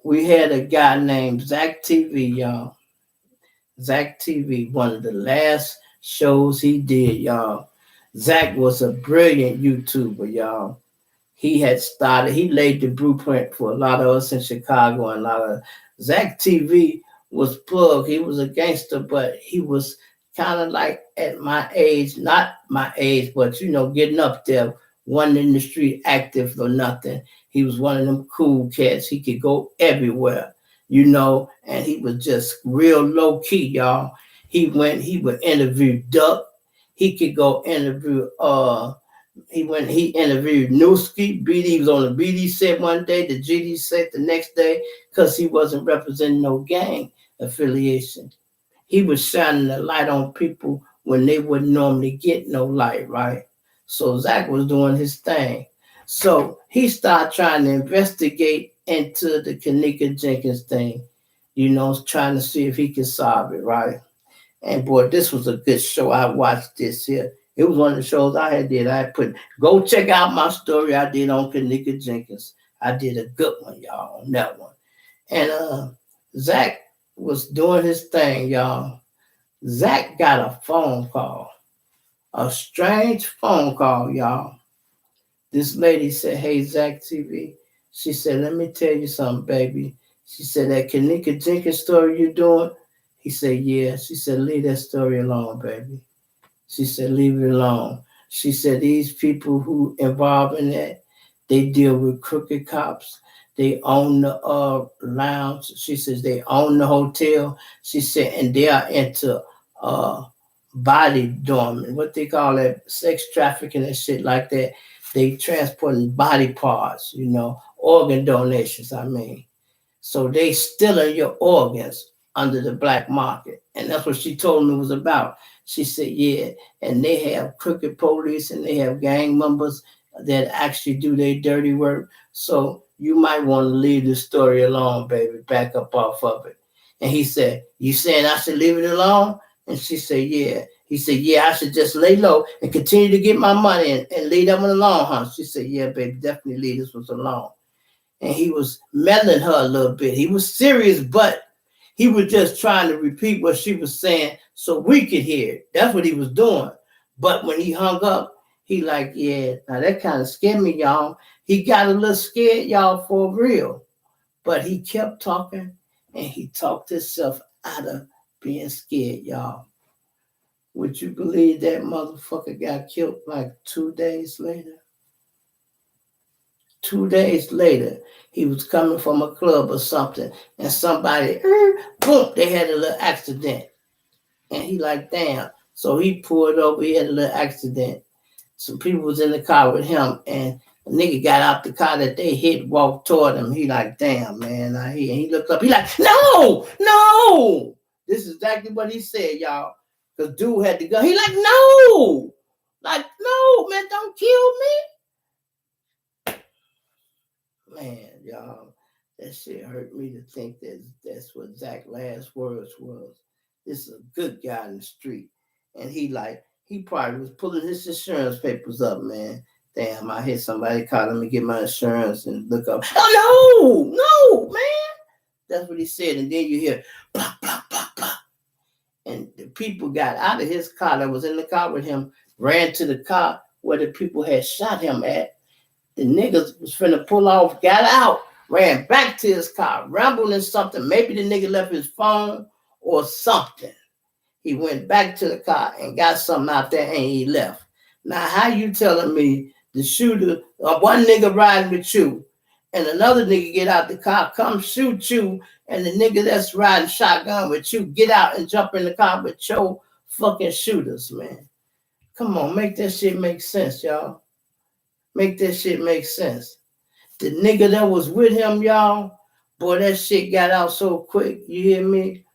We had a guy named Zach TV, y'all. Zach TV, one of the last shows he did, y'all. Zach was a brilliant YouTuber, y'all. He laid the blueprint for a lot of us in Chicago, and a lot of Zach TV was plugged. He was a gangster, but he was kind of like at my age, not my age, but getting up there, one in the street, active or nothing. He was one of them cool cats. He could go everywhere, and he was just real low key, y'all. He would interview Duck. He could go interview he interviewed Newski. BD was on the BD set one day, the GD set the next day, because he wasn't representing no gang affiliation. He was shining the light on people when they wouldn't normally get no light, right? So Zach was doing his thing. So he started trying to investigate into the Kenesha Jenkins thing, trying to see if he could solve it, right? And boy, this was a good show. I watched this here. It was one of the shows I did. Go check out my story I did on Kenesha Jenkins. I did a good one, y'all, on that one. And Zach was doing his thing, y'all. Zach got a phone call, a strange phone call, y'all. This lady said, "Hey, Zach TV." She said, "Let me tell you something, baby." She said, "That Kenesha Jenkins story you doing?" He said, "Yeah." She said, "Leave that story alone, baby." She said, "Leave it alone." She said, "These people who involved in that, they deal with crooked cops. They own the lounge." She says, "They own the hotel." She said, "And they are into body dormant, what they call that, sex trafficking and shit like that. They transporting body parts, organ donations, I mean. So they stealing your organs under the black market." And that's what she told me it was about. She said, "Yeah, and they have crooked police and they have gang members that actually do their dirty work. So you might want to leave the story alone, baby. Back up off of it." And he said, "You saying I should leave it alone?" And she said, "Yeah." He said, "Yeah, I should just lay low and continue to get my money and leave that one alone, huh?" She said, "Yeah, baby, definitely leave this one alone." And he was meddling her a little bit. He was serious, but he was just trying to repeat what she was saying so we could hear it. That's what he was doing. But when he hung up, he like, "Yeah, now that kind of scared me, y'all." He got a little scared, y'all, for real. But he kept talking, and he talked himself out of being scared, y'all. Would you believe that motherfucker got killed like 2 days later? 2 days later, he was coming from a club or something, and somebody, boom, they had a little accident. And he like, damn. So he pulled over, he had a little accident. Some people was in the car with him, and a nigga got out the car that they hit, walked toward him. He like, damn, man. And he looked up, he like, no. This is exactly what he said, y'all. Because dude had the gun. He like, no. Like, no, man, don't kill me. Man, y'all, that shit hurt me to think that that's what Zach's last words was. This is a good guy in the street. And he probably was pulling his insurance papers up, man. Damn, I hit somebody calling me, get my insurance and look up. Oh, no, man. That's what he said. And then you hear, blah, blah, blah, blah. And the people got out of his car that was in the car with him, ran to the car where the people had shot him at. The niggas was finna pull off, got out, ran back to his car, rambling something. Maybe the nigga left his phone or something. He went back to the car and got something out there and he left. Now, how you telling me the shooter, one nigga riding with you and another nigga get out the car, come shoot you, and the nigga that's riding shotgun with you get out and jump in the car with your fucking shooters, man. Come on, make that shit make sense, y'all. Make that shit make sense. The nigga that was with him, y'all, boy, that shit got out so quick, you hear me?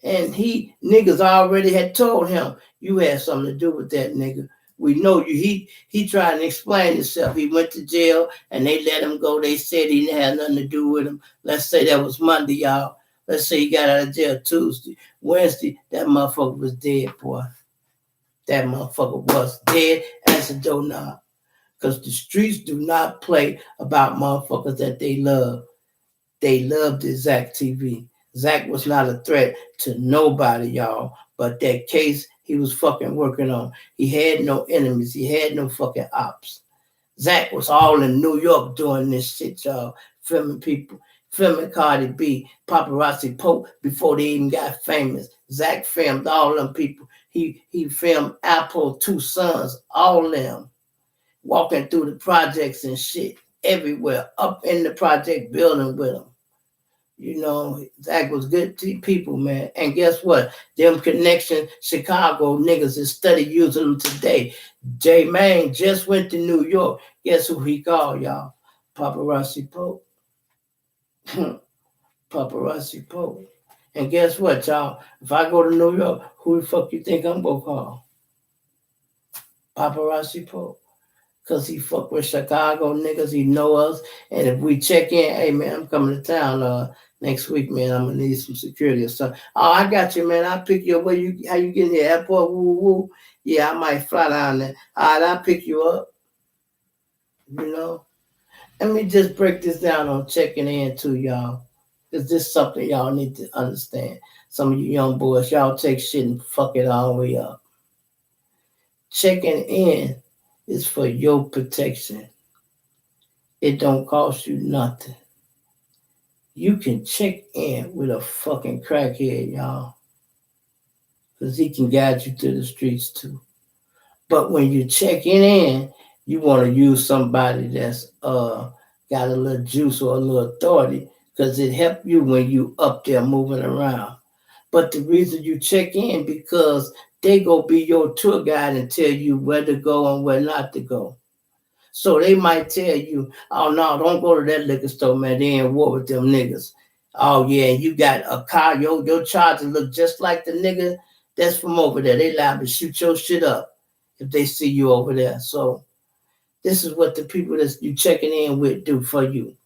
And niggas already had told him, you had something to do with that nigga. We know you. He tried to explain himself. He went to jail and they let him go. They said he didn't have nothing to do with him. Let's say that was Monday, y'all. Let's say he got out of jail Tuesday. Wednesday, that motherfucker was dead, boy. That motherfucker was dead as a doorknob. Because the streets do not play about motherfuckers that they love. They loved Zach TV. Zach was not a threat to nobody, y'all. But that case he was fucking working on. He had no enemies. He had no fucking ops. Zach was all in New York doing this shit, y'all. Filming people. Filming Cardi B, Paparazzi Pope before they even got famous. Zach filmed all them people. He filmed Apple, Two Sons, all them. Walking through the projects and shit everywhere, up in the project building with them. You know, Zach was good to people, man. And guess what? Them connection Chicago niggas is study using them today. J Main just went to New York. Guess who he called, y'all? Paparazzi Pope. Paparazzi Pope. And guess what, y'all? If I go to New York, who the fuck you think I'm gonna call? Paparazzi Pope. Because he fuck with Chicago niggas, he know us. And if we check in, hey man, I'm coming to town next week, man. I'm gonna need some security or something. Oh, I got you, man. I'll pick you up. How you get in the airport? Woo woo. Yeah, I might fly down there. All right, I'll pick you up. You know? Let me just break this down on checking in too, y'all. Because this is something y'all need to understand. Some of you young boys, y'all take shit and fuck it all the way up. Checking in is for your protection. It don't cost you nothing. You can check in with a fucking crackhead, y'all. Because he can guide you through the streets too. But when you're checking in, you want to use somebody that's got a little juice or a little authority, because it helps you when you up there moving around. But the reason you check in, because they go be your tour guide and tell you where to go and where not to go. So they might tell you, oh no, don't go to that liquor store, man. They in war with them niggas. Oh yeah, you got a car, your charger look just like the nigga that's from over there. They liable to shoot your shit up if they see you over there. So this is what the people that you checking in with do for you.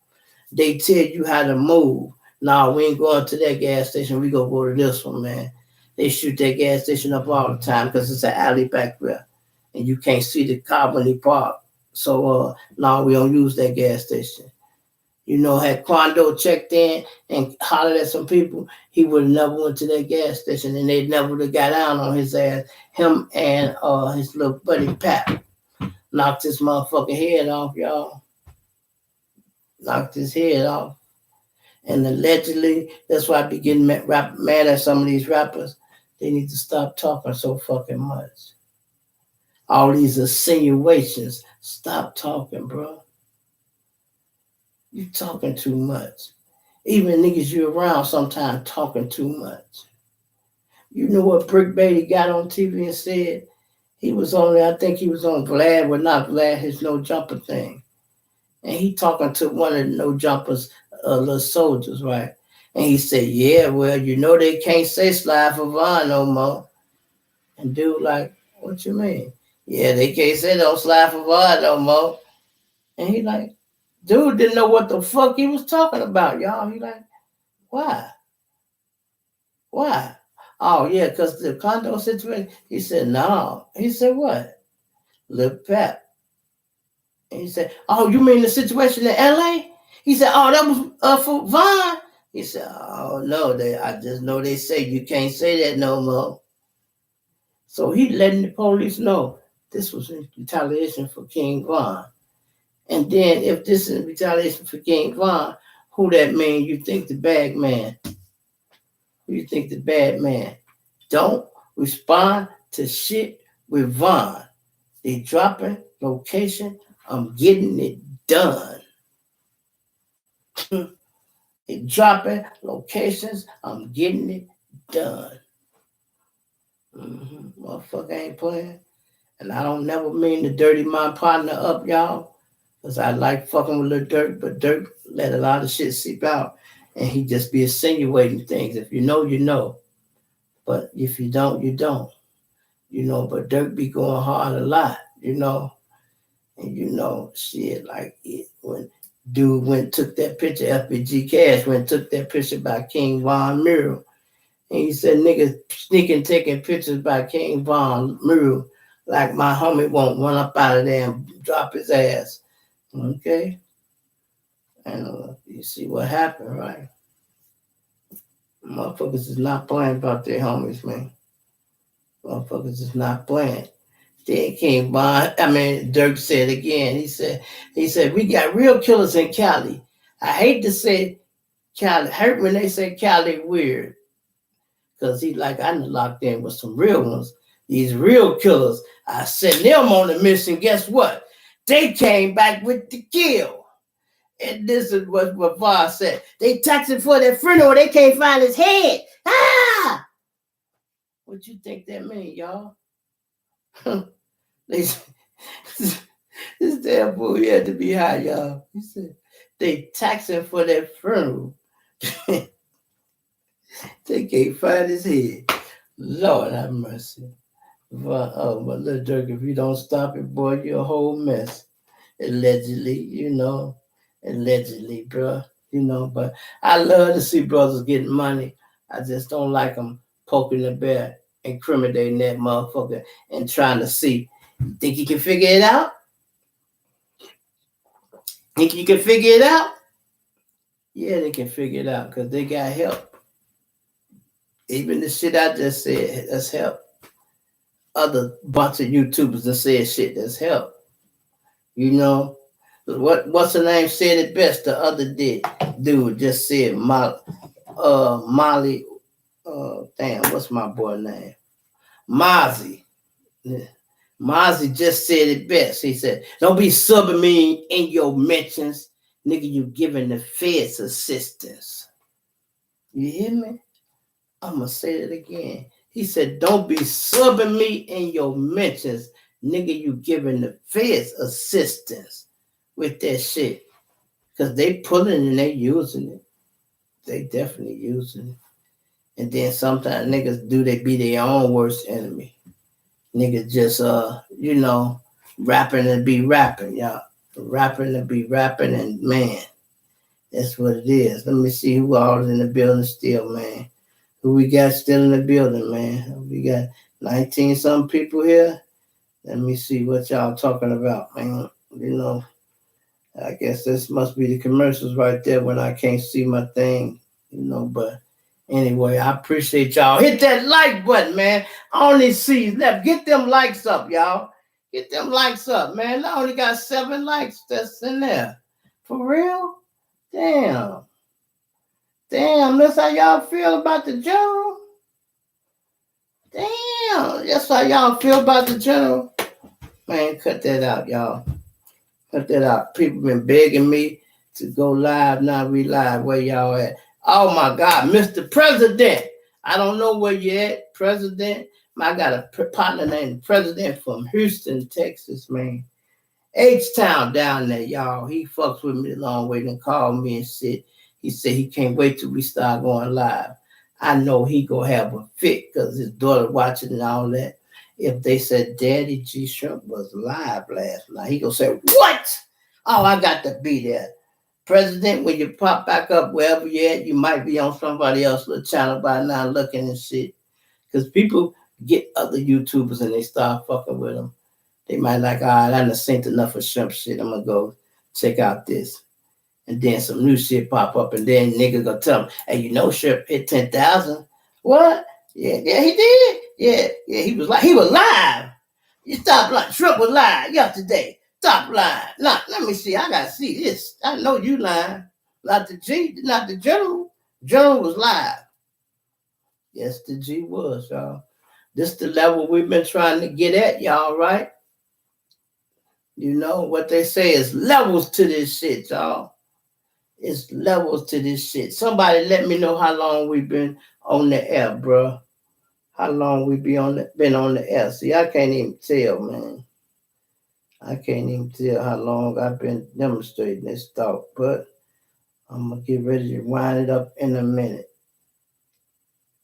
They tell you how to move. No, we ain't going to that gas station. We gonna go to this one, man. They shoot that gas station up all the time because it's an alley back there. And you can't see the car when they park. So, no, we don't use that gas station. You know, had Quando checked in and hollered at some people, he would have never went to that gas station and they never would have got down on his ass. Him and his little buddy Pat knocked his motherfucking head off, y'all. Knocked his head off. And allegedly, that's why I be getting mad at some of these rappers. They need to stop talking so fucking much. All these insinuations. Stop talking, bro. You talking too much. Even niggas you around sometimes talking too much. You know what Brick Beatty got on TV and said? He was on, I think he was on Vlad, but not Vlad, his no jumper thing. And he talking to one of the no jumpers, little soldiers, right? And he said, yeah, well, you know they can't say Slide for Vaughn no more. And dude like, what you mean? Yeah, they can't say don't Slide for Vaughn no more. And he like, dude didn't know what the fuck he was talking about, y'all. He like, why? Why? Oh, yeah, because the condo situation. He said, no. He said, what? Lil Pep. And he said, oh, you mean the situation in L.A.? He said, oh, that was for Vaughn. He said, oh, no, I just know they say you can't say that no more. So he letting the police know this was in retaliation for King Von. And then if this is retaliation for King Von, who that mean? You think the bad man. Who you think the bad man? Don't respond to shit with Von. They dropping location. I'm getting it done. It dropping locations. I'm getting it done. Motherfucker ain't playing. And I don't never mean to dirty my partner up, y'all. Because I like fucking with Lil Durk, but Durk let a lot of shit seep out. And he just be insinuating things. If you know, you know. But if you don't, you don't. You know, but Durk be going hard a lot, you know. And you know, shit, like it when dude went took that picture, FBG Cash went took that picture by King Von Mural. And he said niggas sneaking taking pictures by King Von Mural like my homie won't run up out of there and drop his ass. Okay? And you see what happened, right? Motherfuckers is not playing about their homies, man. Motherfuckers is not playing. Then King Von, Dirk said again, he said, we got real killers in Cali. I hate to say Cali, hurt when they say Cali weird. Because he like, I done locked in with some real ones. These real killers. I sent them on a mission. Guess what? They came back with the kill. And this is what Var said. They taxing for their funeral. They can't find his head. Ah! What you think that mean, y'all? This damn fool, he had to be high, y'all. He said, they taxing for their funeral. They can't find his head. Lord have mercy. But Lil Durk, if you don't stop it, boy, you're a whole mess. Allegedly, you know. Allegedly, bro. You know, but I love to see brothers getting money. I just don't like them poking the bear, incriminating that motherfucker, and trying to see. Think you can figure it out? Think you can figure it out? Yeah, they can figure it out because they got help. Even the shit I just said, that's help. Other bunch of YouTubers that said shit, that's help. You know, what's her name said it best the other day. Dude just said Molly, what's my boy name? Mozzie. Mozzie just said it best. He said, don't be subbing me in your mentions. Nigga, you giving the feds assistance. You hear me? I'm going to say it again. He said, don't be subbing me in your mentions. Nigga, you giving the feds assistance with that shit. Because they pulling and they using it. They definitely using it. And then sometimes niggas they be their own worst enemy. Niggas just, rapping and be rapping, y'all. Rapping and be rapping, and man, that's what it is. Let me see who all is in the building still, man. Who we got still in the building, man? We got 19-some people here. Let me see what y'all talking about, man. You know, I guess this must be the commercials right there when I can't see my thing, you know, but anyway, I appreciate y'all. Hit that like button, man. I only see left. Get them likes up, y'all. Get them likes up, man. I only got 7 likes that's in there. For real? Damn. Damn, that's how y'all feel about the general? Damn, that's how y'all feel about the general? Man, cut that out, y'all. Cut that out. People been begging me to go live. Now we live. Where y'all at? Oh my God, Mr. President. I don't know where you at, President. I got a partner named President from Houston, Texas, man. H-Town down there, y'all. He fucks with me a long way and called me and said, he can't wait till we start going live. I know he gonna have a fit because his daughter watching and all that. If they said Daddy G Shrimp was live last night, he gonna say, what? Oh, I got to be there. President, when you pop back up wherever you're at, you might be on somebody else's little channel by now looking and shit. Because people get other YouTubers and they start fucking with them. They might like, all right, I done seen enough of Shrimp shit. I'm going to go check out this. And then some new shit pop up and then niggas gonna tell them, hey, you know Shrimp hit 10,000? What? Yeah, he did. Yeah, he was live. You stop lying. Shrimp was live yesterday. Stop lying. Nah, let me see. I gotta see this. I know you lying. Not the G, not the General. General was live. Yes, the G was, y'all. This the level we've been trying to get at, y'all, right? You know what they say is levels to this shit, y'all. It's levels to this shit. Somebody let me know how long we've been on the air, bro. How long we been on the air. See, I can't even tell, man. I can't even tell how long I've been demonstrating this thought, but I'm gonna get ready to wind it up in a minute.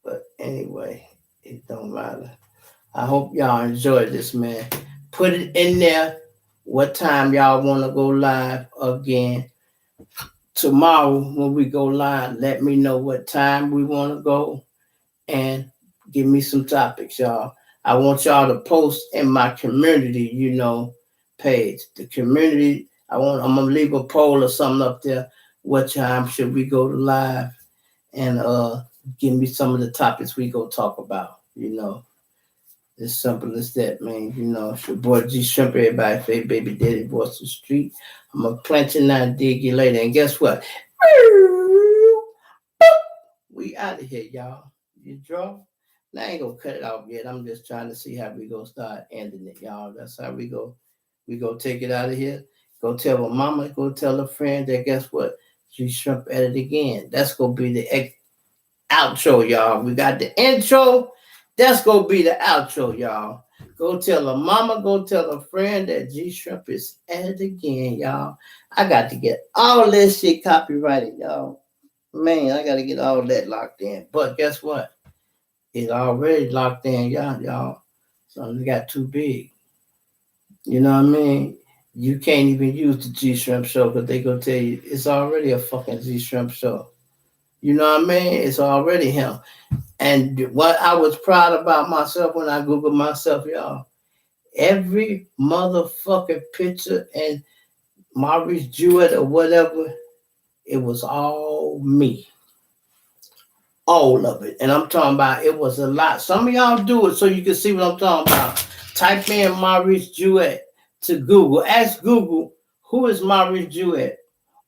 But anyway, it don't matter. I hope y'all enjoy this, man. Put it in there what time y'all want to go live again. Tomorrow when we go live, let me know what time we want to go and give me some topics, y'all. I want y'all to post in my community, page. The community, I'm gonna leave a poll or something up there. What time should we go to live? And give me some of the topics we go talk about, As simple as that, man. It's your boy G Shrimp, everybody say baby daddy voice the street. I'm gonna plant you now, dig you later. And guess what? We out of here, y'all. You draw? Now I ain't gonna cut it off yet. I'm just trying to see how we gonna start ending it, y'all. That's how we go. We go take it out of here. Go tell my mama, go tell a friend that guess what? G Shrimp at it again. That's gonna be the outro, y'all. We got the intro. That's gonna be the outro, y'all. Go tell a mama, go tell a friend that G Shrimp is at it again, y'all. I got to get all this shit copyrighted, y'all. Man, I got to get all that locked in. But guess what? It's already locked in, y'all. So it got too big. You know what I mean? You can't even use the G Shrimp show because they gonna tell you it's already a fucking G Shrimp show. You know what I mean? It's already him. And what I was proud about myself when I Googled myself, y'all, every motherfucking picture and Maurice Jewett or whatever, it was all me. All of it. And I'm talking about it was a lot. Some of y'all do it so you can see what I'm talking about. Type in Maurice Jewett to Google. Ask Google, who is Maurice Jewett?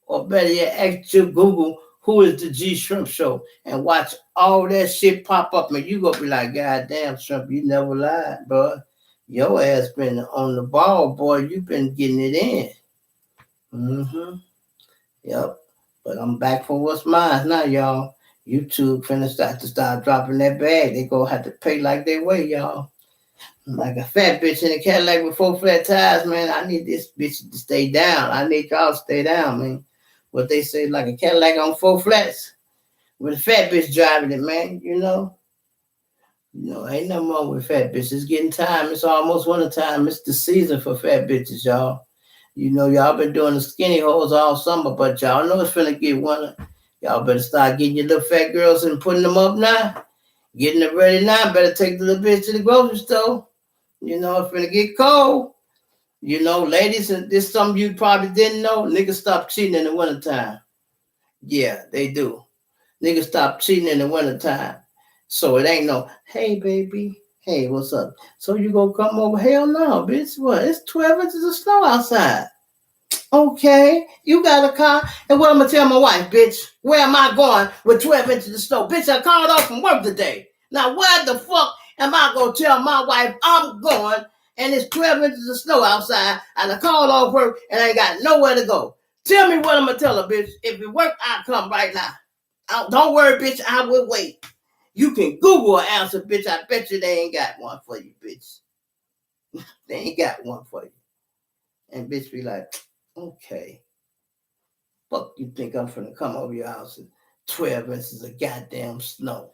Or better yet, ask your Google, who is the G Shrimp Show? And watch all that shit pop up. And you gonna be like, God damn, Shrimp, you never lied, bro. Your ass been on the ball, boy. You been getting it in. Mm-hmm. Yep. But I'm back for what's mine now, y'all. YouTube finna start dropping that bag. They gonna have to pay like they weigh, y'all. Like a fat bitch in a Cadillac with 4 flat tires, man. I need this bitch to stay down. I need y'all to stay down, man. What they say, like a Cadillac on 4 flats with a fat bitch driving it, man. Ain't nothing wrong with fat bitches. It's getting time. It's almost winter time. It's the season for fat bitches, y'all. Y'all been doing the skinny holes all summer, but y'all know it's finna get winter. Y'all better start getting your little fat girls and putting them up now. Getting them ready now. Better take the little bitch to the grocery store. It's finna get cold. Ladies, and this something you probably didn't know. Niggas stop cheating in the wintertime. Yeah, they do. Niggas stop cheating in the wintertime. So it ain't no, hey, baby. Hey, what's up? So you gonna come over? Hell no, bitch. What? It's 12 inches of snow outside. Okay, you got a car. And what I'm gonna tell my wife, bitch? Where am I going with 12 inches of snow? Bitch, I called off from work today. Now, where the fuck am I gonna tell my wife I'm going and it's 12 inches of snow outside and I called off work and I ain't got nowhere to go? Tell me what I'm gonna tell her, bitch. If it work, I'll come right now. Don't worry, bitch. I will wait. You can Google an answer, bitch. I bet you they ain't got one for you, bitch. They ain't got one for you. And bitch be like, okay. Fuck you think I'm finna come over your house and 12 inches of goddamn snow?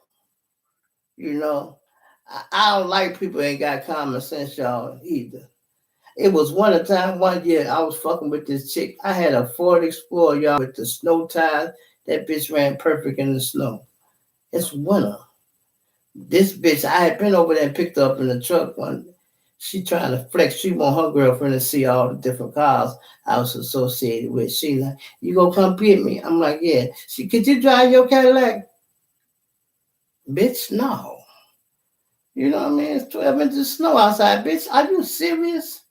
I don't like people ain't got common sense, y'all, either. It was one time, one year, I was fucking with this chick. I had a Ford Explorer, y'all, with the snow tires. That bitch ran perfect in the snow. It's winter. This bitch, I had been over there and picked her up in the truck one. She trying to flex. She want her girlfriend to see all the different cars I was associated with. She like, you gonna come get me? I'm like, yeah. She, could you drive your Cadillac? Bitch, no. You know what I mean? It's 12 inches of snow outside, bitch. Are you serious?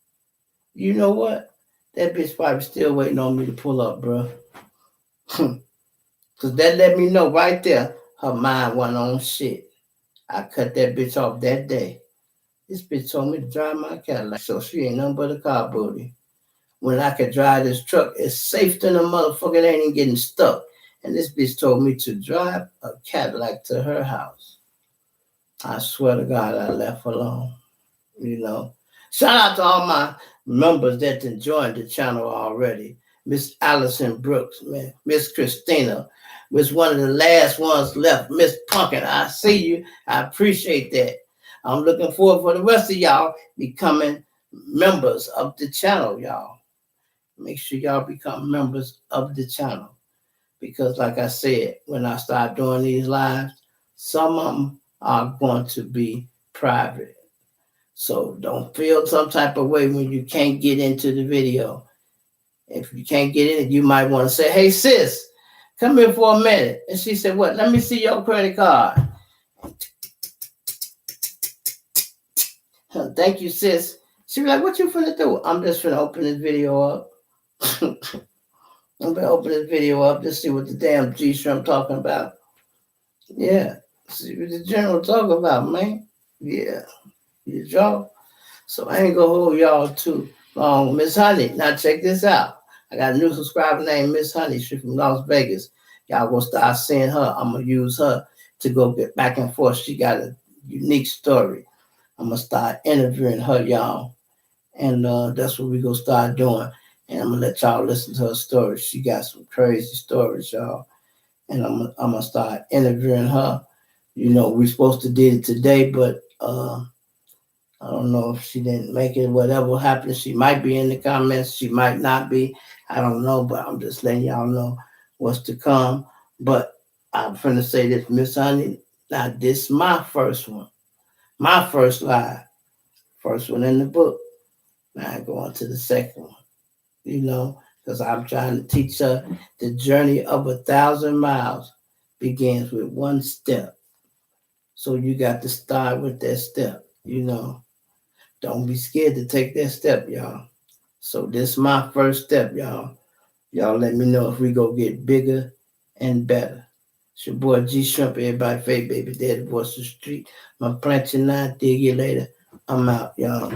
You know what? That bitch probably still waiting on me to pull up, bro. Because that let me know right there her mind went on shit. I cut that bitch off that day. This bitch told me to drive my Cadillac, so she ain't nothing but a car booty. when I could drive this truck. It's safe than a motherfucker. It ain't even getting stuck. And this bitch told me to drive a Cadillac to her house. I swear to God, I left alone. You know. Shout out to all my members that joined the channel already. Miss Allison Brooks, man. Miss Christina was one of the last ones left. Miss Pumpkin, I see you. I appreciate that. I'm looking forward for the rest of y'all becoming members of the channel, y'all. Make sure y'all become members of the channel. Because like I said, when I start doing these lives, some of them are going to be private. So don't feel some type of way when you can't get into the video. If you can't get in it, you might want to say, hey, sis, come here for a minute. And she said, what? Let me see your credit card. Thank you, sis. She was like, what you finna do? I'm just finna open this video up. I'm gonna open this video up to see what the damn G-Shrimp talking about. Yeah. See what the general talking about, man. Yeah. You draw. So I ain't gonna hold y'all too long. Miss Honey, now check this out. I got a new subscriber named Miss Honey. She's from Las Vegas. Y'all gonna start seeing her. I'm gonna use her to go get back and forth. She got a unique story. I'm gonna start interviewing her, y'all. And that's what we gonna start doing. And I'm gonna let y'all listen to her story. She got some crazy stories, y'all. And I'm gonna start interviewing her. You know, we're supposed to do it today, but I don't know if she didn't make it. Whatever happened, she might be in the comments. She might not be. I don't know, but I'm just letting y'all know what's to come. But I'm finna say this, Miss Honey. Now, this is my first one. My first live. First one in the book. Now I go on to the second one. You know, because I'm trying to teach her the journey of 1,000 miles begins with one step. So you got to start with that step, you know. Don't be scared to take that step, y'all. So this is my first step, y'all. Y'all let me know if we go get bigger and better. It's your boy G Shrimp, everybody, Faith Baby Daddy, voice of the street. My planting now, dig you later. I'm out, y'all.